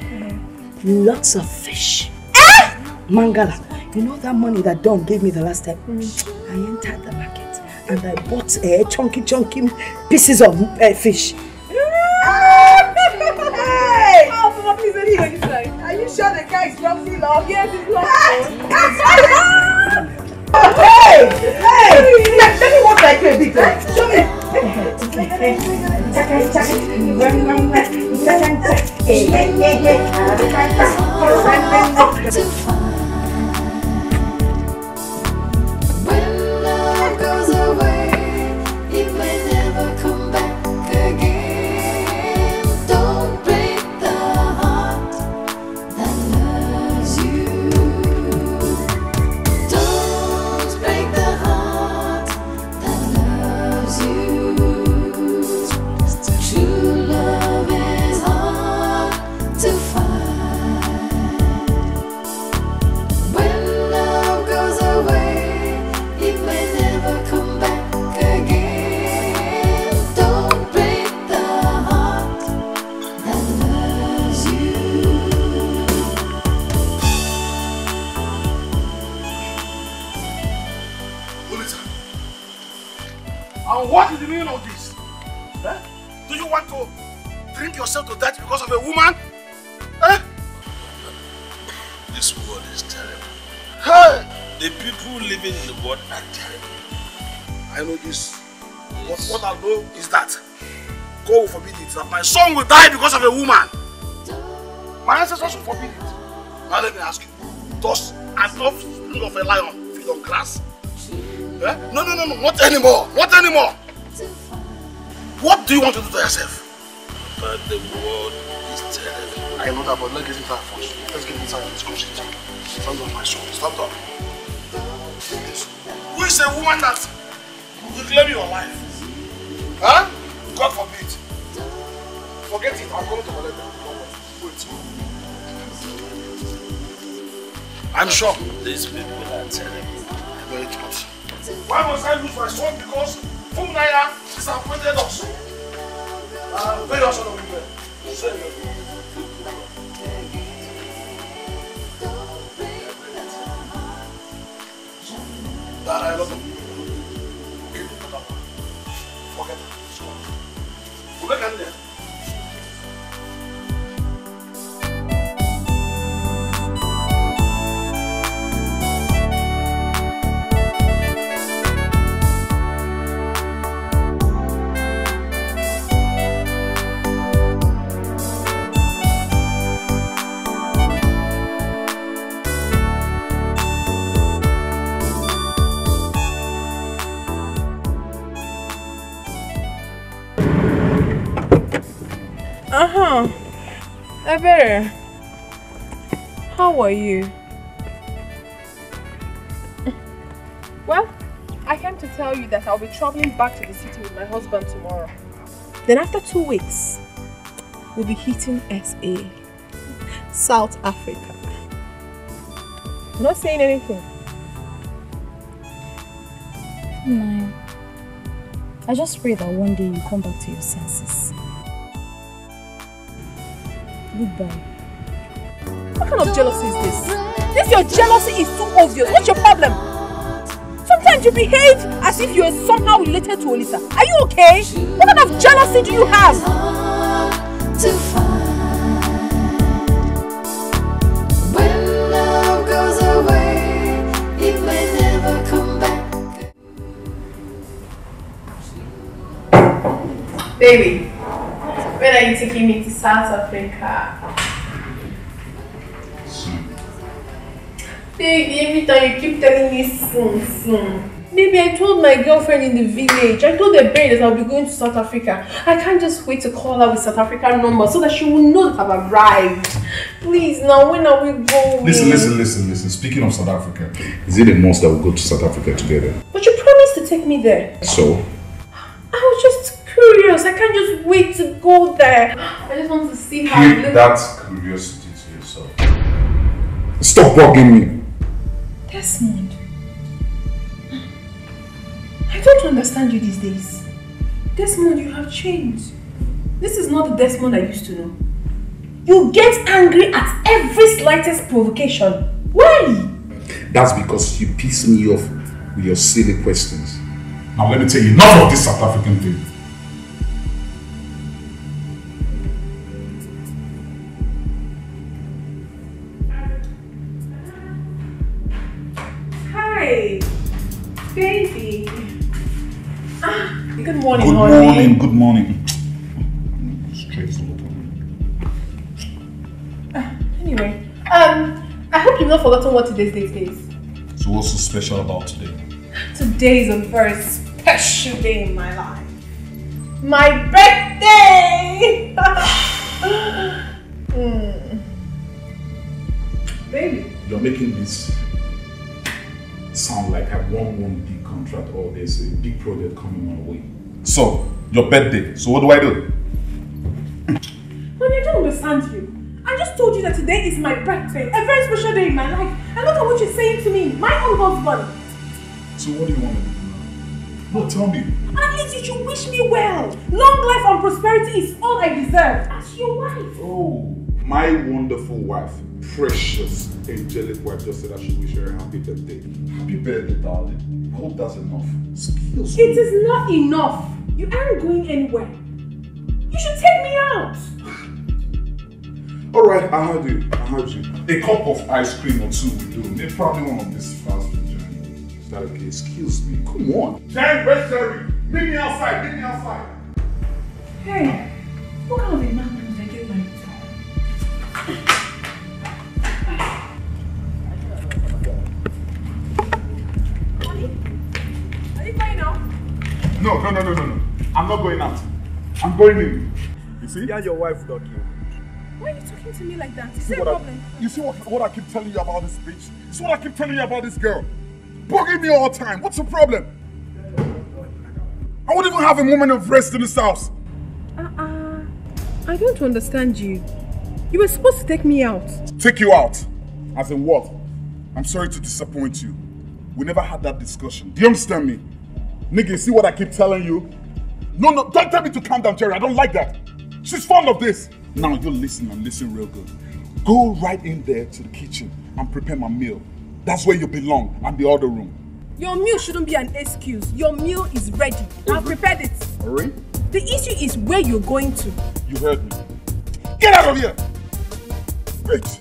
Speaker 2: Lots of fish. Mangala. You know that money that Don gave me the last time? I entered the market and I bought chunky pieces of fish. Hey!
Speaker 9: Oh, Papa, please, let me go inside.
Speaker 2: Are you sure the guy is roughly long?
Speaker 9: Yes, it's long.
Speaker 2: Hey! Let me walk like a big guy. Show me.
Speaker 10: Goes away, it may never come back again.
Speaker 5: yourself to death because of a woman? Eh?
Speaker 1: This world is terrible.
Speaker 5: Hey!
Speaker 1: The people living in the world are terrible.
Speaker 5: I know this. But what I know is that God will forbid it, that my son will die because of a woman. My ancestors will forbid it. Now let me ask you, does an offspring of a lion feed on grass? Eh? No, not anymore. Not anymore. What do you want to do to yourself?
Speaker 1: But the world is terrible.
Speaker 5: I know that, but let's get inside first. Let's get inside and discuss it. Stand up, my son. Stand up. Who is a woman that will claim your life? Huh? God forbid. Forget it. I'm going to collect them. Wait. I'm sure.
Speaker 1: These people are terrible.
Speaker 5: I know it, but why must I lose my son because Funaya disappointed us? Very also not regret. That I love them. Forget it. Look at them.
Speaker 9: Ebere, how are you? Well, I came to tell you that I'll be traveling back to the city with my husband tomorrow. Then after 2 weeks, we'll be hitting SA, South Africa. You're not saying anything?
Speaker 8: No. I just pray that one day you come back to your senses. Goodbye.
Speaker 9: What kind of jealousy is this? This your jealousy is too obvious. What's your problem? Sometimes you behave as if you are somehow related to Olisa. Are you okay? What kind of jealousy do you have?
Speaker 10: When love goes away, it may never come back.
Speaker 9: Baby, when are you taking me to South Africa? Baby, every time you keep telling me soon. Baby, I told my girlfriend in the village, I told the babe that I'll be going to South Africa. I can't just wait to call her with South African number so that she will know that I've arrived. Please, now when are we going?
Speaker 6: Listen. Speaking of South Africa, is it a must that we go to South Africa together?
Speaker 9: But you promised to take me there.
Speaker 6: So?
Speaker 9: I was just curious. I can't just wait to go there. I just want to see how
Speaker 6: Keep that curiosity to yourself. Stop bugging me.
Speaker 9: Desmond, I don't understand you these days. Desmond, you have changed. This is not the Desmond I used to know. You get angry at every slightest provocation. Why?
Speaker 6: That's because you piss me off with your silly questions. Now let me tell you, enough of this South African thing.
Speaker 9: Hi, baby. Good morning, honey.
Speaker 6: Good morning. Straight to
Speaker 9: Anyway, I hope you've not forgotten what today's date is.
Speaker 6: So what's so special about today?
Speaker 9: Today is a very special day in my life. My birthday! Baby.
Speaker 6: You're making this sound like I won one big contract or there's a big project coming my way. So, your birthday. So what do I do?
Speaker 9: Honey, I don't understand you. I just told you that today is my birthday. A very special day in my life. And look at what you're saying to me. My own husband.
Speaker 6: So what do you want me to do now? No, tell me.
Speaker 9: At least you should wish me well. Long life and prosperity is all I deserve. As your wife.
Speaker 6: Oh, my wonderful wife. Precious, angelic wife just said I should wish her a happy birthday. Happy birthday, darling. I hope that's enough. Excuse me.
Speaker 9: It is not enough. You aren't going anywhere. You should take me out.
Speaker 6: Alright, I heard you. A cup of ice cream or two will do. Maybe probably one of this fast food journey. Is that okay? Excuse me. Come on. Jen, where's Sherry? Meet me outside.
Speaker 9: Hey, what kind of a man did I get married to? Are you going out?
Speaker 6: No. I'm not going out. I'm going in. You see?
Speaker 12: Yeah, your wife, Doc.
Speaker 9: Why are you talking to me like that? Is there a problem?
Speaker 6: You see what I keep telling you about this bitch? You see what I keep telling you about this girl? Bugging me all the time. What's the problem? I wouldn't even have a moment of rest in this house.
Speaker 9: I don't understand you. You were supposed to take me out.
Speaker 6: Take you out? As in what? I'm sorry to disappoint you. We never had that discussion. Do you understand me? Nigga, you see what I keep telling you? No, don't tell me to calm down, Jerry. I don't like that. She's fond of this. Now you listen and listen real good. Go right in there to the kitchen and prepare my meal. That's where you belong, and the other room.
Speaker 9: Your meal shouldn't be an excuse. Your meal is ready. I've prepared it.
Speaker 6: Alright?
Speaker 9: The issue is where you're going to.
Speaker 6: You heard me. Get out of here! Bitch!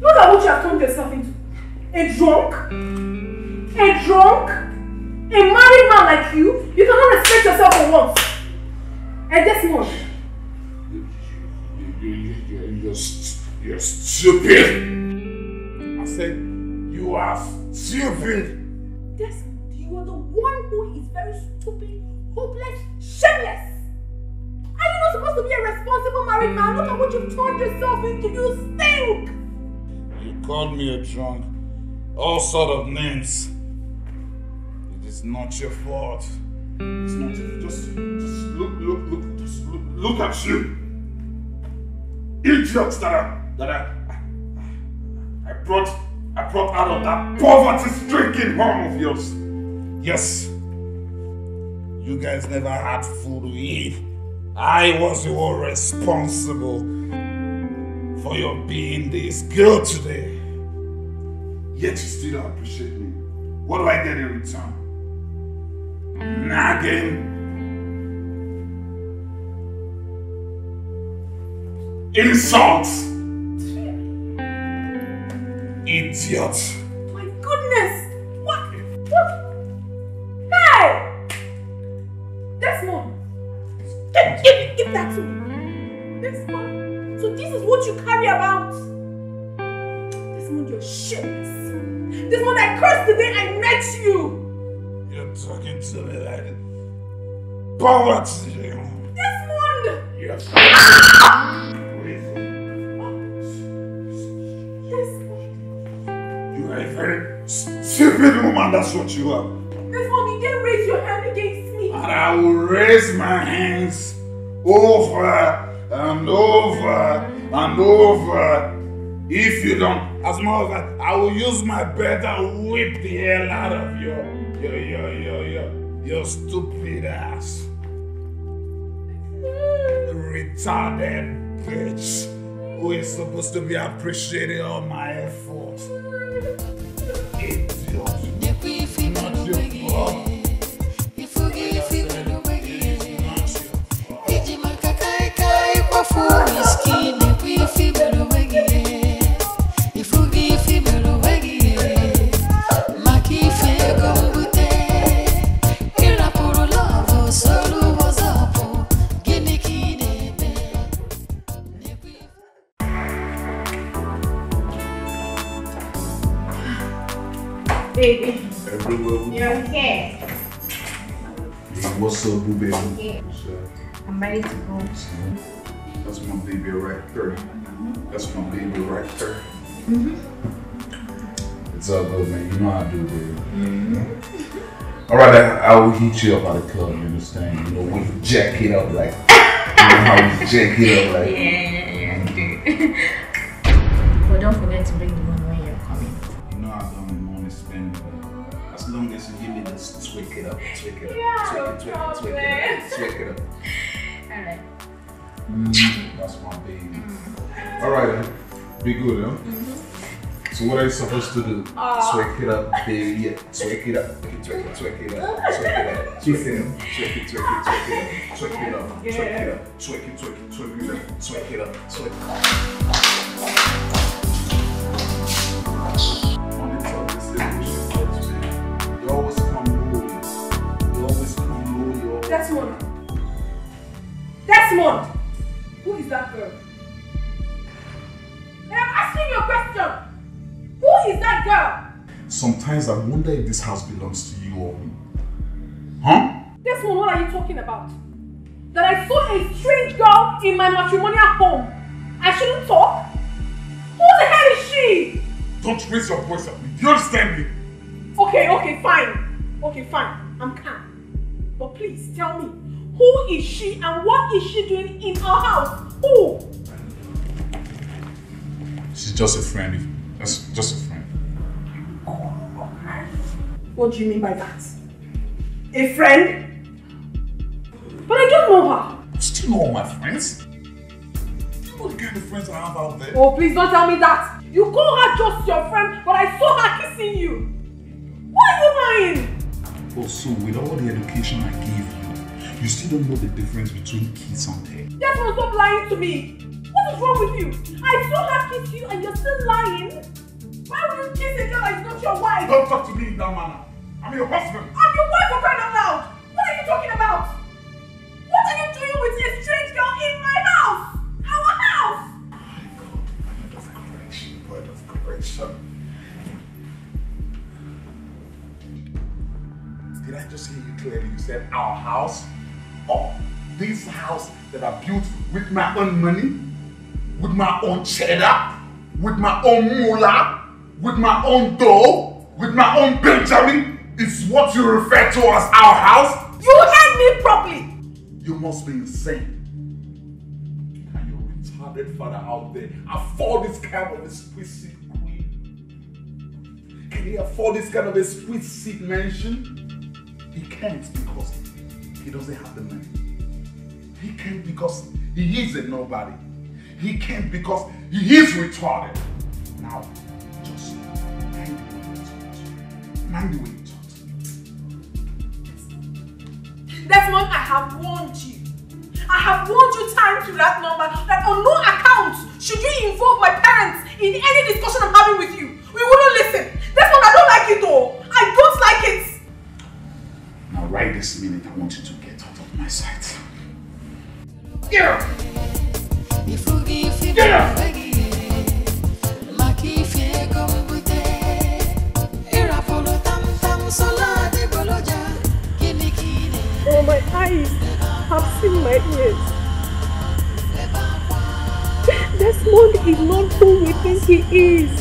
Speaker 9: Look at what you have turned yourself into. A drunk? A drunk? A married man like you? You cannot respect yourself for once. And Desmond.
Speaker 6: You're stupid. I said you are stupid.
Speaker 9: Desmond, you are the one who is very stupid, hopeless, shameless. Are you not supposed to be a responsible married man? Look at what you've turned yourself into. You stink.
Speaker 6: You called me a drunk. All sort of names. It is not your fault. It's not your just look at you. Idiots that I brought out of that poverty-stricken home of yours. Yes. You guys never had food to eat. I was the one responsible for your being this girl today. Yet you still don't appreciate me. What do I get in return? Nagging. Insults. Idiot.
Speaker 9: My goodness. What? Hey! Desmond. Give that to me. Desmond. So this is what you carry about. Desmond, you're shameless. Desmond, I cursed the day I met you.
Speaker 6: You're talking to me like poverty.
Speaker 9: Desmond!
Speaker 6: You're You are a very stupid woman, that's what you are.
Speaker 9: Desmond, you didn't raise your hand against me.
Speaker 6: And I will raise my hands over and over and over. If you don't, as more of that, I will use my belt and whip the hell out of your stupid ass. Retarded bitch who is supposed to be appreciating all my effort. Idiot. Not your fault.
Speaker 9: Baby.
Speaker 6: Everywhere.
Speaker 9: You're here.
Speaker 6: What's up, boo baby?
Speaker 9: Yeah. I'm ready to go.
Speaker 6: That's my baby right there. That's my baby right there. It's all good, man. You know how I do, baby. Alright, I will hit you up at the club, you understand? You know, we jack it up like, you know how we jack it up like.
Speaker 8: Yeah, but don't forget to bring the money when you're coming.
Speaker 6: You know I don't want money spent, as long as you give me this, tweak it up, tweak it up, tweak it up.
Speaker 8: Alright.
Speaker 6: That's my baby. Alright then, be good, huh? So what are you supposed to do? Swag it up, baby. Yeah, swag it up. Swag it up. Swag it up. Swag it up. Swag it up. Swag it up. Swag it up. Swag it up. Swag it up. Swag it up. Swag it up. You always come low. You always come low.
Speaker 9: Desmond. Desmond. Who is that girl? I'm asking you a question. Who is that girl?
Speaker 6: Sometimes I wonder if this house belongs to you or me. Huh?
Speaker 9: Desmond, what are you talking about? That I saw a strange girl in my matrimonial home. I shouldn't talk? Who the hell is she?
Speaker 6: Don't raise your voice at me. Do you understand me?
Speaker 9: Okay, fine. Okay, fine. I'm calm. But please tell me, who is she and what is she doing in our house? Who?
Speaker 6: She's just a friend. That's just a friend.
Speaker 9: What do you mean by that? A friend? But I don't know her.
Speaker 6: You still know all my friends? You know the kind of friends I have out there?
Speaker 9: Oh, please don't tell me that. You call her just your friend, but I saw her kissing you. Why are you lying?
Speaker 6: Oh, so with all the education I gave you still don't know the difference between kiss and tell?
Speaker 9: Desmond, stop lying to me. What is wrong with you? I saw her kiss you and you're still lying? Why would you kiss a girl that is not your wife?
Speaker 6: Don't talk to me in that manner. I'm your husband.
Speaker 9: I'm your wife for crying out loud. What are you talking about? What are you doing with a strange girl in my house? Our house!
Speaker 6: Word of correction. Did I just hear you clearly? You said our house? Oh, this house that I built with my own money? With my own cheddar? With my own moolah? With my own dough? With my own Benjamin? Is what you refer to as our house?
Speaker 9: You heard me properly!
Speaker 6: You must be insane. Can your retarded father out there afford this kind of exquisite queen? Can he afford this kind of exquisite mansion? He can't because he doesn't have the money. He can't because he is a nobody. He can't because he is retarded. Now, just mind the way you talk. Mind the way you talk.
Speaker 9: Desmond, I have warned you. I have warned you time to that number that on no account should you involve my parents in any discussion I'm having with you. We wouldn't listen. Desmond, I don't like it though. I don't like it.
Speaker 6: Now right this minute, I want you to get out of my sight. Get up! Get up!
Speaker 9: Oh, my eyes have seen my ears. Desmond is not who we think he is.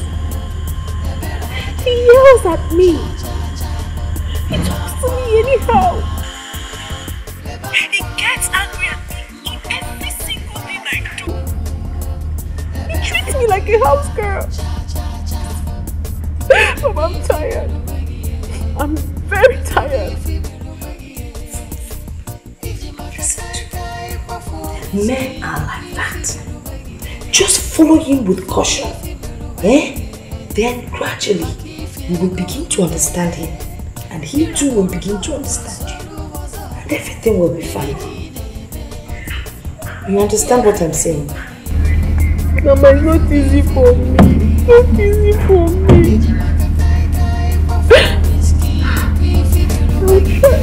Speaker 9: He yells at me. He talks to me anyhow. He gets angry at me in every single thing I do. He treats me like a house girl. Oh, I'm tired. I'm very tired.
Speaker 2: Men are like that. Just follow him with caution. Then gradually you will begin to understand him. And he too will begin to understand you. And everything will be fine. You understand what I'm saying?
Speaker 9: Mama, it's not easy for me. It's not easy for me. I'll try.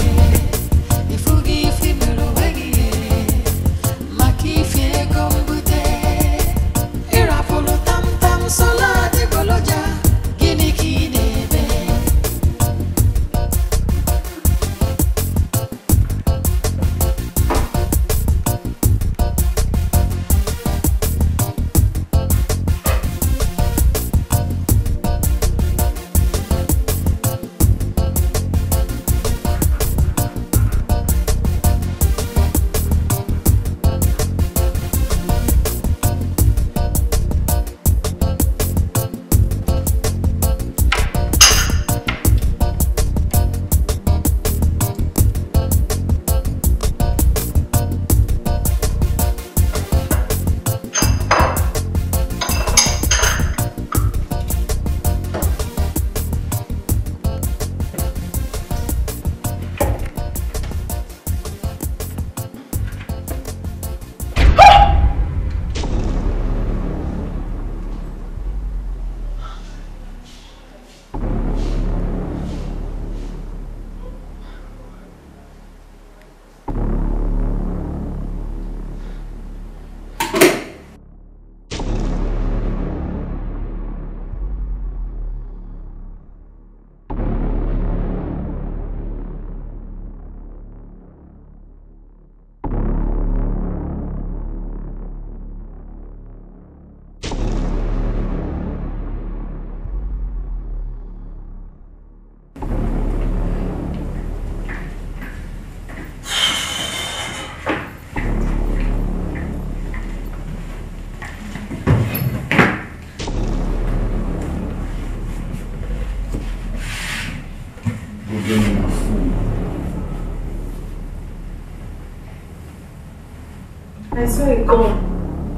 Speaker 4: I saw a gun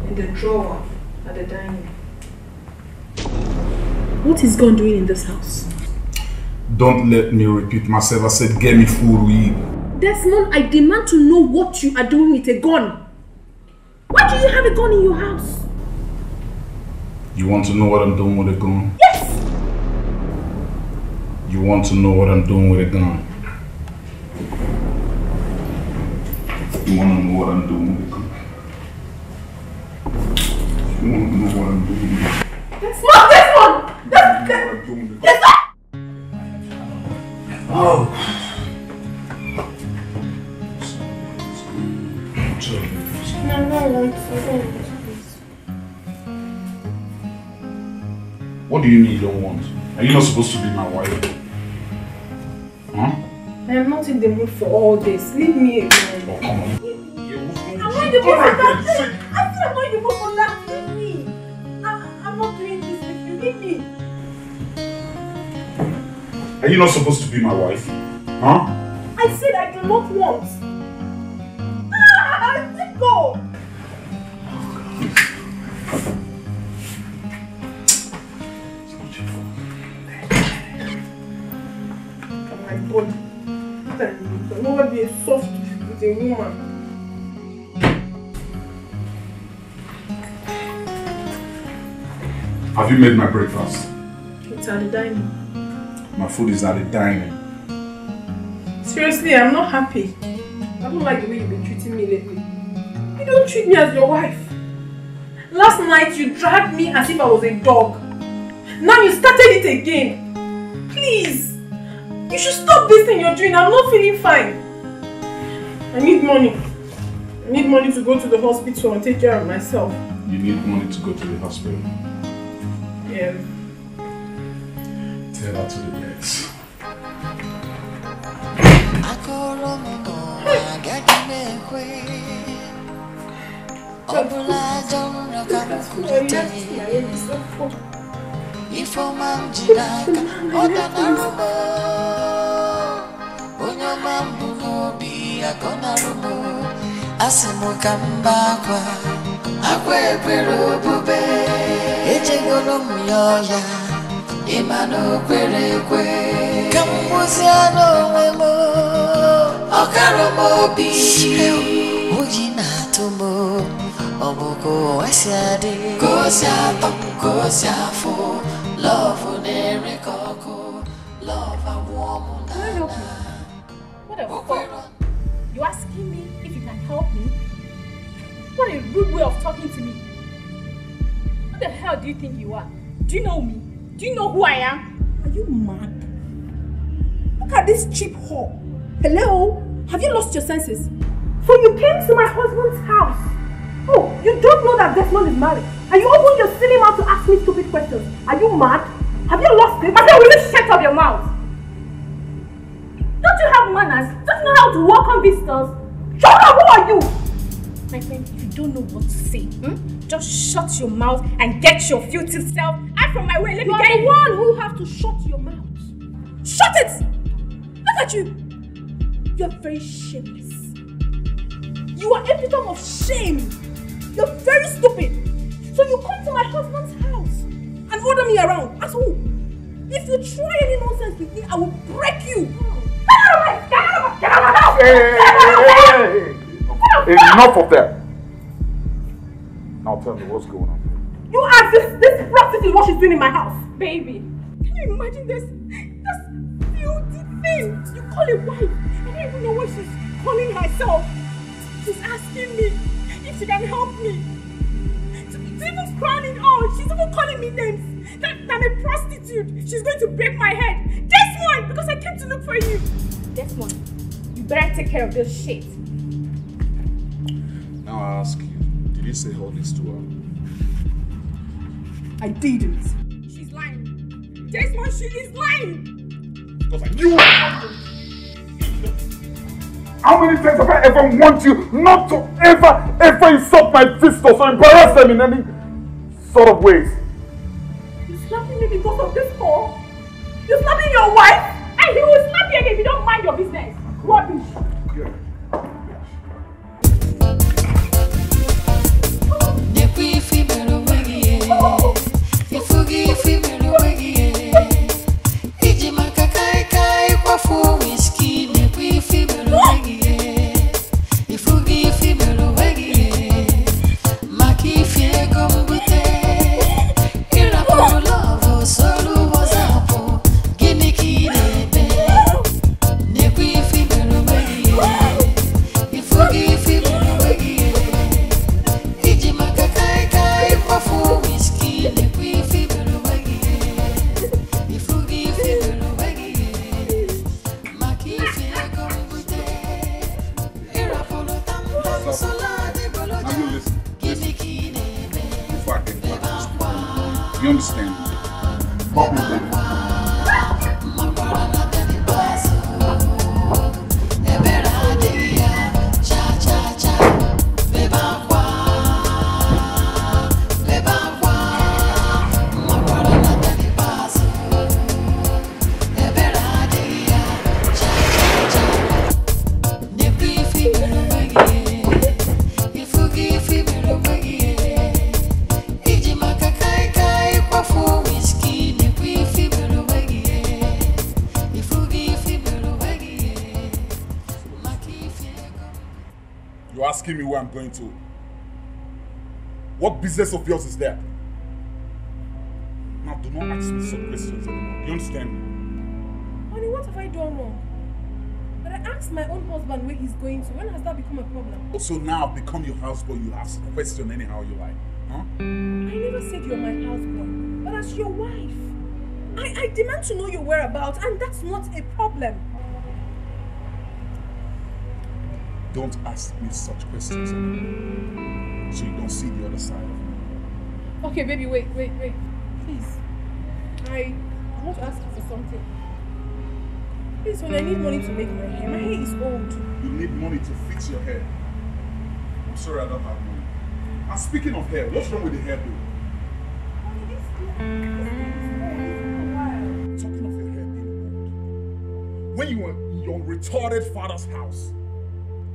Speaker 4: in the drawer at the dining. What is gun doing in this house?
Speaker 6: Don't let me repeat myself. I said get me food we eat.
Speaker 4: Desmond, I demand to know what you are doing with a gun. Why do you have a gun in your house?
Speaker 6: You want to know what I'm doing with a gun?
Speaker 4: Yes!
Speaker 6: You want to know what I'm doing with a gun? You want to know what I'm doing with a gun? You want to know what I'm doing with a gun?
Speaker 4: Desmond! Desmond!
Speaker 6: Oh!
Speaker 4: No,
Speaker 6: What do you mean you don't want? Are you not supposed to be my wife? Huh?
Speaker 4: I am not in the mood for all this. Leave me alone.
Speaker 6: Oh, come on.
Speaker 4: I'm not in the mood for that. I said I'm not in the mood for that. Leave me. I'm not doing this with you. Leave me.
Speaker 6: Are you not supposed to be my wife? Huh?
Speaker 4: I said I do not want. Let go. My body. I'm not be soft with a woman.
Speaker 6: Have you made my breakfast?
Speaker 4: It's at the dining.
Speaker 6: My food is at the dining.
Speaker 4: Seriously, I'm not happy. I don't like the way you've been treating me lately. You don't treat me as your wife. Last night you dragged me as if I was a dog. Now you started it again. Please. You should stop this thing you're doing. I'm not feeling fine. I need money. I need money to go to the hospital and take care of myself.
Speaker 6: You need money to go to the hospital?
Speaker 4: Yeah.
Speaker 6: Tell that to the vets.
Speaker 10: Imano kwerekwe Kambuziano wemo Okaromo bi Ujina tumo Obuko wasiade Kosiato, kosiafo Love unerikoko Love a woman.
Speaker 8: Can I help you? What the fuck? You asking me if you can help me? What a rude way of talking to me. Who the hell do you think you are? Do you know me? Do you know who I am?
Speaker 4: Are you mad? Look at this cheap whore. Hello? Have you lost your senses? So you came to my husband's house. Oh, you don't know that Desmond is married. And you open your silly mouth to ask me stupid questions. Are you mad? Have you lost it? I said, will you shut up your mouth?
Speaker 8: Don't you have manners? Don't you know how to welcome visitors?
Speaker 4: Shut up! Who are you?
Speaker 8: My friend, if you don't know what to say, just shut your mouth and get your filthy self out from my way. Let me get
Speaker 4: the one who have to shut your mouth. Shut it! Look at you! You are very shameless. You are epitome of shame. You're very stupid. So you come to my husband's house and order me around. As who? If you try any nonsense with me, I will break you. Get out of my house! Get out of my house!
Speaker 6: Enough of that. Now tell me what's going on.
Speaker 4: You ask this prostitute what she's doing in my house.
Speaker 8: Baby, can you imagine this filthy thing you call a wife? I don't even know what she's calling herself. She's asking me if she can help me. She's even crying out. She's even calling me names. That I'm a prostitute. She's going to break my head. Desmond, because I came to look for you. Desmond, you better take care of this shit.
Speaker 6: Now I ask you, did you say all this to her?
Speaker 4: I didn't.
Speaker 8: She's lying. Desmond, she is lying.
Speaker 6: Because I knew it. How many times have I ever warned you not to ever insult my visitors or embarrass them in any sort of ways?
Speaker 4: You slapping me because of this whore? You slapping your wife?
Speaker 8: And he will slap you again if you don't mind your business. Rubbish.
Speaker 6: Yeah. What's up? Now you listen. Before I get back to this point, you understand? Pop me, baby. You're asking me where I'm going to. What business of yours is that? Now, do not ask me such questions anymore. You understand me?
Speaker 9: Honey, what have I done wrong? But I asked my own husband where he's going to. When has that become a problem?
Speaker 6: So now I've become your houseboy, you ask a question anyhow you like. Huh?
Speaker 9: I never said you're my houseboy, but as your wife, I demand to know your whereabouts, and that's not a problem.
Speaker 6: Don't ask me such questions anymore, so you don't see the other side of me.
Speaker 9: Okay, baby, wait. Please. I want to ask you for something. Please, when I need money to make my hair is old.
Speaker 6: You need money to fix your hair. I'm sorry I don't have money. And speaking of hair, what's wrong with the hair though? Talking of your hair being old. When you were in your retarded father's house,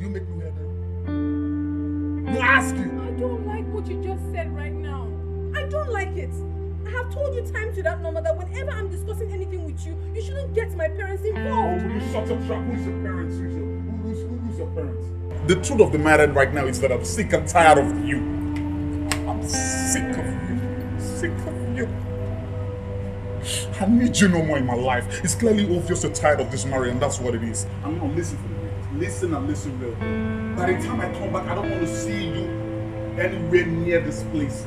Speaker 6: you make me hair then? No, I ask you.
Speaker 9: I don't like what you just said right now. I don't like it. I have told you time to that number that whenever I'm discussing anything with you, you shouldn't get my parents involved.
Speaker 6: Oh, will you shut up, Jack? Who's your parents? Who's your parents? The truth of the matter right now is that I'm sick and tired of you. I'm sick of you. Sick of you. I need you no more in my life. It's clearly obvious you're tired of this marriage, and that's what it is. I'm gonna listen for the minute. Listen and listen real good. By the time I come back, I don't want to see you anywhere near this place.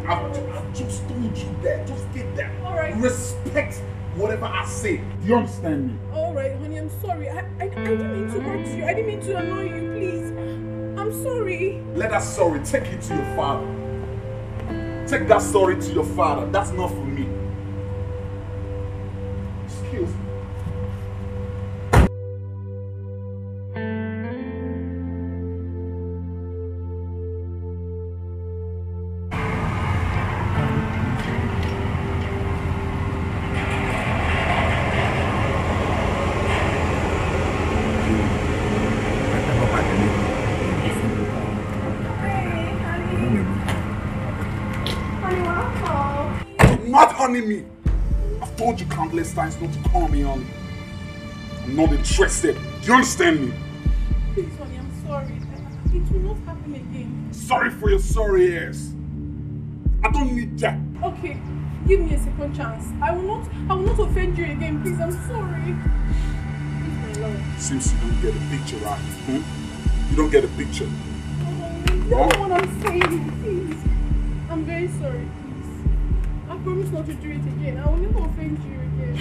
Speaker 6: I've just told you that. Just get that.
Speaker 9: All right.
Speaker 6: Respect whatever I say. Do you understand me?
Speaker 9: All right, honey, I'm sorry. I didn't mean to hurt you. I didn't mean to annoy you, please. I'm sorry.
Speaker 6: Let that sorry take it to your father. Take that story to your father. That's not for me. Excuse me. Not honey me. I've told you countless times not to call me on. I'm not interested. Do you understand me?
Speaker 9: Please, honey, I'm sorry. It will not happen again.
Speaker 6: Sorry for your sorry ass. I don't need that.
Speaker 9: Okay, give me a second chance. I will not offend you again, please. I'm sorry. Please, my love.
Speaker 6: Seems you don't get a picture, right? You don't get a picture.
Speaker 9: That's what I'm saying, please. I'm very sorry, please. I promise not to do it again. I will never offend you again.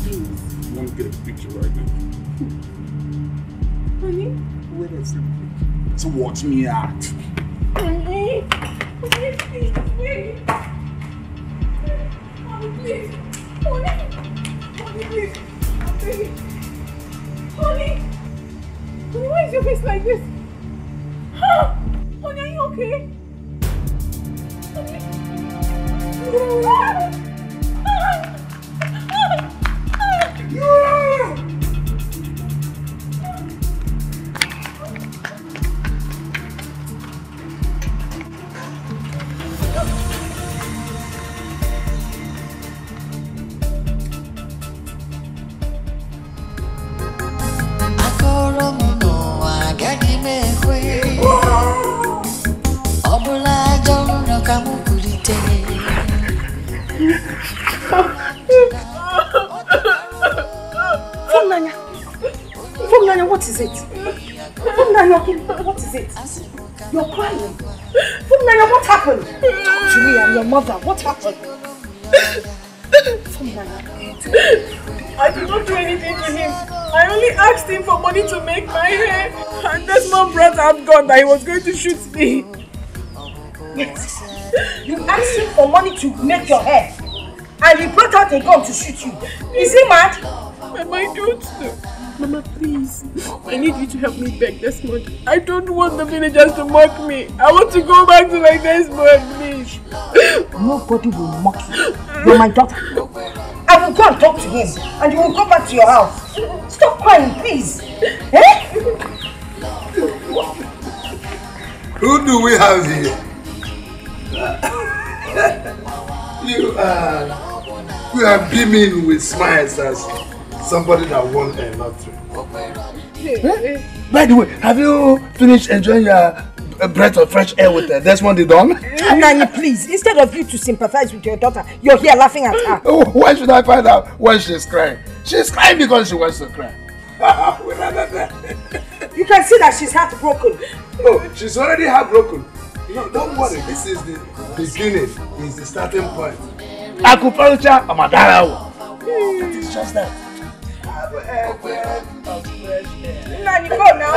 Speaker 9: Please.
Speaker 6: You want to get a picture right now?
Speaker 9: Honey?
Speaker 6: Where is the picture? To watch me act.
Speaker 9: Honey? Honey, please, wait. Honey, please. Honey. Honey, please. I'm begging. Honey. Honey, why is your face like this? Huh? Honey, are you okay? Honey.
Speaker 2: What is it? What is it? You're crying. Funanya, what happened? Talk to me and your mother. What happened? Funanya.
Speaker 9: I did not do anything to him.
Speaker 4: I only asked him for money to make my hair. And this man brought out gun that he was going to shoot me.
Speaker 2: Yes. You asked him for money to make your hair. And he brought out a gun to shoot you. Is he mad?
Speaker 4: Mama, I don't know. Mama, please. I need you to help me beg this month. I don't want the villagers to mock me. I want to go back to my Desmond, please.
Speaker 2: Nobody will mock you. You're my daughter. I will go and talk to him. And you will go back to your house. Stop crying, please. Eh?
Speaker 3: Who do we have here? You are beaming with smiles as somebody that won a lottery.
Speaker 7: Eh? By the way, have you finished enjoying your breath of fresh air with Desmond the Don?
Speaker 2: Nani, please, instead of you to sympathize with your daughter, you're here laughing at her.
Speaker 7: Oh, why should I find out why she's crying? She's crying because she wants to cry.
Speaker 2: You can see that she's heartbroken.
Speaker 3: Oh, she's already heartbroken. No, don't worry, this is the beginning, is the starting point.
Speaker 7: Acupuncture, Amadara. That is just that.
Speaker 3: Have a breath of fresh air.
Speaker 2: Nani, go now.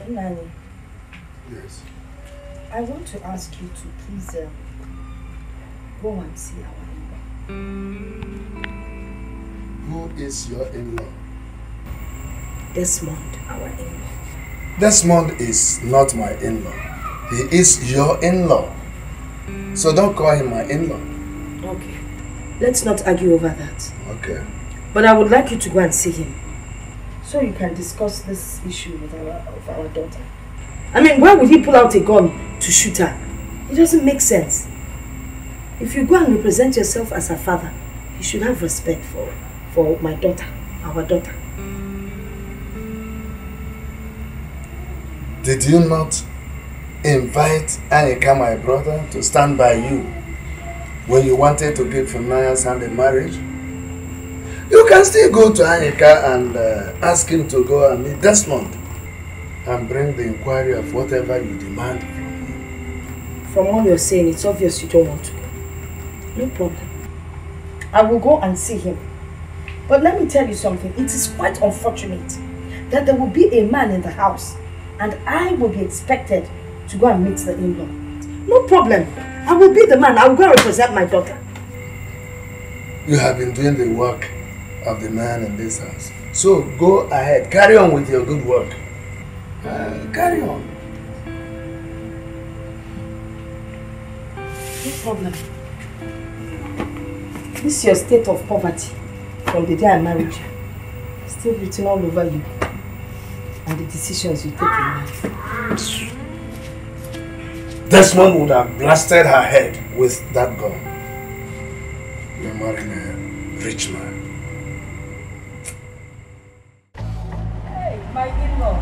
Speaker 2: Nani.
Speaker 3: Yes.
Speaker 2: I want to ask you to please go and see our in-law.
Speaker 3: Who is your in-law?
Speaker 2: Desmond, our in-law.
Speaker 3: Desmond is not my in-law. He is your in-law. So don't call him my in-law.
Speaker 2: Okay. Let's not argue over that.
Speaker 3: Okay.
Speaker 2: But I would like you to go and see him. So you can discuss this issue with our daughter. I mean, why would he pull out a gun to shoot her? It doesn't make sense. If you go and represent yourself as her father, you should have respect for my daughter, our daughter.
Speaker 3: Did you not invite Anika, my brother, to stand by you when you wanted to give Funaya's hand in marriage? You can still go to Anika and ask him to go and meet Desmond and bring the inquiry of whatever you demand from him.
Speaker 2: From all you're saying, it's obvious you don't want to go. No problem. I will go and see him. But let me tell you something. It is quite unfortunate that there will be a man in the house and I will be expected to go and meet the in-law. No problem. I will be the man. I will go and represent my daughter.
Speaker 3: You have been doing the work of the man in this house. So go ahead. Carry on with your good work. Carry on.
Speaker 2: No problem. This is your state of poverty from the day I married you. Still written all over you and the decisions you take in life.
Speaker 3: Desmond would have blasted her head with that gun. You're marrying a rich man.
Speaker 2: Hey, my in-law.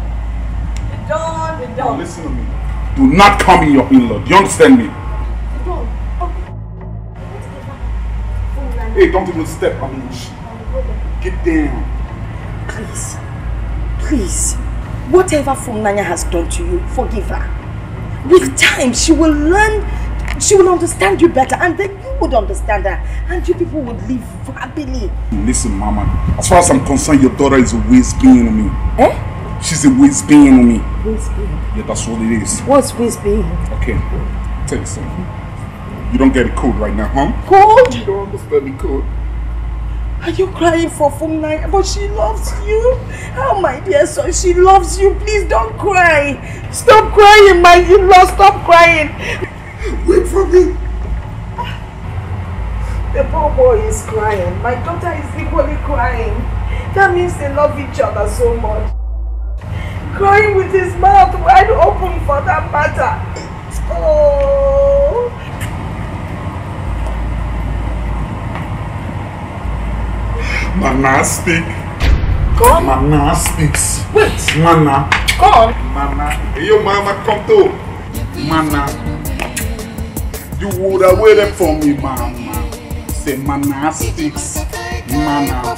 Speaker 2: The dawn.
Speaker 6: Listen to me. Do not call me your in-law. Do you understand me? Hey, don't even step on me. Get down.
Speaker 2: Please. Please. Whatever Funanya has done to you, forgive her. With time, she will learn, she will understand you better, and then you would understand her, and you people would live happily.
Speaker 6: Listen, Mama. As far as I'm concerned, your daughter is a waste being on me.
Speaker 2: Eh?
Speaker 6: She's a waste being on me.
Speaker 2: Waste being?
Speaker 6: Yeah, that's what it is.
Speaker 2: What's waste being?
Speaker 6: Okay. Tell you something. You don't get it cold right now, huh?
Speaker 2: Cold?
Speaker 6: You don't understand me cold.
Speaker 2: Are you crying for Funanya? But she loves you. Oh, my dear son, she loves you. Please don't cry. Stop crying, my in-law. Stop crying.
Speaker 3: Wait for me.
Speaker 2: The poor boy is crying. My daughter is equally crying. That means they love each other so much. Crying with his mouth wide open for that matter. Oh.
Speaker 6: Mana speak.
Speaker 2: Come.
Speaker 6: Mana speaks.
Speaker 2: Wait.
Speaker 6: Mana.
Speaker 2: Come.
Speaker 6: Mana. Hey, yo, Mama, come through. Mana. You would have waited for me, Mama. is a monastics manner.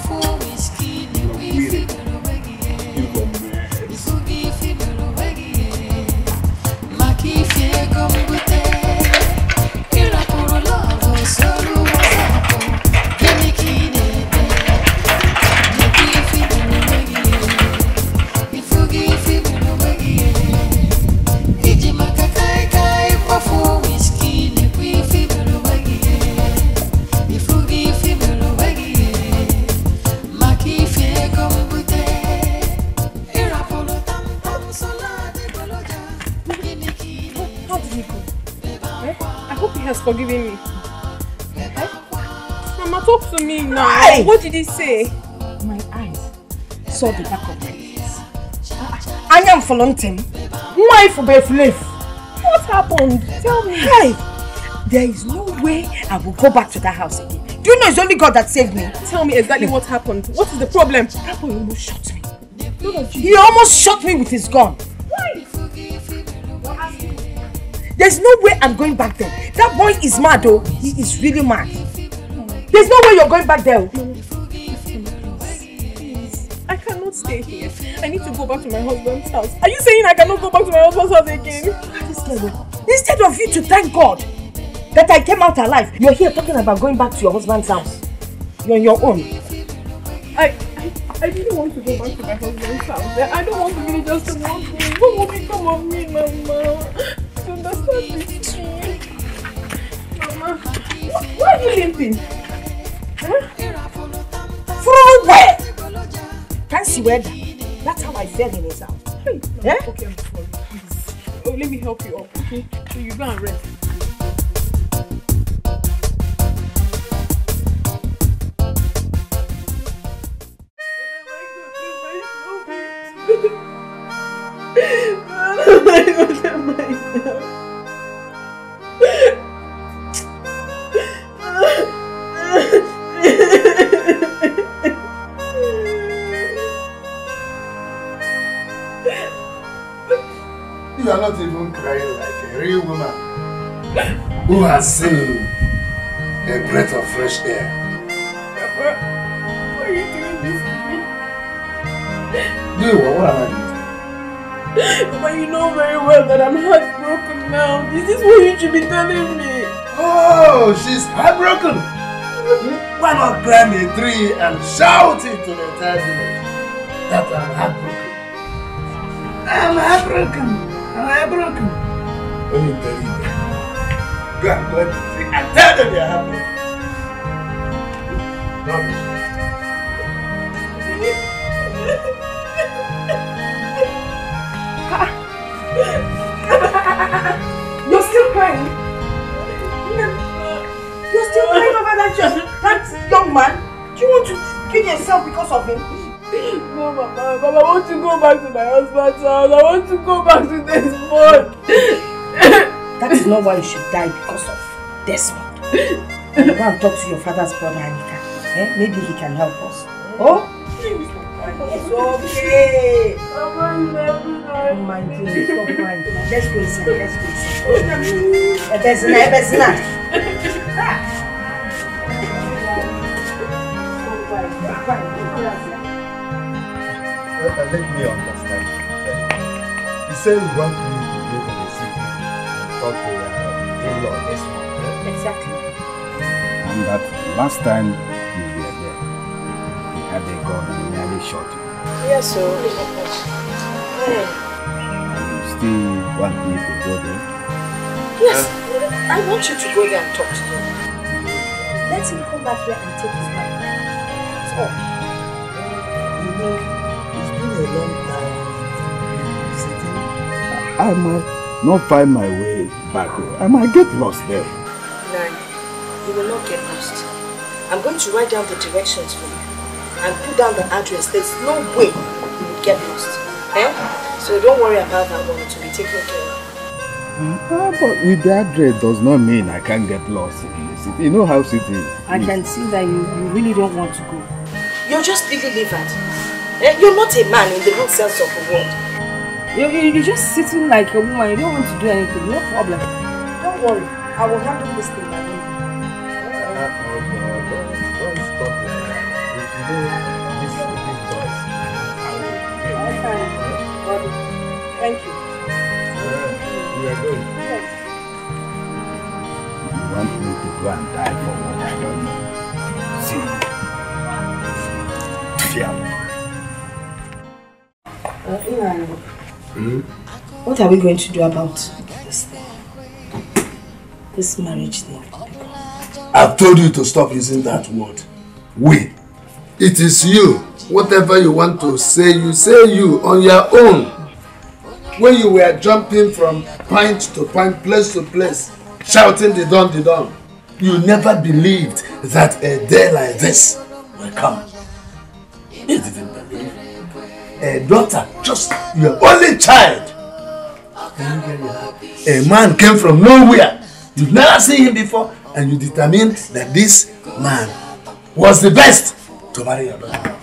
Speaker 9: Forgiving me. Mama, talk to me now. Aye. What did he say?
Speaker 2: My eyes saw the back of my face. I am volunteering. Why for Bethlehem?
Speaker 9: What happened? Tell me.
Speaker 2: Hey, there is no way I will go back to that house again. Do you know it's only God that saved me?
Speaker 9: Tell me exactly what happened. What is the problem?
Speaker 2: That boy almost shot me. He almost shot me with his gun.
Speaker 9: Why?
Speaker 2: There's no way I'm going back there. That boy is mad though. He is really mad. There's no way you're going back there.
Speaker 9: Please. I cannot stay here. I need to go back to my husband's house. Are you saying I cannot go back to my husband's house again?
Speaker 2: Instead of you to thank God that I came out alive, you're here talking about going back to your husband's house. You're on your own.
Speaker 9: I really want to go back to my husband's house. I don't want to really just want me. What will become of me, Mama? Understand this thing. Mama, why are you limping? Huh?
Speaker 2: From where? Can't see where that's how I fell in his house.
Speaker 9: Hey, Mama, okay, I'm sorry. Please. Oh, let me help you up, okay? So you go and rest.
Speaker 3: You are not even crying like a real woman who has seen a breath of fresh air.
Speaker 9: Papa, why are you doing this to me?
Speaker 3: Do what am I doing?
Speaker 9: Papa, you know very well that I'm heartbroken now. Is this what you should be telling me?
Speaker 3: Oh, she's heartbroken. Why not climb a tree and shout it to the entire village that I'm heartbroken? I'm heartbroken. I'm heartbroken. When you tell them, go and climb the tree and tell them you're heartbroken.
Speaker 2: You're still crying? You're still crying over that young man? Do you want to kill yourself because of him?
Speaker 9: No, Mama, I want to go back to my husband's house. I want to go back to Desmond.
Speaker 2: That is not why you should die because of Desmond. Go and talk to your father's brother, Anika. Maybe he can help us. Oh? It's okay. Oh my dear, stop crying. Let's go inside. Let's go inside.
Speaker 7: Let me understand. You say you want me to go to the city and talk to your in-law this one.
Speaker 2: Exactly.
Speaker 11: And that last time you were there, you had a gun and nearly shot you.
Speaker 2: Yes, sir.
Speaker 11: And you still want me to go there?
Speaker 2: Yes, I want you to go there and talk to him. Let him come back here and take his wife. That's all.
Speaker 7: You know, it's been a long time sitting.
Speaker 11: I might not find my way back. I might get lost there.
Speaker 2: No, you will not get lost. I'm going to write down the directions for you and put down the address. There's no way you will get lost. So don't worry about that one. It will be taken care of.
Speaker 11: But with the address does not mean I can't get lost in the city. You know how city is.
Speaker 2: I can see that you really don't want to go.
Speaker 13: You're just Billy Livat. You're not a man in the good sense of the word.
Speaker 2: You're just sitting like a woman. You don't want to do anything. No problem. Don't worry. I will handle this thing. What are we going to do about this thing? This marriage thing?
Speaker 3: I've told you to stop using that word. We. It is you. Whatever you want to say you on your own. When you were jumping from point to point, place to place, shouting the dawn, you never believed that a day like this will come. You didn't believe. A daughter, just your only child. A man came from nowhere. You've never seen him before, and you determined that this man was the best to marry your daughter.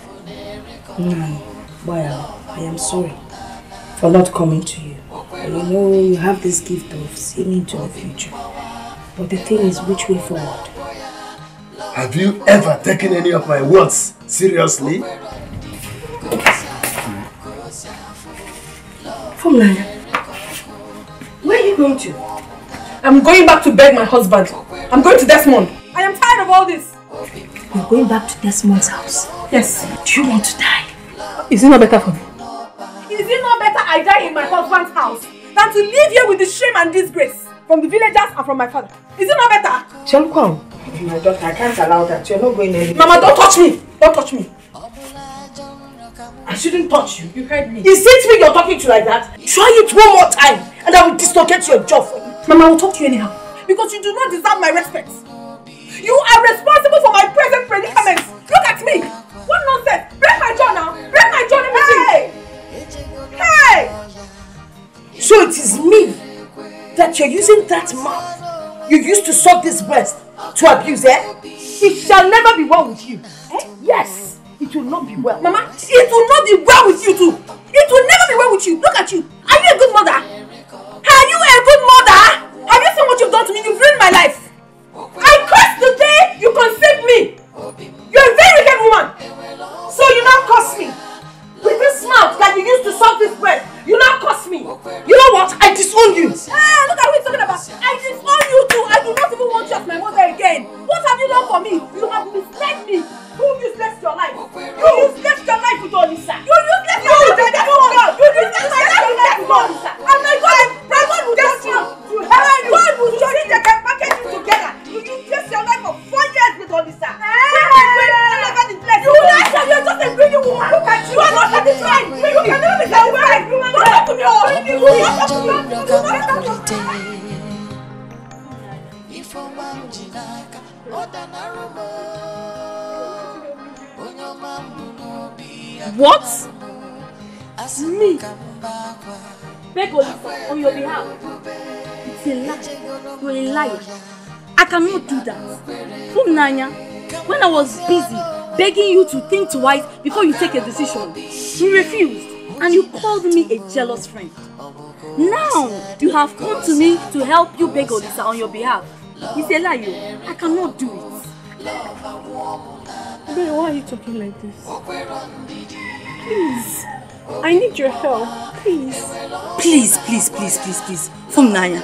Speaker 2: Well, I am sorry for not coming to you. You know, you have this gift of seeing into the future. But the thing is, which way forward?
Speaker 3: Have you ever taken any of my words seriously?
Speaker 2: Fumlaya, where are you going to?
Speaker 9: I'm going back to beg my husband. I'm going to Desmond. I am tired of all this.
Speaker 2: You're going back to Desmond's house?
Speaker 9: Yes.
Speaker 2: Do you want to die?
Speaker 9: Is it not better for me? Is it not better I die in my husband's house than to live here with the shame and disgrace from the villagers and from my father? Is it not better?
Speaker 2: Chelkwang, my daughter, I can't allow that. You're not going anywhere.
Speaker 9: Mama, don't touch me. Don't touch me.
Speaker 2: I shouldn't touch you.
Speaker 9: You heard me.
Speaker 2: Is it me you're talking to like that? Try it one more time and I will dislocate your jaw for you.
Speaker 9: Mama, I will talk to you anyhow because you do not deserve my respect. You are responsible for my present predicament. Look at me. What nonsense. Break my jaw now. Break my jaw. Hey! Hey!
Speaker 2: So it is me that you're using that mouth you used to suck this breast to abuse, eh? It shall never be well with you. Eh? Yes, it will not be well.
Speaker 9: Mama, it will not be well with you too. It will never be well with you. Look at you. Are you a good mother? Are you a good mother? Have you seen what you've done to me? You've ruined my life. I cursed the day you conceived me. You're a very wicked woman.
Speaker 2: So you now curse me. With this mouth that you used to suck this breast, you now curse me. You know what? I disown you.
Speaker 9: Hey, look at what you're talking about. I disown you too. I do not even want you as my mother again. What have you done for me? You have misled me. You useless your life. You useless your life with Olisa. You useless your life with God. You useless my life with Olisa. And my God will just you. God will just they can package you together. You useless your life for 4 years with Olisa. You are just a greedy woman. Look at you. You are not satisfied. You can never be satisfied. Don't talk to me. What? Me? Beg Olisa on your behalf. It's a lie. You're a liar. I cannot do that. Nanya, when I was busy begging you to think twice before you take a decision, you refused and you called me a jealous friend. Now you have come to me to help you beg Olisa on your behalf. It's a lie. I cannot do it.
Speaker 4: Babe, why are you talking like this? Please, I need your help. Please.
Speaker 8: Please, please, please, please, please. Nanya,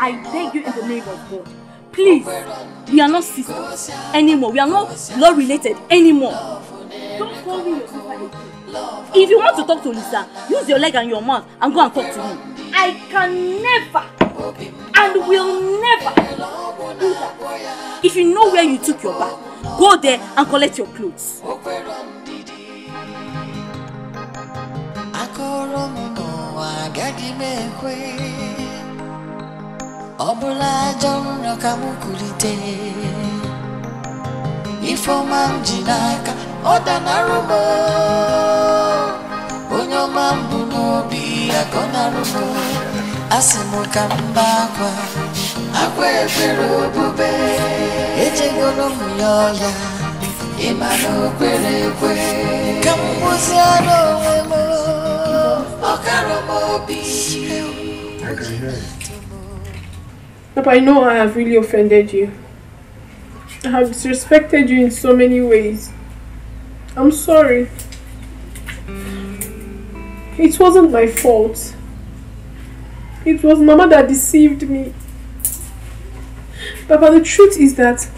Speaker 8: I beg you in the name of God. Please, we are not sisters anymore. We are not blood related anymore. Don't call me your sister again. If you want to talk to Lisa, use your leg and your mouth and go and talk to me. I can never and will never do that. If you know where you took your bath, go there and collect your clothes.
Speaker 10: Obula jomra kamukulite Ifoma mjinaka odanarumo Onyo mambu nobi akonarumo Asimo kambakwa Akwe pero bube Eche gono muyoya Imano kwere kwe Kamuzi ano wemo Okaromo bi
Speaker 3: I can hear it.
Speaker 4: Papa, I know I have really offended you. I have disrespected you in so many ways. I'm sorry. It wasn't my fault. It was Mama that deceived me. Papa, the truth is that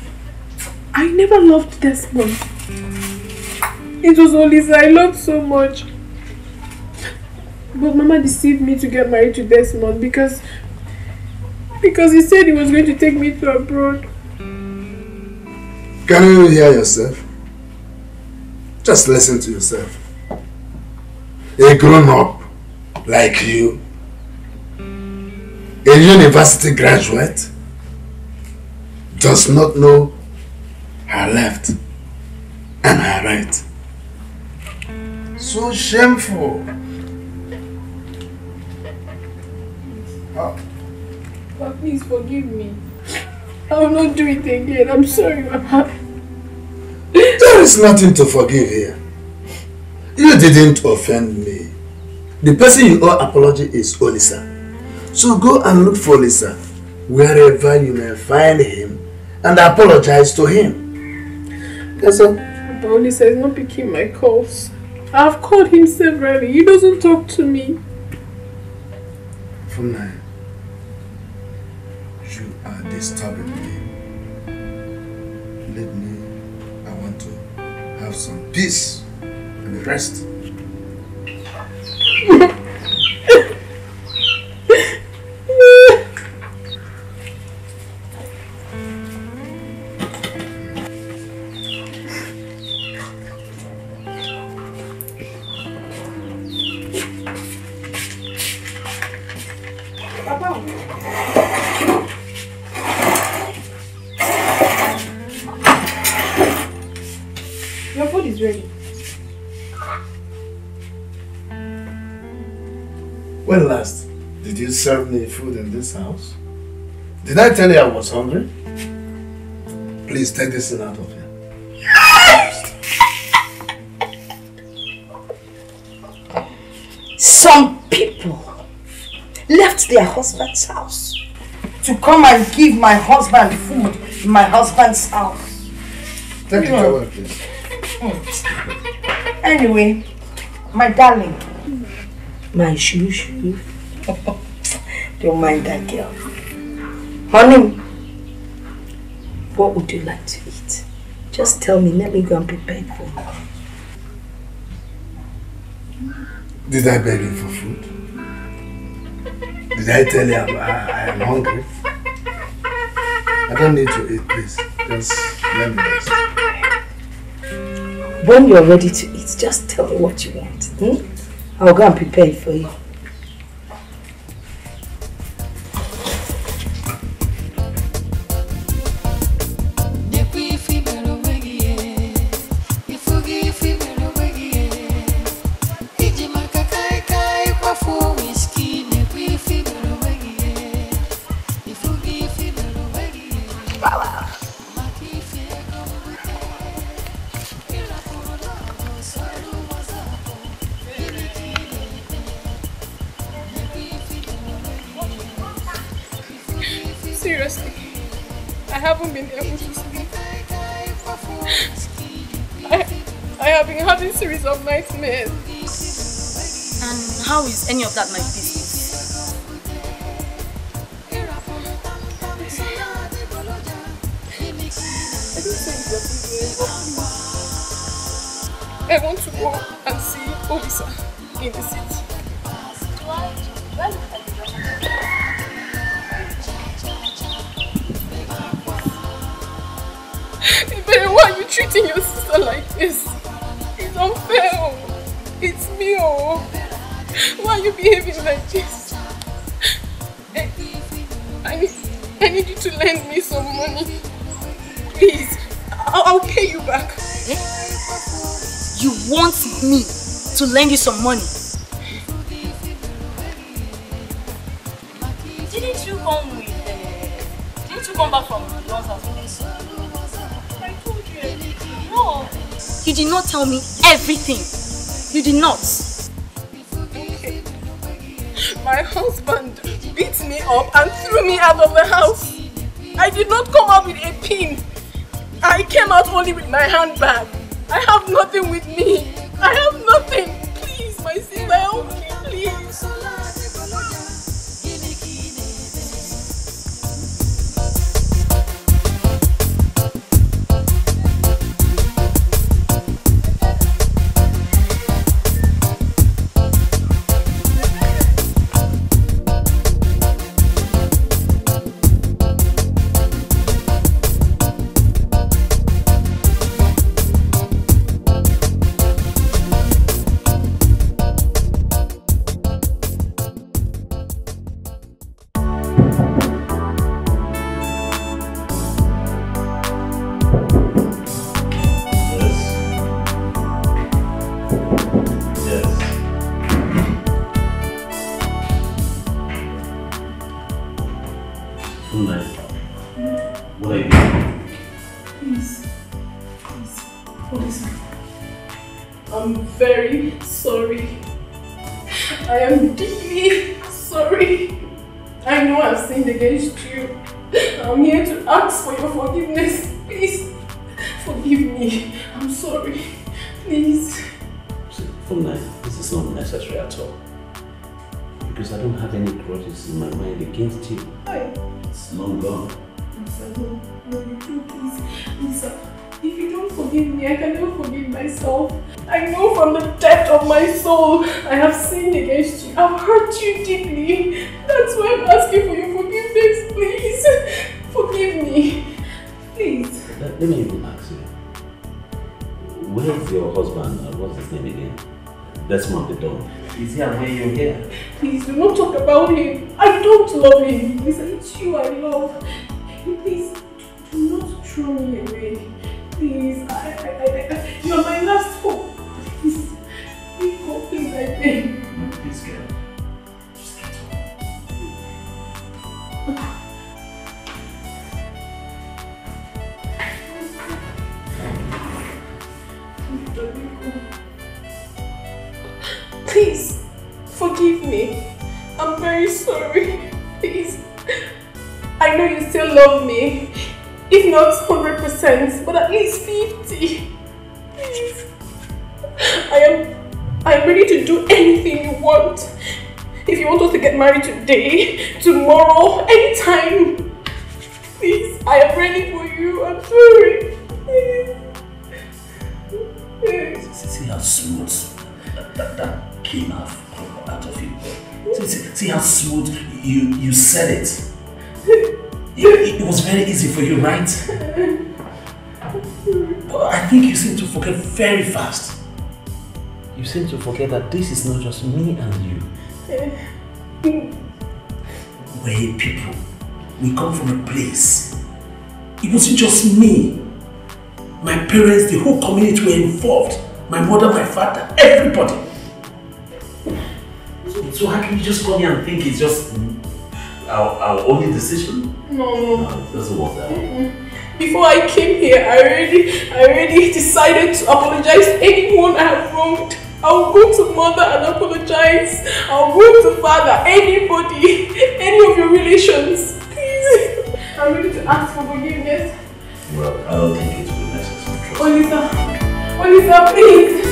Speaker 4: I never loved Desmond. It was Olisa I loved so much. But Mama deceived me to get married to Desmond because he said he was going to take me to abroad.
Speaker 3: Can you hear yourself? Just listen to yourself. A grown-up like you, a university graduate, does not know her left and her right. So shameful.
Speaker 4: But please forgive me. I will not do it again. I'm sorry, Mama.
Speaker 3: There is nothing to forgive here. You didn't offend me. The person you owe apology is Olisa. So go and look for Olisa wherever you may find him and apologize to him. That's all.
Speaker 4: But Olisa is not picking my calls. I've called him severally. He doesn't talk to me.
Speaker 3: From now, you are disturbing me. Let me, I want to have some peace and rest.
Speaker 4: Your food is ready.
Speaker 3: When last did you serve me food in this house? Did I tell you I was hungry? Please take this thing out of here.
Speaker 2: Some people left their husband's house to come and give my husband food in my husband's house.
Speaker 3: Take it away, please.
Speaker 2: Anyway, my darling, my shoo. Don't mind that girl. Honey, what would you like to eat? Just tell me, let me go and prepare it for you.
Speaker 3: Did I beg you for food? Did I tell you I am hungry? I don't need to eat, please. Just let me rest.
Speaker 2: When you're ready to eat, just tell me what you want. I'll go and prepare it for you.
Speaker 4: Seriously, I haven't been able to sleep. I have been having a series of nightmares.
Speaker 8: And how is any of that my business?
Speaker 4: I want to go and see Olisa in the city. Why are you treating your sister like this? It's unfair. It's me. Why are you behaving like this? I need you to lend me some money. Please, I'll pay you back.
Speaker 8: You want me to lend you some money? Didn't you come back from Don's house? No. You did not tell me everything. You did not.
Speaker 4: Okay. My husband beat me up and threw me out of the house. I did not come out with a pin. I came out only with my handbag. I have nothing with me. I have nothing. Please, my sister, help me, please. Listen, I'm very sorry. I am deeply sorry. I know I've sinned against you. I'm here to ask for your forgiveness. Please, forgive me. I'm sorry. Please.
Speaker 1: This is not necessary at all. Because I don't have any grudges in my mind against you. It's long gone.
Speaker 4: No, you do, please. Lisa, if you don't forgive me, I can never forgive myself. I know from the depth of my soul I have sinned against you. I've hurt you deeply. That's why I'm asking for your forgiveness. Please, forgive me. Please.
Speaker 1: Let me even ask you. Where's your husband? What's his name again? Desmond the Don. Is he aware you're here?
Speaker 4: Please do not talk about him. I don't love him. Listen, it's you I love. Please, do not throw me away. Please, you're my last hope. Please, go, please, I beg.
Speaker 1: Please get up. Just get up.
Speaker 4: Please, forgive me. I'm very sorry. Please. I know you still love me. If not 100%, but at least 50. Please. I am ready to do anything you want. If you want us to get married today, tomorrow, anytime. Please, I am ready for you. I'm sorry.
Speaker 1: See how smooth that came out of you. See how smooth you said it. It was very easy for you, right? But I think you seem to forget very fast. You seem to forget that this is not just me and you. We're people. We come from a place. It wasn't just me. My parents, the whole community were involved. My mother, my father, everybody. So how can you just come here and think it's just our only decision?
Speaker 4: No,
Speaker 1: it doesn't work that way.
Speaker 4: Before I came here, I already decided to apologize to anyone I have wronged. I'll go to mother and apologize. I'll go to father, anybody, any of your relations. Please. I'm ready to ask for forgiveness.
Speaker 1: Well, I don't think it will be necessary.
Speaker 4: Olisa, please.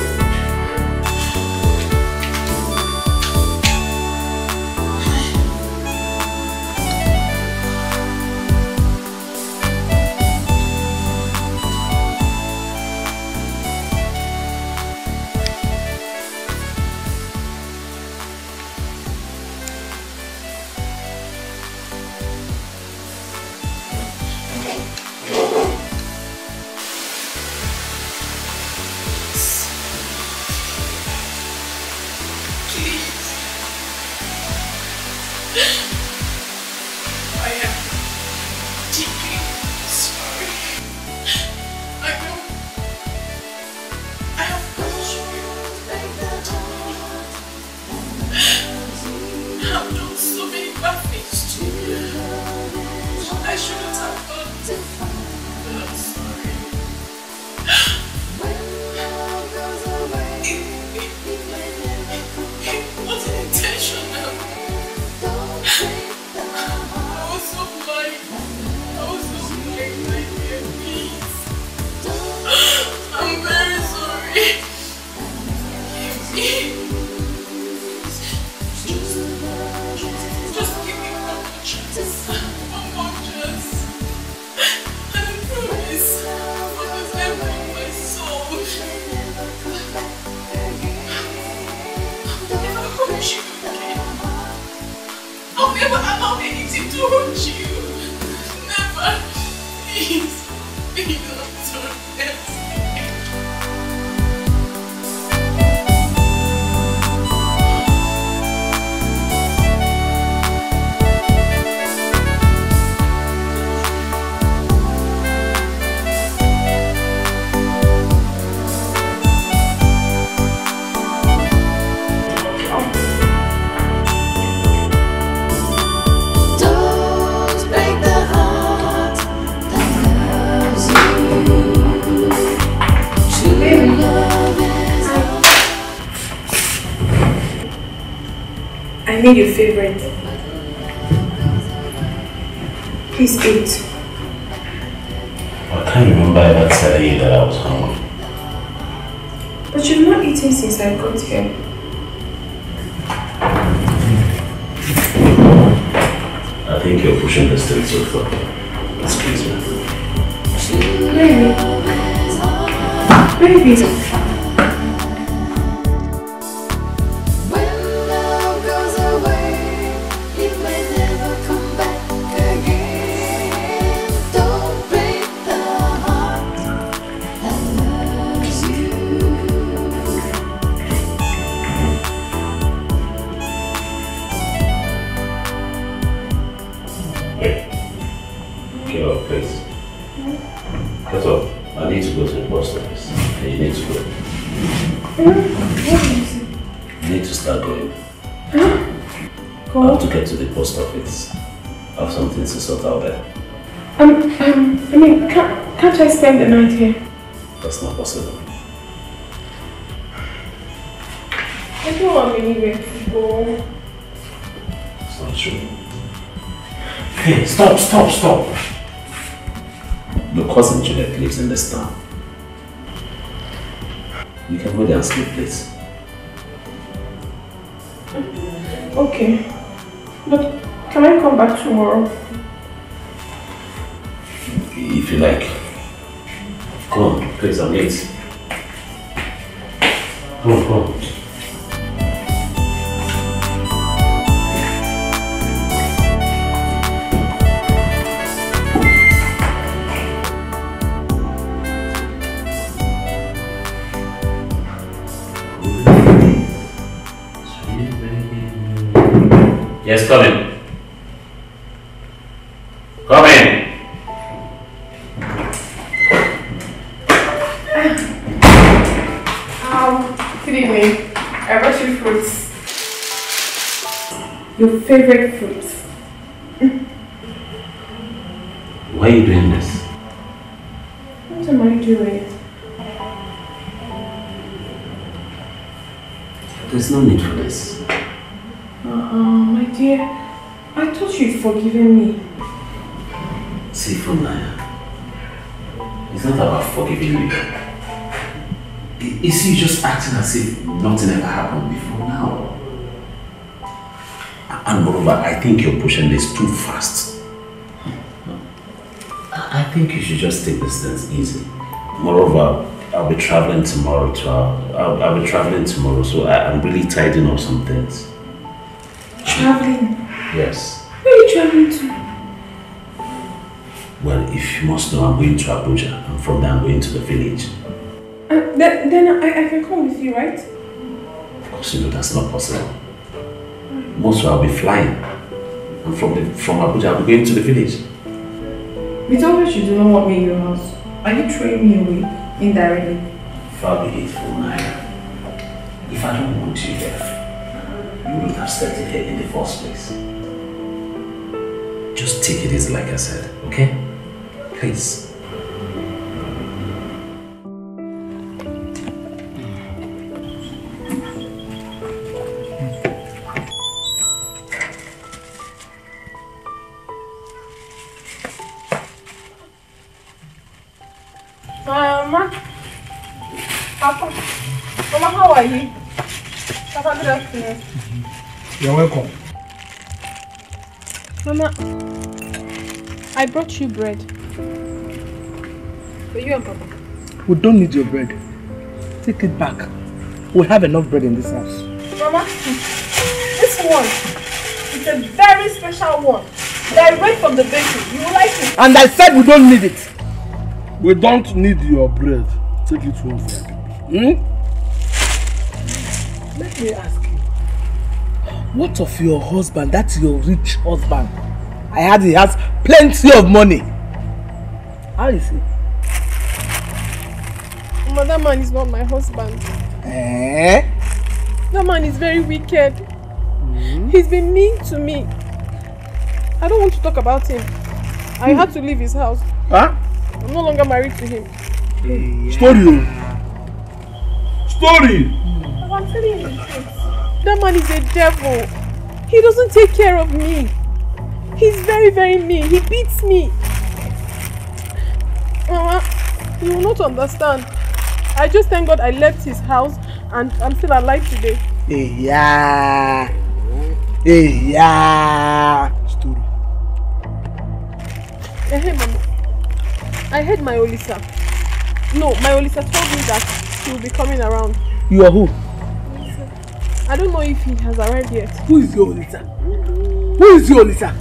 Speaker 4: I made your favorite. Please eat.
Speaker 1: I can't remember ever telling you that I was hungry.
Speaker 4: But you've not eaten since I got here.
Speaker 1: I think you're pushing this thing so far. Excuse me.
Speaker 4: Baby.
Speaker 1: Please. Get up. I need to go to the post office. And you need to go. You need to start going.
Speaker 4: Go?
Speaker 1: I have to get to the post office. I have something to sort out there.
Speaker 4: I mean, can't I spend the night here?
Speaker 1: That's not possible.
Speaker 4: I don't want anywhere to go.
Speaker 1: It's not true. Hey, stop! Your cousin Juliet lives in this town. You can go there and sleep, please.
Speaker 4: Okay. But can I come back tomorrow?
Speaker 1: If you like. Come on, please, I'm late. Come on. Yes, come in. Come in.
Speaker 4: Good evening. I brought you fruits. Your favorite fruits.
Speaker 1: Why are you doing this?
Speaker 4: What am I doing?
Speaker 1: There's no need for this.
Speaker 4: My dear, I thought you'd forgiven me.
Speaker 1: See, from Naya, it's not about forgiving you. It's you just acting as if nothing ever happened before now. And moreover, I think you're pushing this too fast. I think you should just take this things easy. Moreover, I'll be traveling tomorrow I'll be traveling tomorrow, so I'm really tidying up some things.
Speaker 4: Traveling?
Speaker 1: Yes.
Speaker 4: Where are you traveling to?
Speaker 1: Well, if you must know, I'm going to Abuja, and from there I'm going to the village.
Speaker 4: Then I can come with you, right?
Speaker 1: Of course, you know that's not possible. Most I'll be flying, and from Abuja I'll be going to the village.
Speaker 4: We told her you do not want me in your house. Are you throwing me away indirectly?
Speaker 1: Far be it from Naya. If I don't want you here, you wouldn't have stepped in here in the first place. Just take it easy, like I said, okay? Please.
Speaker 4: Mama. Papa. Mama, how are you? Papa, good afternoon.
Speaker 14: You're welcome.
Speaker 4: Mama, I brought you bread. For you and Papa.
Speaker 14: We don't need your bread. Take it back. We have enough bread in this house.
Speaker 4: Mama, this one is a very special one. Direct from the bakery. You will like it.
Speaker 14: And I said we don't need it. We don't need your bread. Take it home for your baby. Let me ask you. What of your husband? That's your rich husband. I heard he has plenty of money. How is he?
Speaker 4: Mama, that man is not my husband.
Speaker 14: Eh?
Speaker 4: That man is very wicked. He's been mean to me. I don't want to talk about him. I had to leave his house.
Speaker 14: Huh?
Speaker 4: I'm no longer married to him.
Speaker 14: Story.
Speaker 4: I'm telling you the truth. That man is a devil.
Speaker 9: He doesn't take care of me. He's very, very mean. He beats me. Mama, you will not understand. I just thank God I left his house and I'm still alive today.
Speaker 14: Yeah. Yeah. Story.
Speaker 9: Hey, Mama. I heard my Olisa. No, my Olisa told me that he will be coming around.
Speaker 14: You are who?
Speaker 9: I don't know if he has arrived yet.
Speaker 14: Who is your Olisa? Who is your Olisa?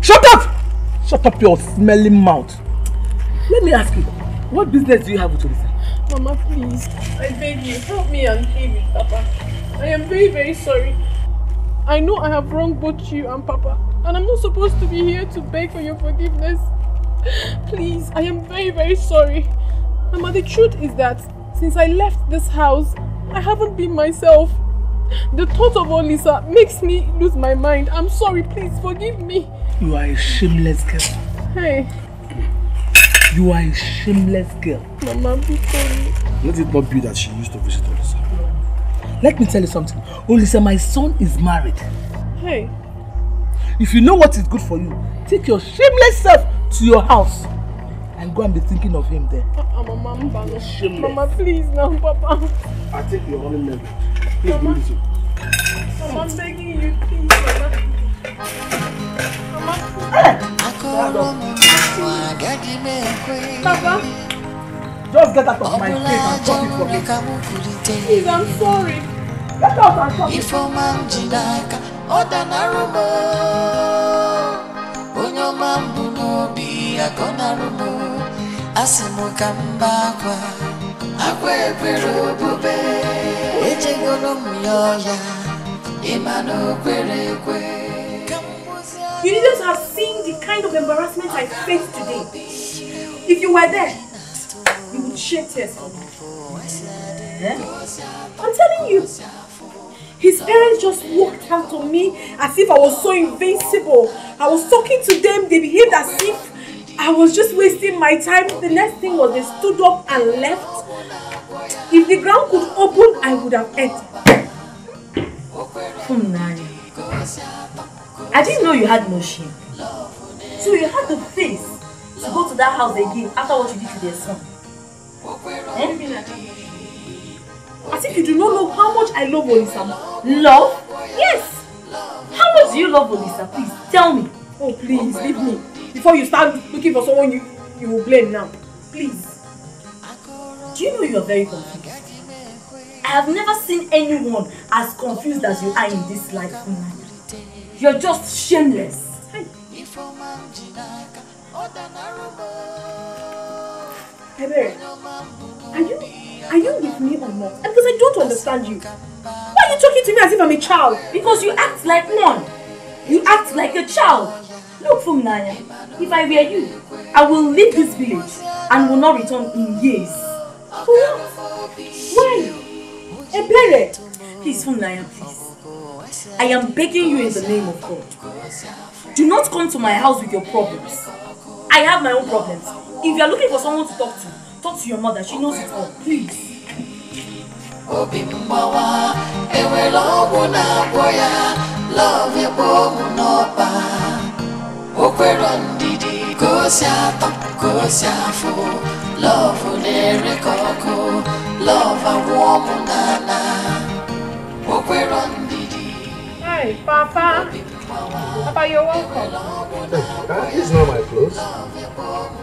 Speaker 14: Shut up! Shut up your smelling mouth. Let me ask you, what business do you have with Olisa?
Speaker 9: Mama, please. I beg you, help me and plead with Papa. I am very, very sorry. I know I have wronged both you and Papa. And I'm not supposed to be here to beg for your forgiveness. Please, I am very, very sorry. Mama, the truth is that since I left this house, I haven't been myself. The thought of Olisa makes me lose my mind. I'm sorry, please forgive me.
Speaker 14: You are a shameless girl.
Speaker 9: Hey.
Speaker 14: You are a shameless girl.
Speaker 9: Mama, be sorry.
Speaker 7: Let it not be that she used to visit Olisa.
Speaker 14: Let me tell you something. Olisa, my son is married.
Speaker 9: Hey.
Speaker 14: If you know what is good for you, take your shameless self to your house and go and be thinking of him there.
Speaker 9: Mama, Mama, please now, Papa.
Speaker 7: I take your only member. Please do this.
Speaker 9: Mama, I'm begging you, please, Mama. Papa.
Speaker 14: Just get out of my face and stop it for me.
Speaker 9: Please, I'm sorry.
Speaker 14: Get out and stop it.
Speaker 2: You needn't have seen the kind of embarrassment I faced today. If you were there, you would shed tears for me. I'm telling you. His parents just walked out on me as if I was so invincible. I was talking to them, they behaved as if I was just wasting my time. The next thing was they stood up and left. If the ground could open, I would have entered.
Speaker 8: I didn't know you had no shame. So you had the face to go to that house again after what you did to their son.
Speaker 2: As if you do not know how much I love Olisa.
Speaker 8: Love? Yes. How much do you love Olisa? Please tell me.
Speaker 2: Oh, please, leave me. Before you start looking for someone you will blame now. Please.
Speaker 8: Do you know you are very confused? I have never seen anyone as confused as you are in this life. You're just shameless.
Speaker 2: Hey, are you with me or not? Because I don't understand you. Why are you talking to me as if I'm a child?
Speaker 8: Because you act like one. You act like a child. Look, Fumnaya, if I were you, I will leave this village and will not return in years.
Speaker 2: For what? Why? Ebere!
Speaker 8: Please, Fumnaya, please. I am begging you in the name of God. Do not come to my house with your problems. I have my own problems. If you are looking for someone to talk to your mother. She knows it all. Please.
Speaker 9: Hi, Papa. Papa, you're welcome.
Speaker 3: It's not my clothes.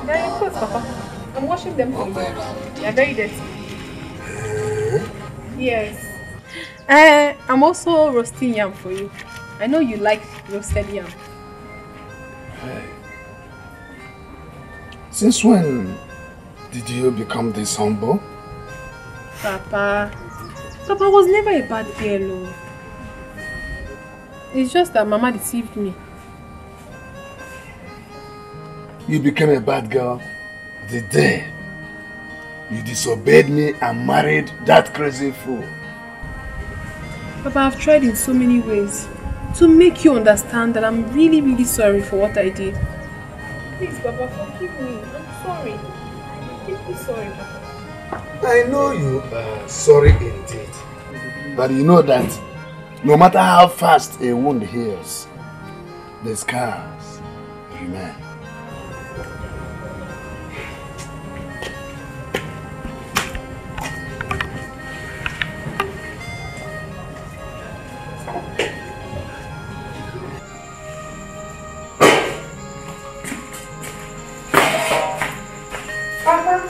Speaker 9: They're your clothes, Papa. I'm washing them for you. They're very dirty. Yes. I'm also roasting yam for you. I know you like roasted yam.
Speaker 3: Since when did you become this humble?
Speaker 9: Papa was never a bad girl. It's just that Mama deceived me.
Speaker 3: You became a bad girl the day you disobeyed me and married that crazy fool.
Speaker 9: Papa, I've tried in so many ways to make you understand that I'm really, really sorry for what I did. Please, Papa, forgive me. I'm sorry. I'm deeply sorry, Papa.
Speaker 3: I know you are sorry indeed. But you know that No matter how fast a wound heals, the scars remain.
Speaker 9: Papa,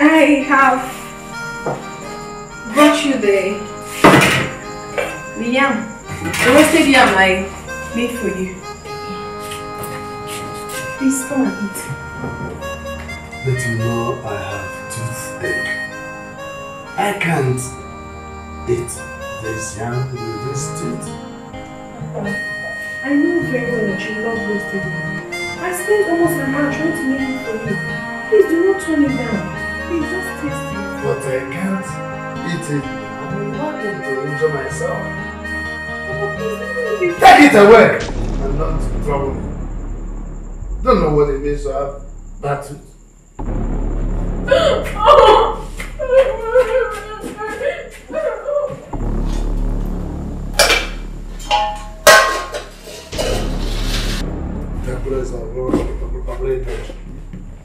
Speaker 9: I have brought you the yam. The roasted yam I made for you. Please come and eat.
Speaker 3: But you know I have toothache. I can't eat this yam with this tooth.
Speaker 9: I know very well that you love roasted yam. I spent almost an hour trying to make it for you. Please do not turn it down. Please just taste it.
Speaker 3: But I can't eat it. I'm not going to enjoy myself. Take it away and not trouble me. Don't know what it means to have bad tooth. That place is already touched.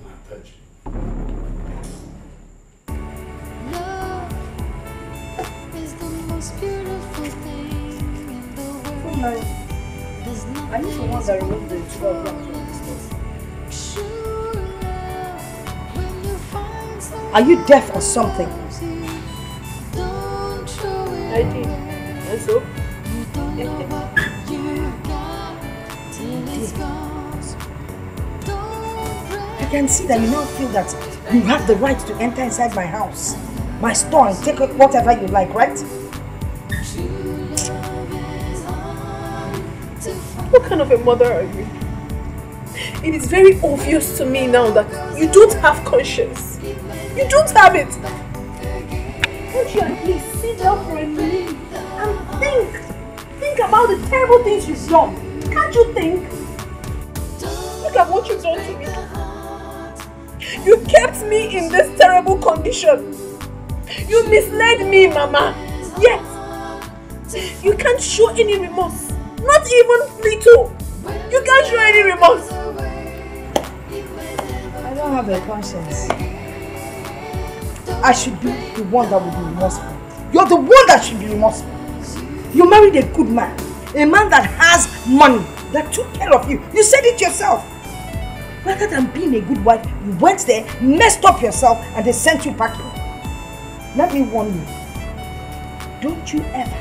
Speaker 3: Not touched.
Speaker 10: Love is the most beautiful thing in the world. There's
Speaker 2: Are you the one that removed the 12 blocks from the stairs? Are you deaf or something?
Speaker 9: I did. And so?
Speaker 2: I can see that you now feel that you have the right to enter inside my house, my store, and take whatever you like, right?
Speaker 9: What kind of a mother are you? It is very obvious to me now that you don't have conscience. You don't have it. Won't you at least sit down for a minute and think? Think about the terrible things you've done. Can't you think? Look at what you've done to me. You kept me in this terrible condition. You misled me, Mama. Yes. You can't show any remorse. Not even little. You can't show any remorse.
Speaker 2: I don't have a conscience. I should be the one that would be remorseful. You're the one that should be remorseful. You married a good man. A man that has money. That took care of you. You said it yourself. Rather than being a good wife, you went there, messed up yourself, and they sent you packing. Let me warn you. Don't you ever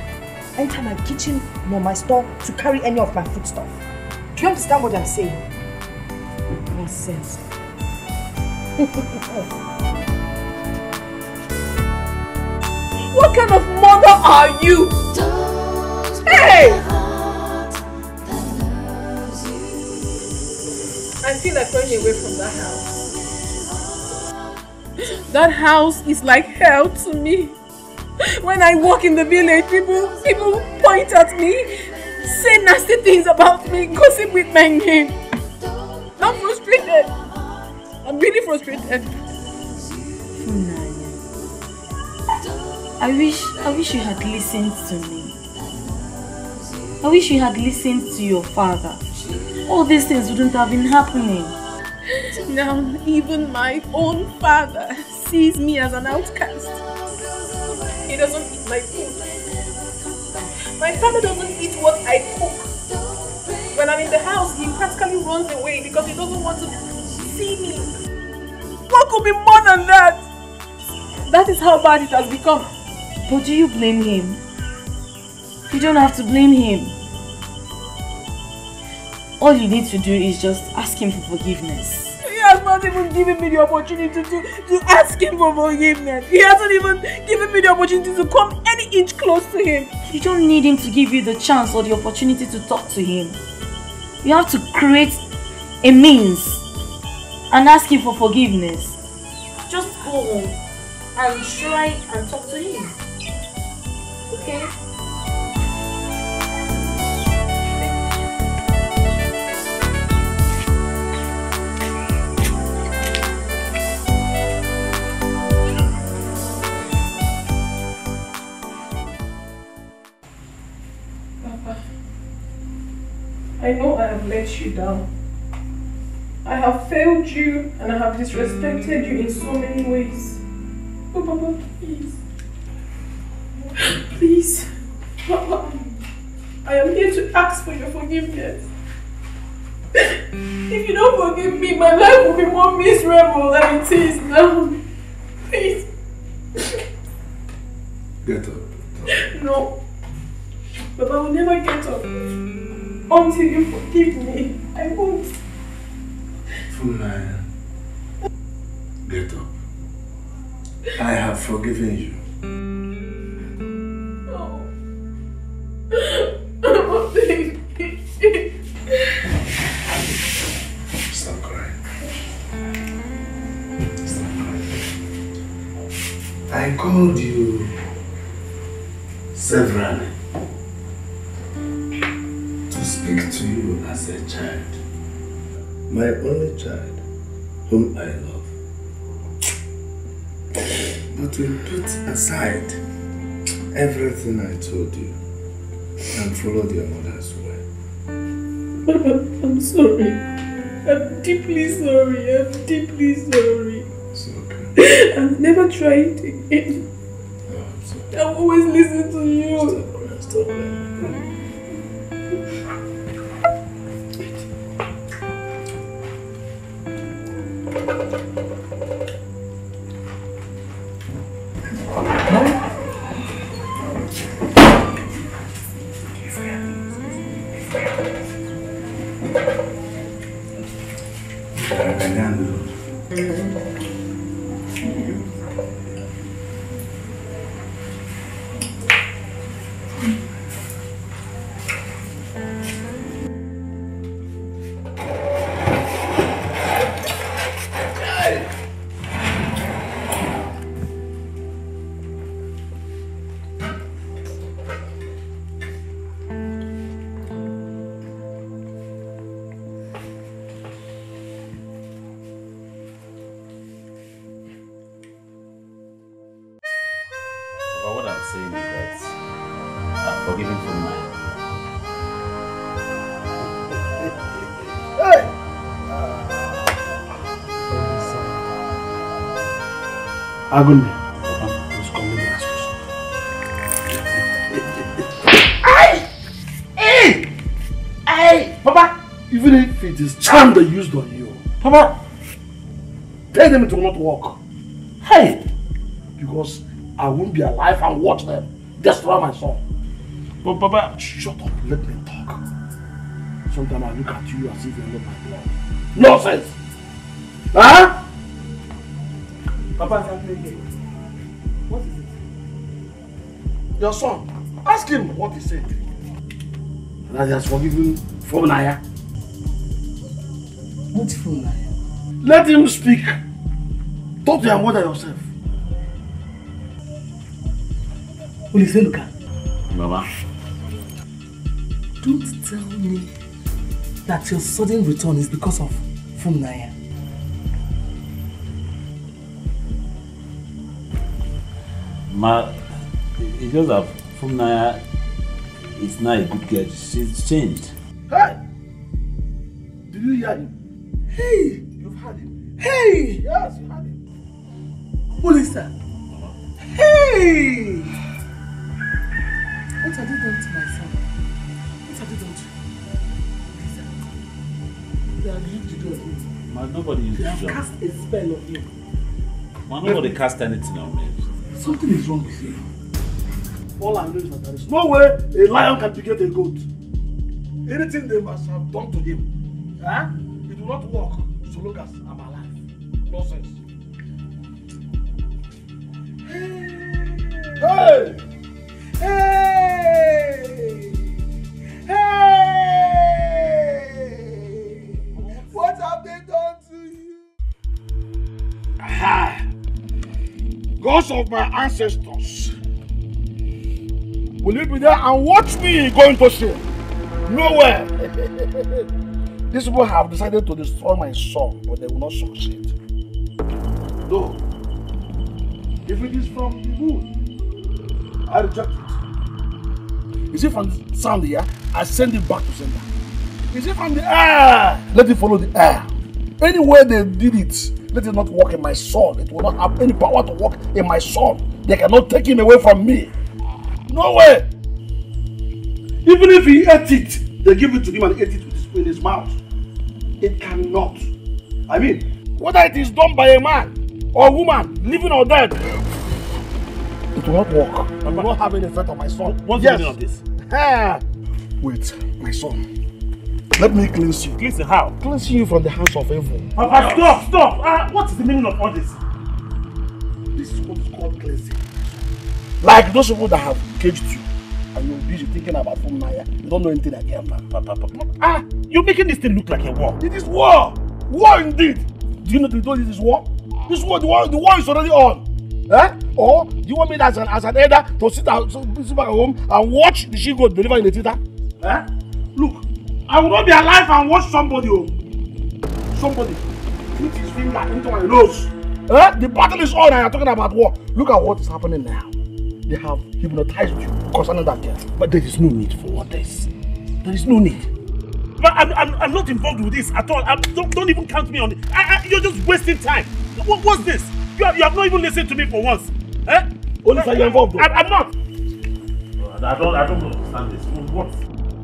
Speaker 2: enter my kitchen nor my store to carry any of my foodstuff. Do you understand what I'm saying? Nonsense.
Speaker 9: What kind of mother are you? Hey! I feel like running away from that house. That house is like hell to me. When I walk in the village, people point at me, say nasty things about me, gossip with my name. I'm frustrated. I'm really frustrated.
Speaker 8: I wish you had listened to me. I wish you had listened to your father. All these things wouldn't have been happening.
Speaker 9: Now, even my own father sees me as an outcast. He doesn't eat my food. My father doesn't eat what I cook. When I'm in the house, he practically runs away because he doesn't want to see me. What could be more than that? That is how bad it has become.
Speaker 8: But do you blame him? You don't have to blame him. All you need to do is just ask him for forgiveness.
Speaker 9: He has not even given me the opportunity to ask him for forgiveness. He hasn't even given me the opportunity to come any inch close to him.
Speaker 8: You don't need him to give you the chance or the opportunity to talk to him. You have to create a means and ask him for forgiveness. Just go home and try and talk to him. Okay?
Speaker 4: I know I have let you down. I have failed you and I have disrespected you in so many ways. Oh, Papa, please. Please. Papa, I am here to ask for your forgiveness. If you don't forgive me, my life will be more miserable than it is now. Please.
Speaker 3: Get up.
Speaker 4: No. But I will never get up until you forgive me. I won't.
Speaker 3: Funaya, get up. I have forgiven you.
Speaker 4: No.
Speaker 3: Stop crying. Stop crying. I called you severally to speak to you as a child. My only child, whom I love. But we put aside everything I told you and followed your mother's way.
Speaker 4: I'm sorry. I'm deeply sorry. I'm deeply sorry.
Speaker 3: It's okay.
Speaker 4: I've never tried again.
Speaker 3: No, I'm sorry.
Speaker 4: I've always listened to you.
Speaker 3: Stop crying.
Speaker 7: Agunde, please come, let me ask you something. Hey! Papa! Even if it is charm they used on you, Papa, tell them it will not work. Hey! Because I won't be alive and watch them destroy my son. But Papa, shut up, let me talk. Sometimes I look at you as if you're not my blood. Nonsense! Huh? Papa, what is it? Your son. Ask him what he said. That he has forgiven Funaya. What Funaya? Let him speak. Talk to your mother yourself. Luka.
Speaker 1: Mama.
Speaker 12: Don't tell me that your sudden return is because of Funaya.
Speaker 1: Ma, it's just that Funaya is not a good girl. She's changed.
Speaker 7: Hey! Did you hear him? Hey! You've heard him. Hey! Yes, you heard him. Who is that? Hey!
Speaker 12: What have you done to my son? What have you done to him? They have used to do on him.
Speaker 1: Ma, nobody used
Speaker 12: They
Speaker 1: to
Speaker 12: have
Speaker 1: do.
Speaker 12: cast a spell on him.
Speaker 1: Ma, nobody cast anything on me.
Speaker 7: Something is wrong with you. All I know is that there is no way a lion can beget a goat. Anything they must have done to him, it will not work so long as I'm alive. Nonsense. Hey! Hey! Hey! What have they done to you? Aha! Gods of my ancestors, will you be there and watch me go into sin? Nowhere! These people have decided to destroy my son, but they will not succeed. Though, if it is from the wood, I reject it. You see, from the sound here, I send it back to sender. Is it from the air? Let it follow the air. Anywhere they did it, let it not work in my son. It will not have any power to work in my son. They cannot take him away from me. No way. Even if he ate it, they give it to him and ate it in his mouth. It cannot. I mean, whether it is done by a man or a woman, living or dead, it will not work. It will not have any effect on my son.
Speaker 1: What's the meaning of this?
Speaker 7: Wait, my son. Let me cleanse you.
Speaker 1: Cleanse you how?
Speaker 7: Cleanse you from the hands of evil.
Speaker 1: Papa, stop! What is the meaning of all this?
Speaker 7: This is what is called cleansing. Like those people that have caged you and you're busy thinking about Naya. You don't know anything again, man.
Speaker 1: Papa. You're making this thing look like a war.
Speaker 7: It is war! War indeed! Do you know this is war? This war, the war is already on. Or do you want me as an elder to sit back at home and watch the she-goat deliver in the theater? Look, I will not be alive and watch somebody put his finger into my nose. The battle is on and you're talking about war. Look at what is happening now. They have hypnotized you concerning that girl.
Speaker 1: But there is no need for all this. There is no need. But I'm not involved with this at all. Don't even count me on it. You're just wasting time. What's this? You have not even listened to me for once.
Speaker 7: Only if you're involved though.
Speaker 1: I'm not. I don't understand this. What?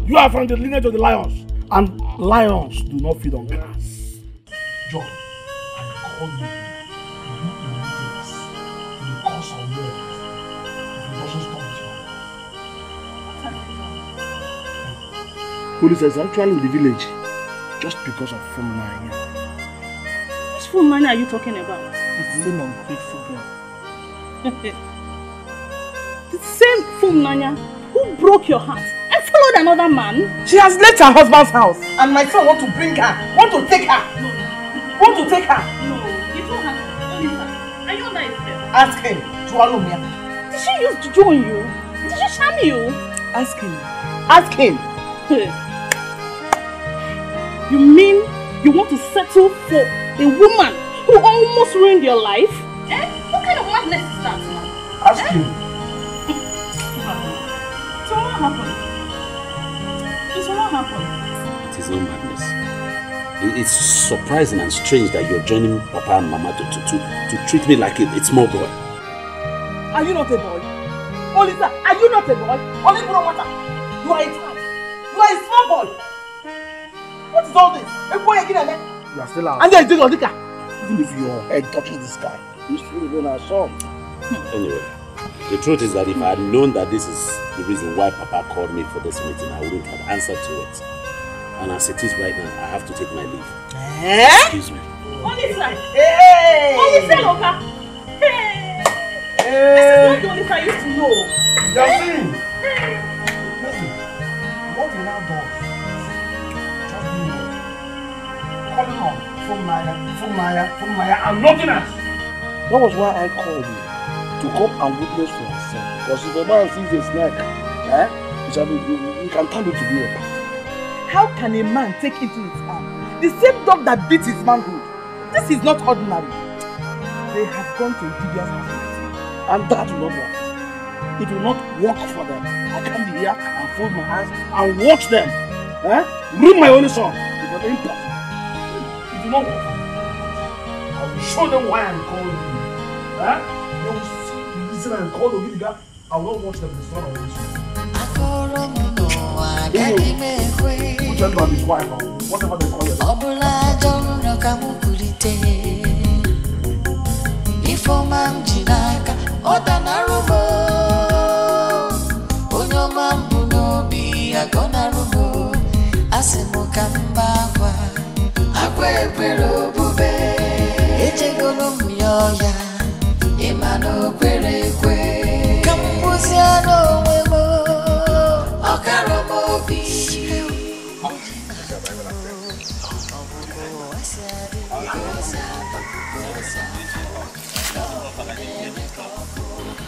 Speaker 7: You are from the lineage of the lions. And lions do not feed on grass. John, I call you to do obedience to the cause of war. If it doesn't stop it. Police is actually in the village just because of Nigerian.
Speaker 8: Which Nigerian are you talking about?
Speaker 14: It's the same ungrateful girl.
Speaker 8: The same Nigerian who broke your heart and followed another man.
Speaker 14: She has left her husband's house and my son want to bring her, want to take her.
Speaker 8: No.
Speaker 14: Want to take her.
Speaker 8: No, it won't happen. Are you under his spell?
Speaker 14: Ask him.
Speaker 8: Did she use juju on you? Did she charm you?
Speaker 14: Ask him. Ask him.
Speaker 8: You mean you want to settle for a woman who almost ruined your life? What kind of madness is that now?
Speaker 7: Ask him.
Speaker 8: So what happened?
Speaker 1: It is no madness. It's surprising and strange that you're joining Papa and Mama to treat me like a small boy.
Speaker 14: Are you not a boy? Olisa, are you not a boy? Only You are a child. You are a small boy. What is all this? A boy again?
Speaker 7: You are still out.
Speaker 14: And there is Odika.
Speaker 7: Even if your head touches the sky, you still remain our son.
Speaker 1: Anyway, the truth is that if I had known that this is the reason why Papa called me for this meeting, I wouldn't have answered to it. And as it is right now, I have to take my leave. Excuse me.
Speaker 8: Olisa! Hey! Olisa Loka! Hey! This is not the Olisa I used to know.
Speaker 7: Yasin! Listen, what you now do, just do it. Calling on from Naya, and nothing else. That was why I called you, to come and witness for yourself. Because if a man sees a snake, you can turn it to be a part.
Speaker 14: How can a man take into his arm the same dog that beats his manhood? This is not ordinary. They have gone to Gideon's house,
Speaker 7: and that will not work. It will not work for them. I can't be here and fold my eyes and watch them ruin my only son. It was impossible. It will not work. I will show them why I'm calling you. They will see the reason I'm calling you. I will not watch them destroy my only son. Who tell about his wife or whatever they call it?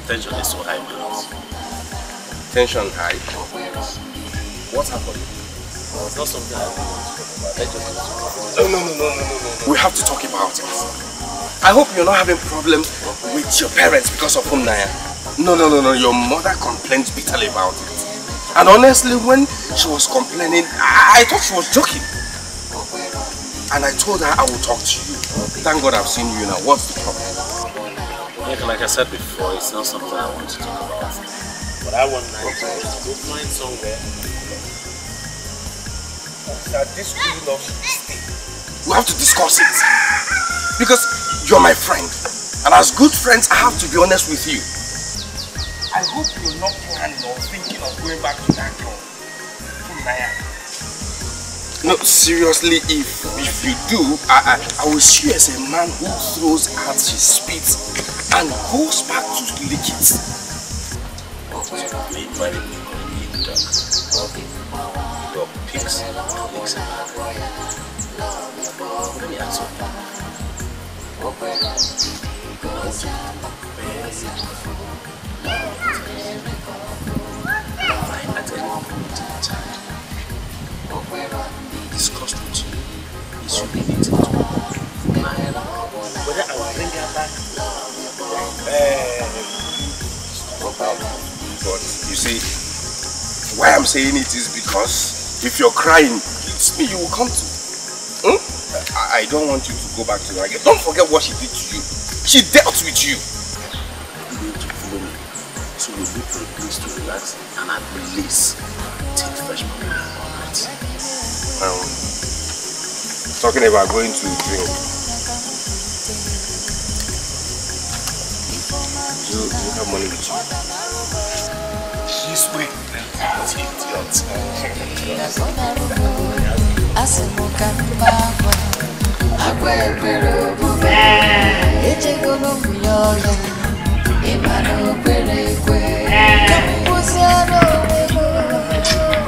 Speaker 5: Tension is so high, man. Tension high? What happened? It's not something I want to talk about. No. We have to talk about it. I hope you're not having problems with your parents because of Naya. No. Your mother complains bitterly about it. And honestly, when she was complaining, I thought she was joking. And I told her I will talk to you. Thank God I've seen you now. What's the problem?
Speaker 1: Like I said before, it's not something I want to talk about. But I want to go find somewhere that this real love should stay.
Speaker 5: We have to discuss it. Because you're my friend. And as good friends, I have to be honest with you. I hope you're not planning or thinking of going back to that girl. No, seriously, if you do, I will see you as a man who throws out his spit and goes back to lick it. Your pigs, licks and let me answer. At any point in time, discussed with you, it should be needed to whether I will bring her back. But you see, why I'm saying it is because if you're crying, it's me you will come to. I don't want you to go back to her again. Don't forget what she did to you. She dealt with you. You need to follow me. So we look for a place to relax and at release. Take fresh money. Alright. Talking about going to drink. Do you have money with you? She's waiting.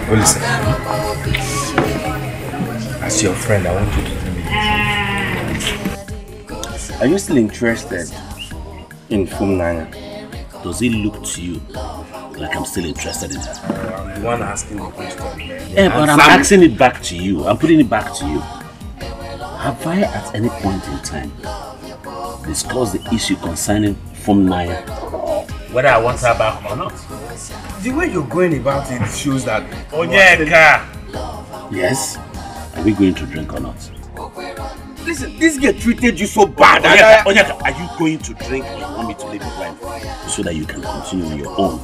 Speaker 5: Well, listen. As your friend, I want you to tell me this. Are you still interested in Fumnanya? Does it look to you like I'm still interested in her? I'm the one asking the question. Yeah, but I'm asking it back to you. I'm putting it back to you. Have I at any point in time discussed the issue concerning Fumnanya? Whether I want her back or not? The way you're going about it shows that... Yes? Are we going to drink or not? Listen, this girl treated you so bad. Onyeka, are you going to drink or you want me to leave your wife so that you can continue on your own?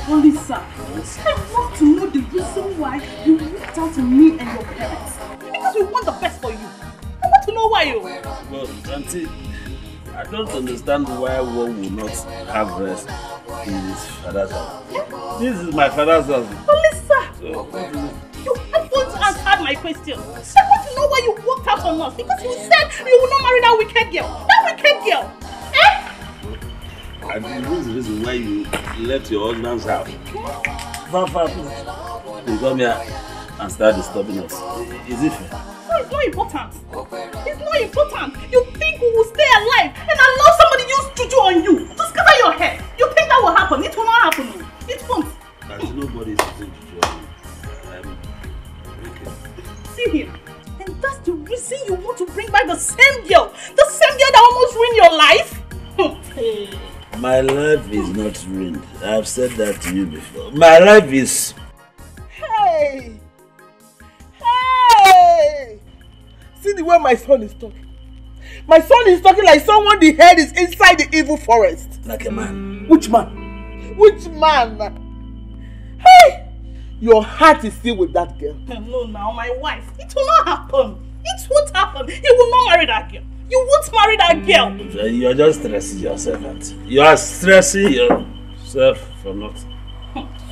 Speaker 9: Olisa, I want to know the reason why you reached out to me and your parents. Because we want the best for you. I want to know why you.
Speaker 1: Well, Auntie, I don't understand why one will not have rest in his father's house. This is my father's house.
Speaker 9: Olisa,
Speaker 1: so, what is it?
Speaker 9: You haven't answered my question. I want to know why you walked out on us. Because you said you will not marry that wicked girl. That wicked girl.
Speaker 1: And the reason why you left your husband's house. Far, please. You come here and start disturbing us. Is it fair?
Speaker 9: No, it's not important. It's not important. You think we will stay alive and allow somebody use juju on you to scatter your head? You think that will happen? It will not happen. It won't.
Speaker 1: There's nobody is using juju on you. Okay.
Speaker 9: See here. And that's the reason you want to bring back the same girl. The same girl that almost ruined your life. Hey.
Speaker 1: My life is not ruined. I've said that to you before. My life is...
Speaker 14: Hey! Hey! See the way my son is talking. My son is talking like someone the head is inside the evil forest.
Speaker 1: Like a man.
Speaker 14: Which man? Which man? Hey! Your heart is still with that girl.
Speaker 9: No, now my wife. It will not happen. It won't happen. He will not marry that girl. You won't marry that girl.
Speaker 1: You're just stressing yourself, Auntie. You are stressing yourself for nothing.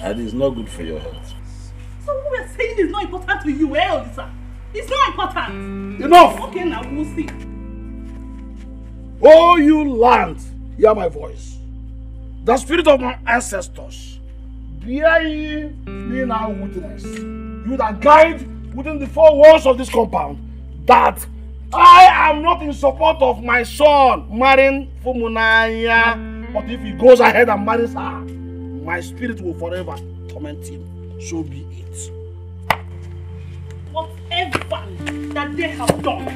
Speaker 1: And it's not good for your health.
Speaker 9: So what we're saying is not important to you, eh, Olisa? It's not important.
Speaker 7: Enough!
Speaker 9: Okay, now we'll see.
Speaker 7: Oh, you land, hear my voice. The spirit of my ancestors, bear ye me now witness. You that guide within the four walls of this compound, that I am not in support of my son marrying Fumunaya. But if he goes ahead and marries her, my spirit will forever torment him. So be it.
Speaker 14: Whatever that they have done,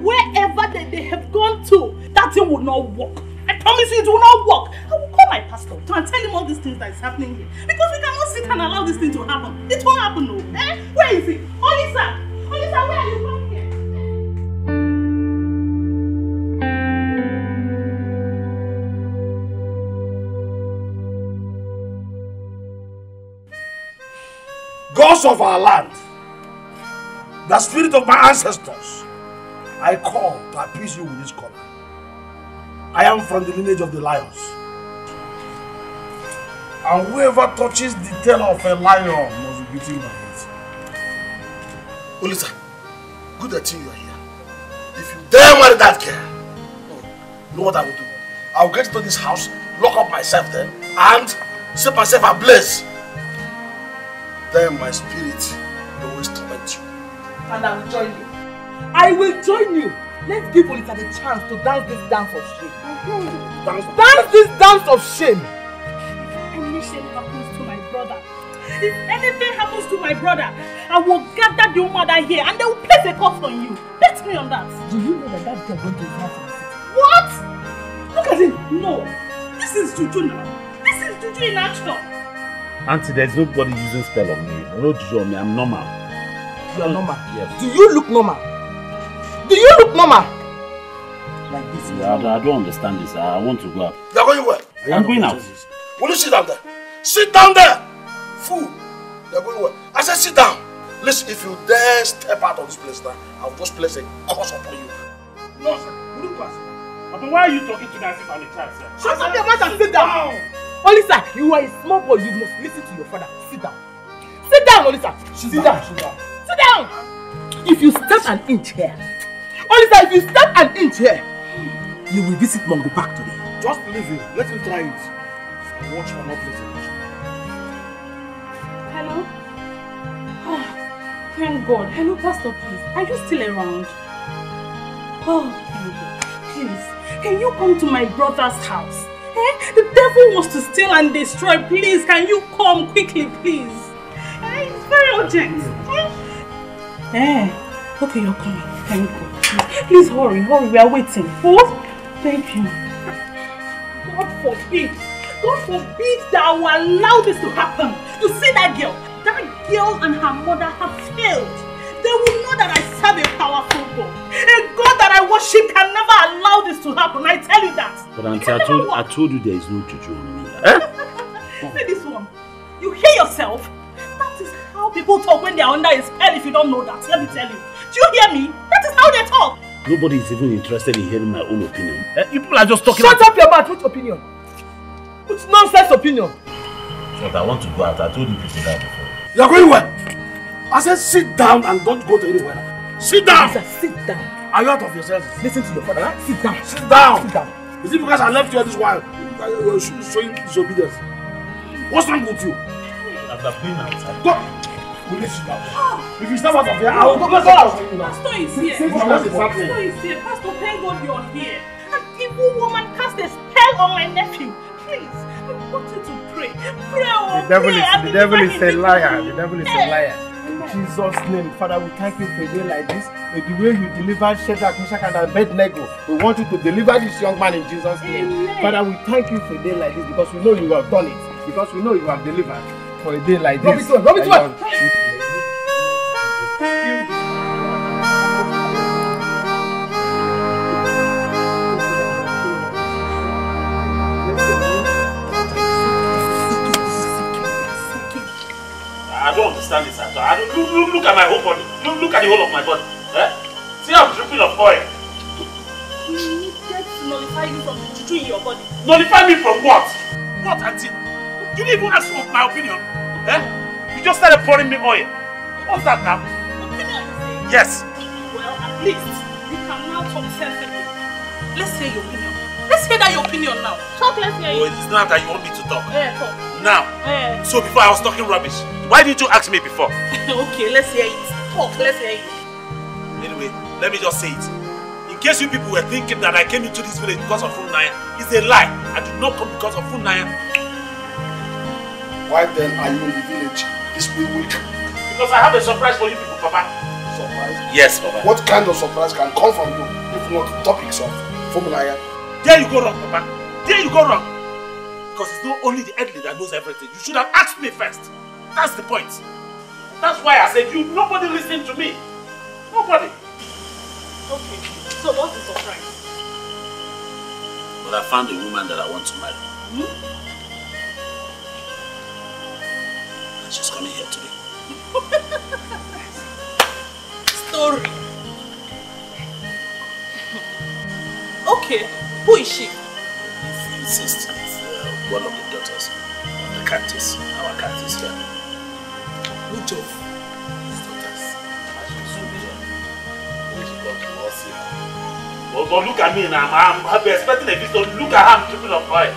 Speaker 14: wherever that they have gone to, that thing will not work. I promise you it will not work. I will call my pastor to and tell him all these things that is happening here. Because we cannot sit and allow this thing to happen. It won't happen, no. Eh? Where is he? Olisa! Olisa, where are you from here?
Speaker 7: Gods of our land, the spirit of my ancestors, I call to appease you with this collar. I am from the lineage of the lions. And whoever touches the tail of a lion must be beaten by it. Olisa, good that you are here. If you dare marry that girl, you know what I will do? I will get into this house, lock up myself there, and set myself ablaze. Then my spirit will always torment you.
Speaker 14: And I will join you. I will join you. Let's give Olisa the chance to dance this dance of shame. Dance this dance of shame. If anything happens to my brother, if anything happens to my brother, I will gather the mother here and they will place a curse on you. Bet me on that. Do you know that that girl went to his house and sit? What? Look at him. No. This is juju now. This is juju in action.
Speaker 1: Auntie, there's nobody using spell on me. No juju on me. I'm normal.
Speaker 14: You are normal?
Speaker 1: Yes.
Speaker 14: Do you look normal? Do you look normal? Like this?
Speaker 1: Yeah, I don't understand this. I want to go out.
Speaker 7: You are going where?
Speaker 1: I'm going out.
Speaker 7: Will you sit down there? Sit down there! Fool! You are going where? I said sit down. Listen, if you dare step out of this place now, I'll just place a curse upon you.
Speaker 1: No, sir. Will you pass? But why are you talking to me as if I'm a child, sir?
Speaker 14: Shut up your mouth and sit down! Olisa, you are a small boy. You must listen to your father. Sit down. Sit down, Olisa. Sit down. Sit down. Sit down. If you step an inch here, Olisa, if you step an inch here, you will visit Mongo Park today.
Speaker 7: Just leave him. Let him try it. Watch for no place.
Speaker 14: Hello? Oh, thank God. Hello, Pastor, please. Are you still around? Oh, thank God. Please, can you come to my brother's house? Eh? The devil wants to steal and destroy. Please, can you come quickly, please? Eh? It's very urgent. Eh? Okay, you're coming. Thank God. Please hurry, hurry. We are waiting. Oh, thank you. God forbid that I will allow this to happen. You see that girl? That girl and her mother have failed. They will know that I serve a powerful God. A God that I worship can never allow this to happen. I tell you that.
Speaker 1: But auntie, I told you there is no juju on me. Eh?
Speaker 14: Say this one. You hear yourself? That is how people talk when they are under a spell if you don't know that. Let me tell you. Do you hear me? That is how they talk.
Speaker 1: Nobody is even interested in hearing my own opinion. You people are just talking.
Speaker 14: Shut up your mouth. Which opinion? Which nonsense opinion?
Speaker 1: But I want to go out. I told you people that before.
Speaker 7: You are going where? I said sit down and don't go to anywhere. Sit down!
Speaker 14: Lisa, sit down.
Speaker 7: Are you out of your senses?
Speaker 14: Listen to your father. Huh? Sit down.
Speaker 7: Sit down!
Speaker 14: Sit down.
Speaker 7: Is it because I left you all this while? You're showing disobedience. What's wrong with you?
Speaker 1: I've been outside.
Speaker 7: Go! Will you sit down? If you step out of here, I will go back out.
Speaker 14: Pastor is here. Pastor is here. Pastor, thank God you're here. An evil woman cast a spell on my nephew. Please, I want you to pray. Pray, oh,
Speaker 15: The devil is a liar.
Speaker 14: The
Speaker 15: devil is a liar.
Speaker 14: In
Speaker 15: Jesus' name, Father, we thank you for a day like this. The way you delivered Shadrach, Meshach, and Abednego, we want you to deliver this young man in Jesus' name.
Speaker 14: Amen.
Speaker 15: Father, we thank you for a day like this because we know you have done it. Because we know you have delivered for a day like this.
Speaker 14: Rub it on.
Speaker 1: I don't understand this at all. Look at my whole body. Look at the whole of my body. Eh? See, I'm dripping of oil.
Speaker 14: We needed to nullify you from the juju in your body.
Speaker 1: Nullify me from what? What, auntie? You didn't even ask for my opinion. Eh? You just started pouring me oil. What's that now?
Speaker 14: Opinion, you say?
Speaker 1: Yes.
Speaker 14: Well, at least you can now talk sensibly. Let's hear your opinion. Let's hear that your opinion now. Talk, let's hear
Speaker 1: Oh,
Speaker 14: it.
Speaker 1: it's not that you want me to talk.
Speaker 14: Yeah, talk.
Speaker 1: Now. So before I was talking rubbish. Why didn't you ask me before?
Speaker 14: Okay, let's hear it. Talk, let's hear it.
Speaker 1: Anyway, let me just say it. case you people were thinking that I came into this village because of Funaya, it's a lie. I did not come because of Funaya.
Speaker 3: Why then are you in the village this week?
Speaker 1: Because I have a surprise for you people, Papa.
Speaker 3: Surprise?
Speaker 1: Yes, Papa.
Speaker 3: What kind of surprise can come from you if not topics of Funaya?
Speaker 1: There you go wrong, Papa. There you go wrong. Because it's not only the elderly that knows everything. You should have asked me first. That's the point. That's why I said nobody listened to me. Nobody.
Speaker 14: Okay, so what's the surprise?
Speaker 1: Well, I found a woman that I want to marry. And she's coming here today.
Speaker 14: Story. Okay, who is she?
Speaker 1: If you insist, it's one of the daughters of the Cantis, our Cantis here. Which of his daughters? As you soon be here. When she comes, you all see her. But look at me now, I'm expecting a visit. Look at her, I'm tripping up right.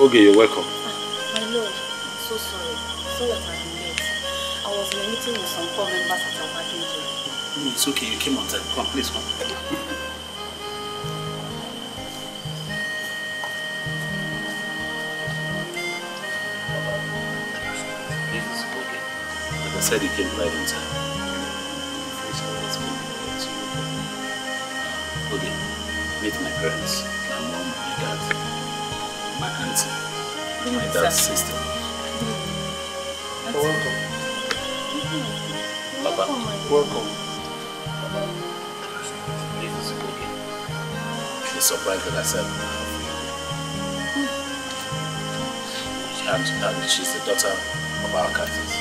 Speaker 1: Okay, you're welcome.
Speaker 14: My lord, I'm so sorry. Sorry that I've been late. I was in a meeting with some core members at our package.
Speaker 1: It's okay, you came on time. Come, please come. This is okay. Like I said, you came right on time. Okay, meet my parents, my mom, my dad, my auntie, my dad's sister.
Speaker 3: Welcome.
Speaker 1: Papa.
Speaker 3: Welcome.
Speaker 1: This is okay. The surprise that I said and she's the daughter of our Cantis.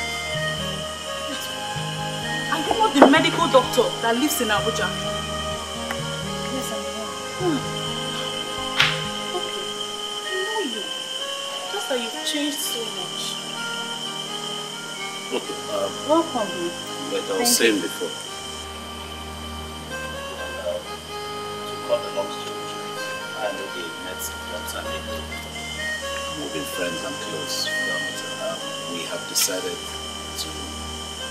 Speaker 14: Are you not the medical doctor that lives in Abuja?
Speaker 8: Yes, I'm here.
Speaker 14: Okay. I know you. Just that you've changed so much.
Speaker 1: Okay,
Speaker 8: Welcome.
Speaker 1: like I was saying before, to cut the long story short, I know they met Dr. Nico. We've been friends and close, but we have decided to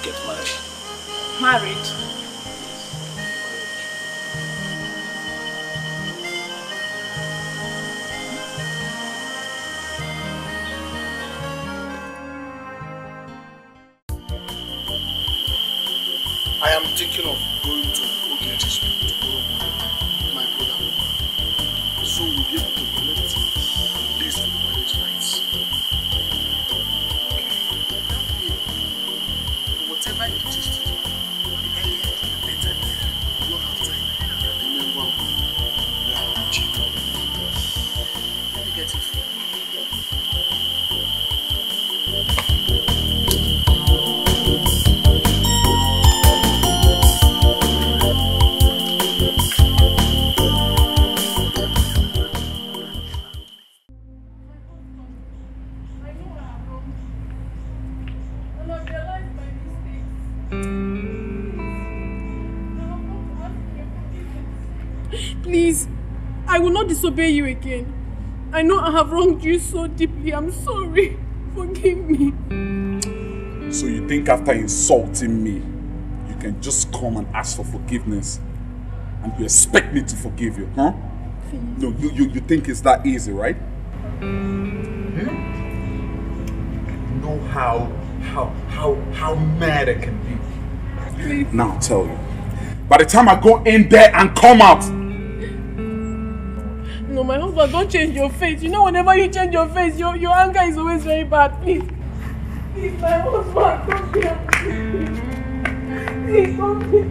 Speaker 1: get married.
Speaker 14: Married?
Speaker 3: I am thinking of going to Ogechi's tomorrow morning, my brother. So we'll be able to collect this for the marriage rights. Whatever it is to do, the earlier the better. We don't have time. And then one, we are cheap. Let me get it free.
Speaker 9: Please, I will not disobey you again. I know I have wronged you so deeply. I'm sorry. Forgive me.
Speaker 6: So you think after insulting me, you can just come and ask for forgiveness and you expect me to forgive you, huh? No, you think it's that easy, right? You know how mad I can be.
Speaker 9: Please.
Speaker 6: Now I'll tell you. By the time I go in there and come out,
Speaker 9: no, my husband, don't change your face. You know, whenever you change your face, your anger is always very bad. Please. Please, my husband, don't be angry. Please, don't be.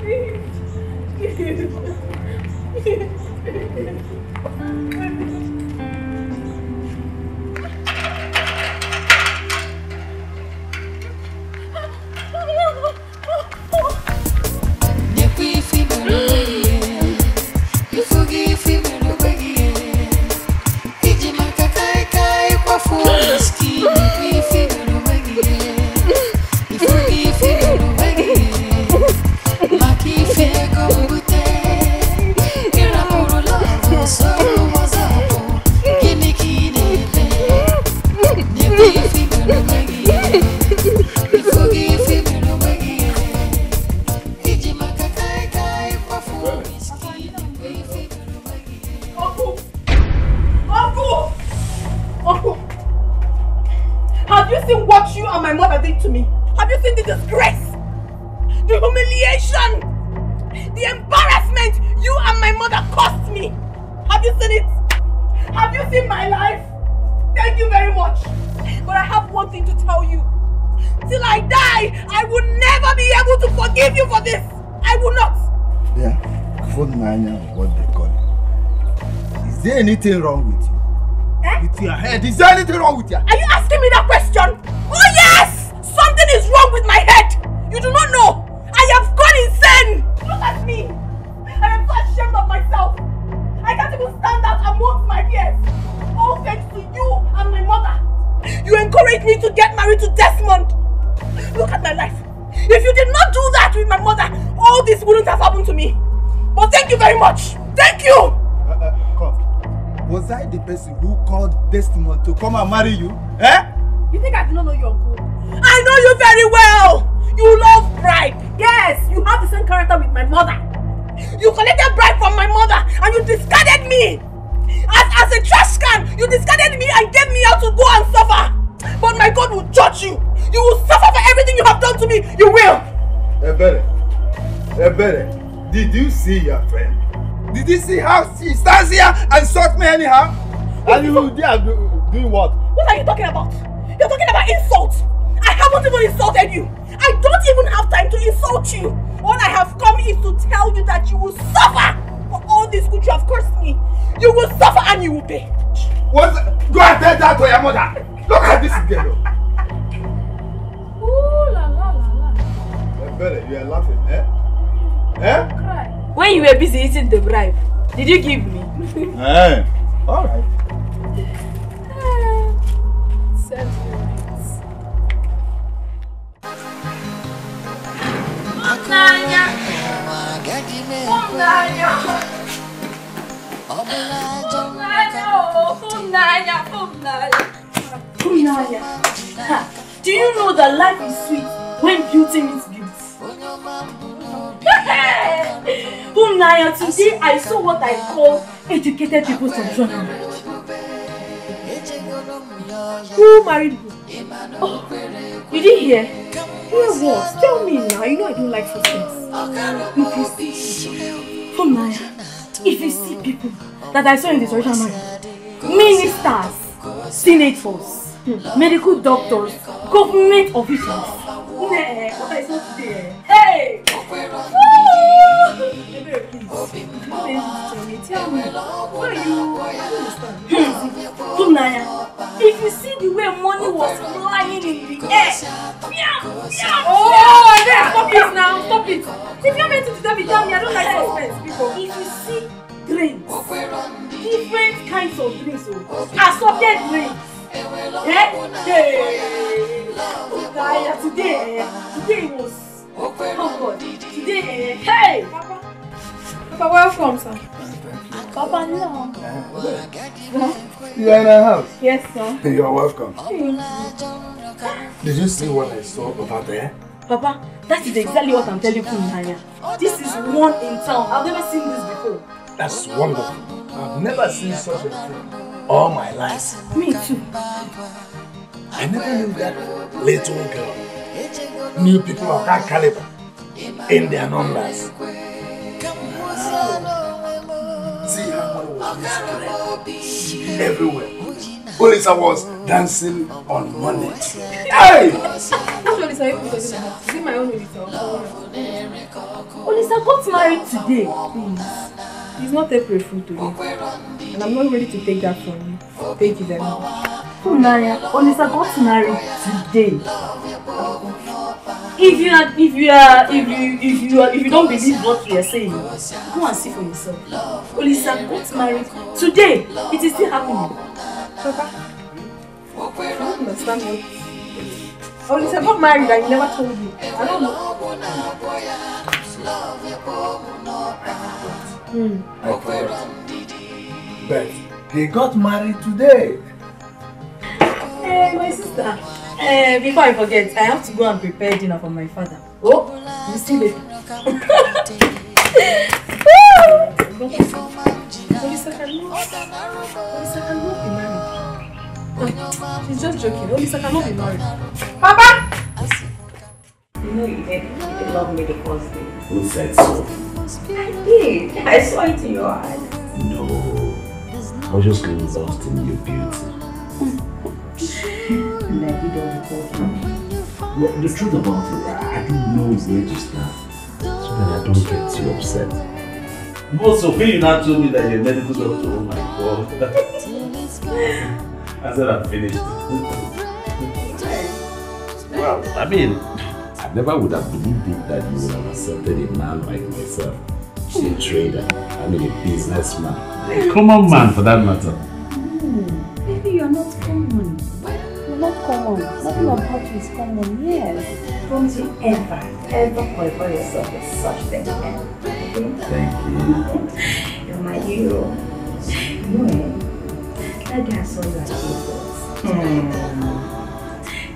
Speaker 9: Please. seen what you and my mother did to me? Have you seen the disgrace? The humiliation? The embarrassment you and my mother caused me? Have you seen it? Have you seen my life? Thank you very much. But I have one thing to tell you. Till I die, I will never be able to forgive you for this. I will not.
Speaker 11: Yeah, Funanya, what they call it. Is there anything wrong with you? With your head? Is there anything wrong with you?
Speaker 9: Are you asking me that question? Oh yes! Something is wrong with my head. You do not know. I have gone insane. Look at me. I am so ashamed of myself. I can't even stand out amongst my peers. All thanks to you and my mother. You encouraged me to get married to Desmond. Look at my life. If you did not do that with my mother, all this wouldn't have happened to me. But thank you very much. Thank you.
Speaker 11: Come. Was I the person who called Desmond to come and marry you? Eh?
Speaker 9: You think I do not know your uncle? I know you very well. You love bribe. Yes, you have the same character with my mother. You collected bribe from my mother and you discarded me. As a trash can, you discarded me and gave me out to go and suffer. But my God will judge you. You will suffer for everything you have done to me. You will.
Speaker 11: Ebere, did you see your friend? Did you see how she stands here and insults me anyhow? And you are doing what?
Speaker 9: What are you talking about? You're talking about insults. I haven't even insulted you. I don't even have time to insult you. All I have come is to tell you that you will suffer for all this good you have cursed me. You will suffer and you will pay.
Speaker 11: What? Go and tell that to your mother. Look at this girl.
Speaker 9: Ooh la la la la.
Speaker 11: Ebere, you are laughing, eh? Eh?
Speaker 8: When you were busy eating the bribe, did you give me?
Speaker 11: Eh. Alright.
Speaker 8: Do you know that life is sweet when beauty meets beauty? Naya, today I saw what I call educated people's traditional marriage. Who married who? Oh, you didn't hear? Hear what? Tell me now. You know I don't like such things. If you see people that I saw in the traditional marriage, ministers, senators, medical doctors, government officials. What I saw today. Hey! Tell me, why are you understand? If you see the way money was flying in the air. Oh, stop it now, stop it. If you're meant to tell me, I don't like suspense people. If you see drinks, different kinds of drinks, assorted drinks. Today was God. Today, hey! Papa, welcome, sir. Papa, no.
Speaker 3: You are in our house?
Speaker 8: Yes, sir.
Speaker 3: You are welcome. Did you see what I saw over there?
Speaker 8: Papa, that is exactly what I'm telling you, Naya. This is one in town. I've never seen this before.
Speaker 3: That's wonderful. I've never seen such a thing all my life.
Speaker 8: Me too.
Speaker 3: I never knew that little girl knew people of that caliber in their numbers. See how money was spread everywhere. Olisa was dancing on money. Hey!
Speaker 9: Which Olisa are you talking about? Is it my own Olisa?
Speaker 8: Olisa got married today.
Speaker 9: It's not April Fool today. And I'm not ready to take that from you. Thank you very much.
Speaker 8: Naya, Olisa got married today. If you don't believe what we are saying, go and see for yourself. Olisa got married today. It is still happening.
Speaker 9: Papa, I don't understand what. Olisa got married and you never told me. I don't know.
Speaker 3: I forgot. But they got married today.
Speaker 8: Hey, my sister. Before I forget, I have to go and prepare dinner for my father. Oh, you see later. Olisa cannot be married.
Speaker 4: She's just joking. Oh, Lisa cannot be married. Papa!
Speaker 16: You know you did love me the first day.
Speaker 1: Who said so?
Speaker 16: I did. I saw it in your eyes.
Speaker 1: No. I was just lost in your beauty.
Speaker 16: Like you don't recall me.
Speaker 1: Well, the truth about it, I didn't know where to start. So that I don't get too upset. Also, when you now told me that you're a medical doctor, oh my god. I said I'm finished. Well, I mean, I never would have believed it that you would have accepted a man like myself. A trader, I mean a businessman. A common man for that matter.
Speaker 16: Baby, you're not common. You're not common. Nothing about you is common, yes. Don't you ever qualify yourself as such thing again. Okay?
Speaker 1: Thank you.
Speaker 16: You're my hero. You know, that day I saw you at Etiko's.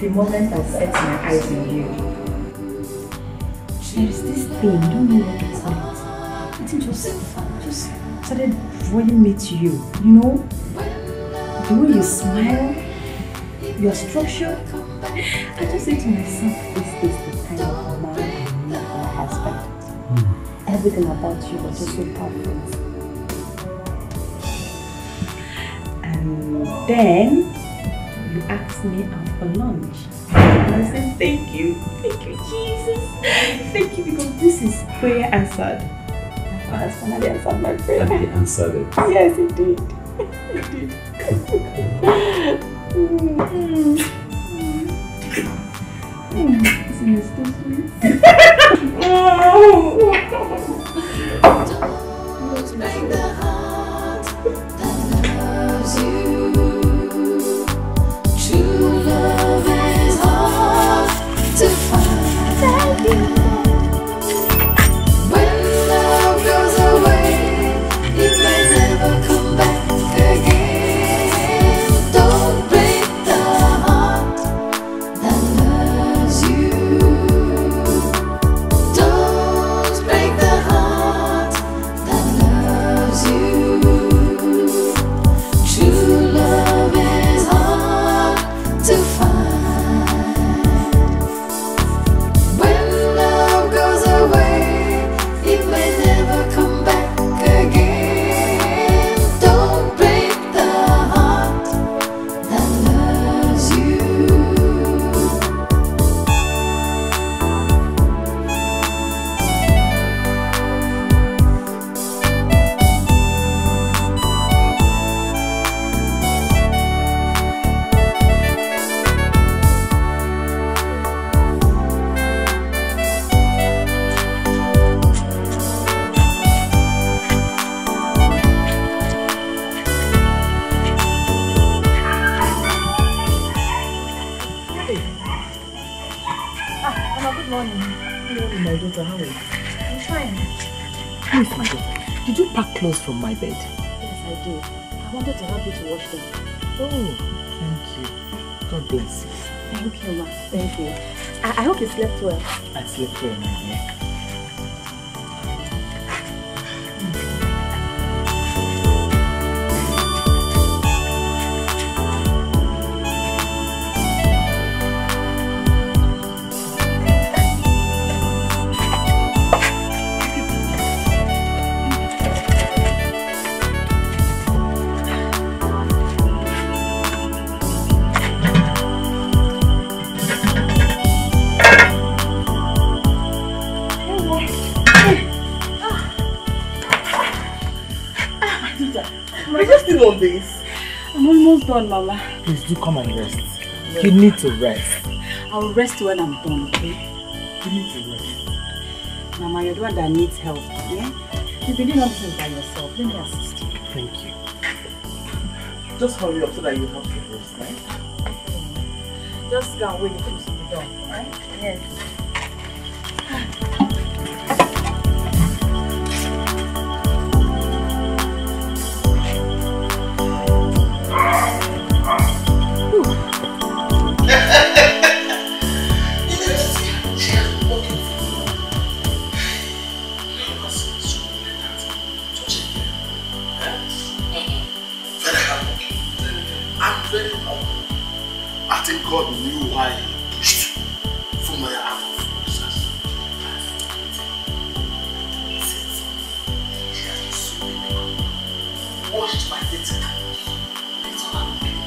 Speaker 16: The moment I set my eyes on you, there is this thing, don't know what to call it. It just started drawing me to you, you know? The way you smile, your structure. I just said to myself, this is the kind of man I need for my husband. Everything about you was just so perfect. And then you asked me out for lunch. And I said, thank you, Jesus. Thank you, because this is prayer answered. My husband had answered my prayer.
Speaker 1: And he answered it.
Speaker 16: Yes, he did. He did. Isn't it so sweet? Make the heart that loves you. True love is hard to find. When love goes away, it may never come back again. Don't break the heart that loves you. Don't break the heart that loves you. True love is hard to find. When love goes away, it may never come back again. Don't break the heart that loves you.
Speaker 12: Mama, good morning. Good morning, my daughter. How are you?
Speaker 16: I'm fine.
Speaker 12: Please, my daughter, did you pack clothes from my bed?
Speaker 16: Yes, I did. I wanted to help you to wash them.
Speaker 12: Oh, thank you. God bless you.
Speaker 16: Thank you, ma. Thank you. I hope you slept well.
Speaker 12: I slept well, my dear.
Speaker 16: Are you still on this? I'm almost done, Mama.
Speaker 12: Please do come and rest. You need to rest.
Speaker 16: I'll rest when I'm done, okay?
Speaker 12: You need to rest.
Speaker 16: Mama, you're the one that needs help, yeah? You've been doing all this by yourself. Let me assist you.
Speaker 12: Thank you. Just hurry up so that you have to rest, right?
Speaker 16: Just go and wait until you see me done, alright? Yes.
Speaker 3: I'm very humble. think God knew why he pushed Funaya out of business. She has been so many. Washed my dating house. It's all I'm being.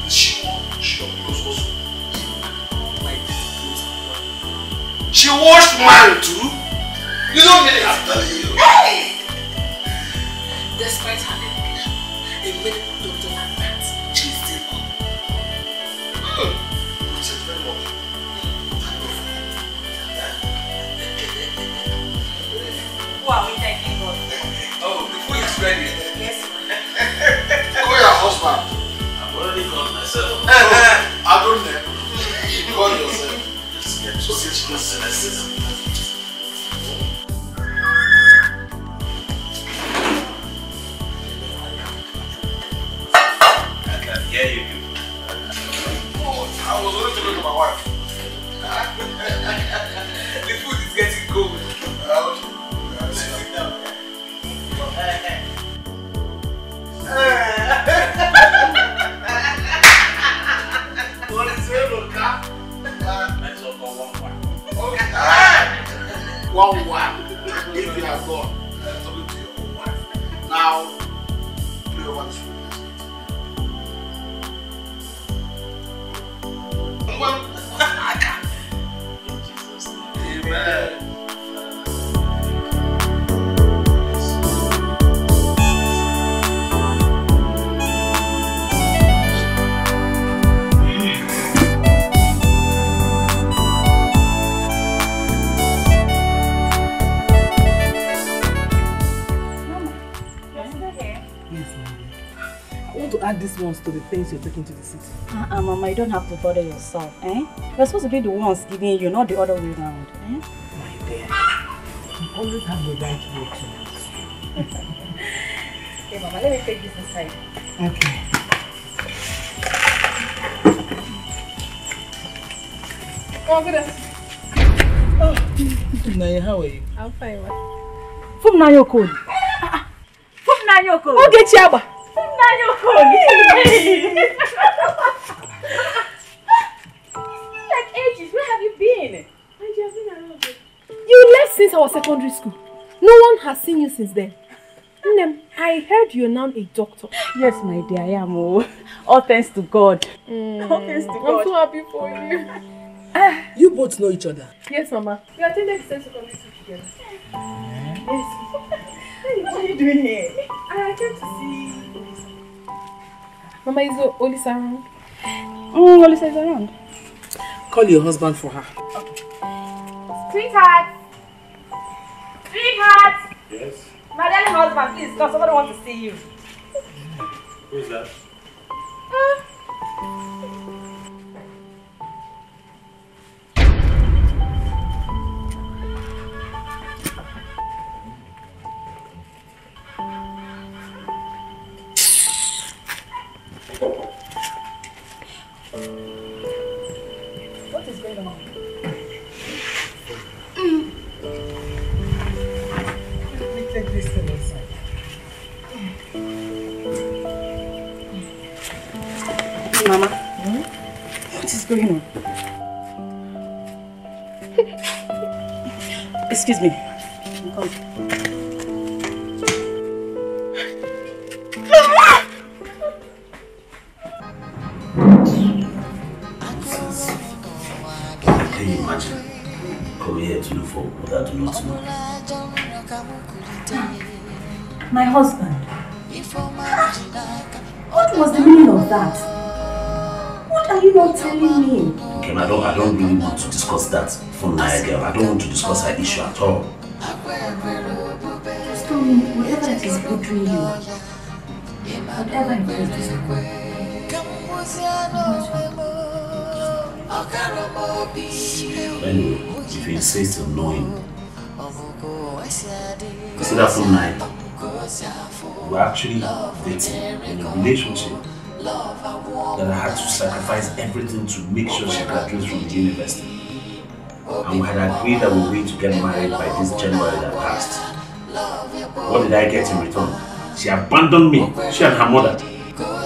Speaker 3: She was also my dating clothes. She washed mine too. You don't get it, I'm telling you. Hey! Despite her education, a medical doctor like that, she's still up. Which is very much.
Speaker 13: Wow, we thank you, God.
Speaker 5: Oh, the food is ready.
Speaker 13: Yes,
Speaker 3: Call your husband.
Speaker 5: I've already called myself.
Speaker 3: I don't know. You call yourself.
Speaker 5: Let's get to sit. Yeah, you do.
Speaker 3: Oh, I was only talking to my wife.
Speaker 5: The food is getting cold.
Speaker 3: Let's sit down. What is it, Luca?
Speaker 5: Let's all go one.
Speaker 3: Okay. One. If you have gone, talking to your own wife. Now, pray over this food. Well, I can't. In Jesus' name. Amen.
Speaker 12: To add these ones to the things you're taking to the city.
Speaker 16: Mama, you don't have to bother yourself, eh? You're supposed to be the ones giving you, not the other way around, eh?
Speaker 12: My dear, you always have the right way to
Speaker 16: Okay, Mama, let me take this inside.
Speaker 12: Okay.
Speaker 9: Oh, good afternoon.
Speaker 12: Oh, Naya, how are you?
Speaker 9: I'm fine.
Speaker 16: From Nayo Code. From Nayo Code.
Speaker 9: Okay, Chiaba.
Speaker 16: Nayo Code. Like ages, where have you been?
Speaker 9: You left since our secondary school. No one has seen you since then. Nnem, I heard you're now a doctor.
Speaker 16: Yes, my dear, I am. All thanks to God. All thanks to God.
Speaker 9: I'm so happy for you.
Speaker 12: You both know each other?
Speaker 9: Yes, Mama. We attended the same secondary school together.
Speaker 16: Yes. What are you doing here?
Speaker 9: I came to see Olisa. Mama, is Olisa around?
Speaker 16: Olisa is around.
Speaker 12: Call your husband for her.
Speaker 9: Okay. Sweetheart! Sweetheart!
Speaker 1: Yes?
Speaker 13: My darling husband, please, because somebody wants to see you.
Speaker 1: Who is that?
Speaker 13: What is going on?
Speaker 12: Let me take this thing inside.
Speaker 16: Mama, what is going on? Excuse me. Come.
Speaker 1: Can you imagine? Come here to look for what I do not know.
Speaker 16: My husband. What was the meaning of that? What are you not telling me?
Speaker 1: Okay, I don't really want to discuss that from Naya girl. I don't want to discuss her issue at all.
Speaker 16: Just tell me whatever it is bothering you. Whatever it is, just tell me.
Speaker 1: Anyway, if you insist on knowing, see that from Naya, we're actually dating in a relationship that I had to sacrifice everything to make sure she graduates from the university. And we had agreed that we were going to get married by this January that passed. What did I get in return? She abandoned me, she and her mother.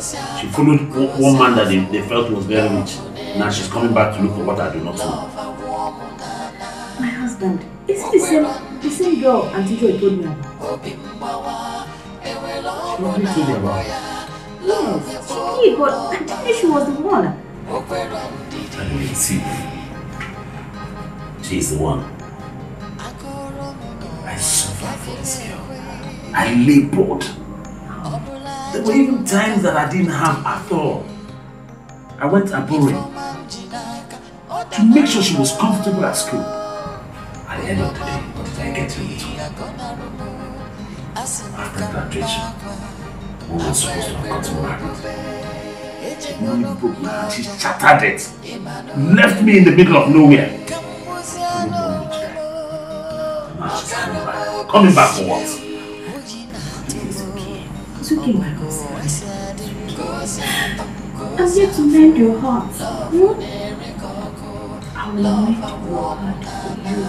Speaker 1: She followed one man that they felt was very rich. Now she's coming back to look for what I do not know.
Speaker 16: My husband, is it the same girl Auntie Joy told me about?
Speaker 1: She already told you about.
Speaker 16: Yes, she did, but I didn't know she was the one.
Speaker 1: I didn't see. She's the one. I suffered for this girl. I labored. There were even times that I didn't have at all. I went abroad to make sure she was comfortable at school. At the end of the day, what did I get in return? After graduation, we were supposed to have gotten married. Money broke my heart, she shattered it. Left me in the middle of nowhere. Now she's coming back. Coming back for what?
Speaker 16: It's okay, my husband. I'm here to mend your heart. I will mend your heart for you.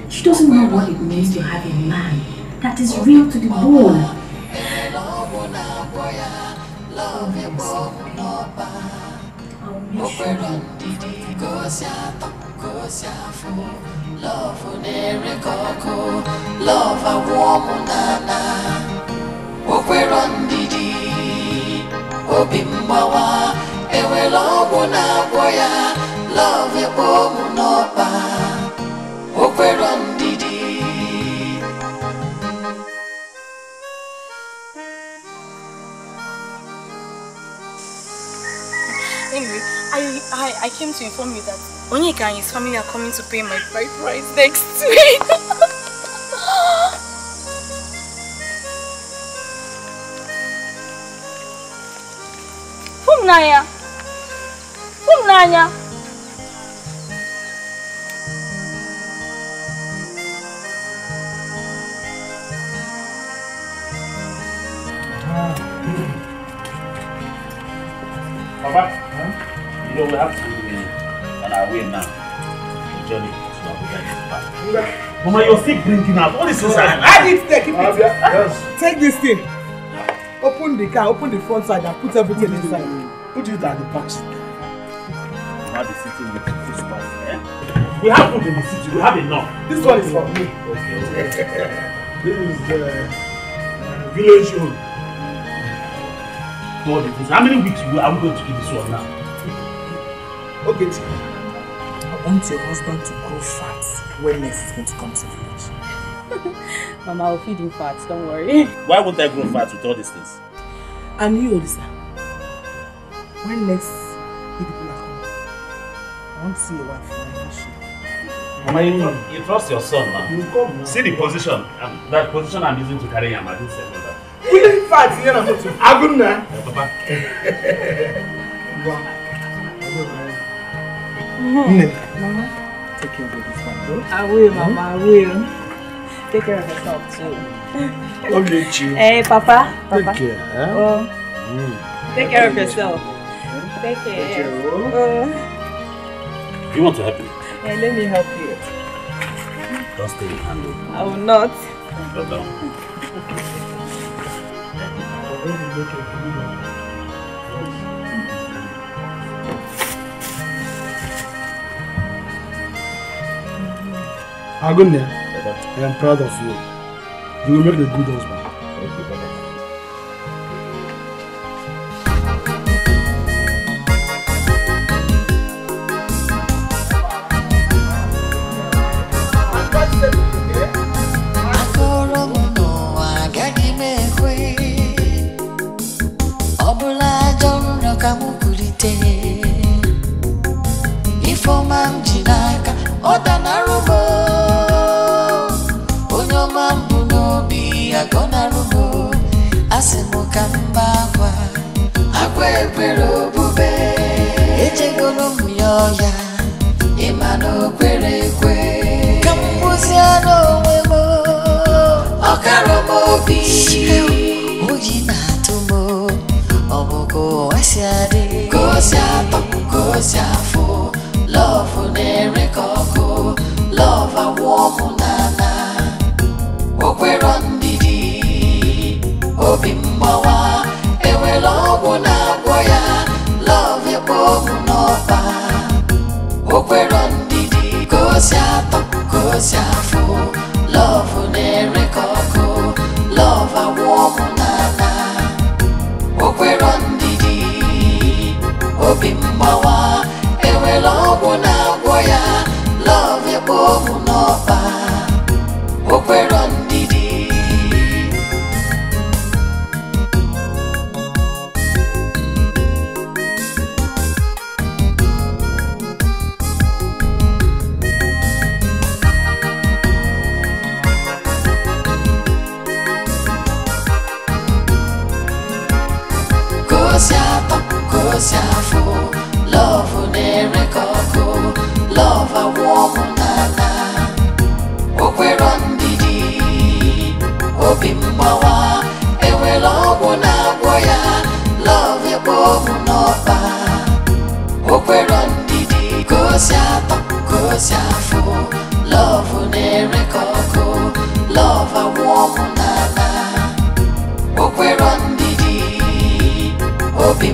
Speaker 16: She doesn't know what it means to have a man that is real to the bone. I'll make sure
Speaker 10: love a woman, Okwerondidi, Obimbawa, Ewelobuna boya, love a woman, Okwerondidi.
Speaker 4: Anyway, I came to inform you that Onyeka and his family are coming to pay my bride price next week.
Speaker 8: Nanya.
Speaker 1: Papa, you know we have to be on our way now. The journey to Abuja is back. Mama, you're still drinking out. What is this?
Speaker 12: I need to keep it. Yes. Take this thing. Open the car, open the front side and put everything inside. Put it at the back seat.
Speaker 1: Now the city with the food stuff. We have food in the city. We have enough.
Speaker 12: This one is for me.
Speaker 1: Okay.
Speaker 12: This is the village home.
Speaker 1: How many weeks are we going to eat this one now?
Speaker 12: Okay. I want your husband to grow fat when next is going to come to the village.
Speaker 8: Mama, I'll feed him fat, don't worry.
Speaker 1: Why won't I grow fat with all these things?
Speaker 12: And you, Olisa, when next you people are coming, I want to see your wife.
Speaker 1: Mama, you trust your son now.
Speaker 12: You come now.
Speaker 1: See the position, that position I'm using to carry him. I didn't say that.
Speaker 12: We need fat here now. Aguna.
Speaker 1: Papa.
Speaker 12: Mama, take care of this one.
Speaker 8: I will, Mama, I will. Take care of yourself too.
Speaker 12: Okay, you.
Speaker 8: Hey, Papa.
Speaker 12: Take care. Huh?
Speaker 8: Oh. Take care of yourself. Take care.
Speaker 1: You want to help me?
Speaker 8: Hey, let me help you.
Speaker 1: Don't stay in handle.
Speaker 8: I will not.
Speaker 1: Go down.
Speaker 12: Agunya, I am proud of you. You will make a good husband.
Speaker 10: Obimbawa, ewelo ọgwụ na-agwọ ya love ya kpọmụ n'ọba okwero ndidi ka o si atọ ka o si afụ love na-ere ka ọkụ love agwọ ọmụ n'ala okwero ndidi obi mgbawa enwere ọgwụ na-agwọ ya love ya kpọmụ n'ọba okwero ndidi Kosiafo, love na-ere ka ọkụ, love agwọ ọmụ n'ala okwero ndidi obi mgbawa enwere ọgwụ na-agwọ ya love ya kpọmụ n'ọba okwero ndidi kosiafo, love na-ere ka ọkụ, love agwọ ọmụ n'ala okwero ndidi obi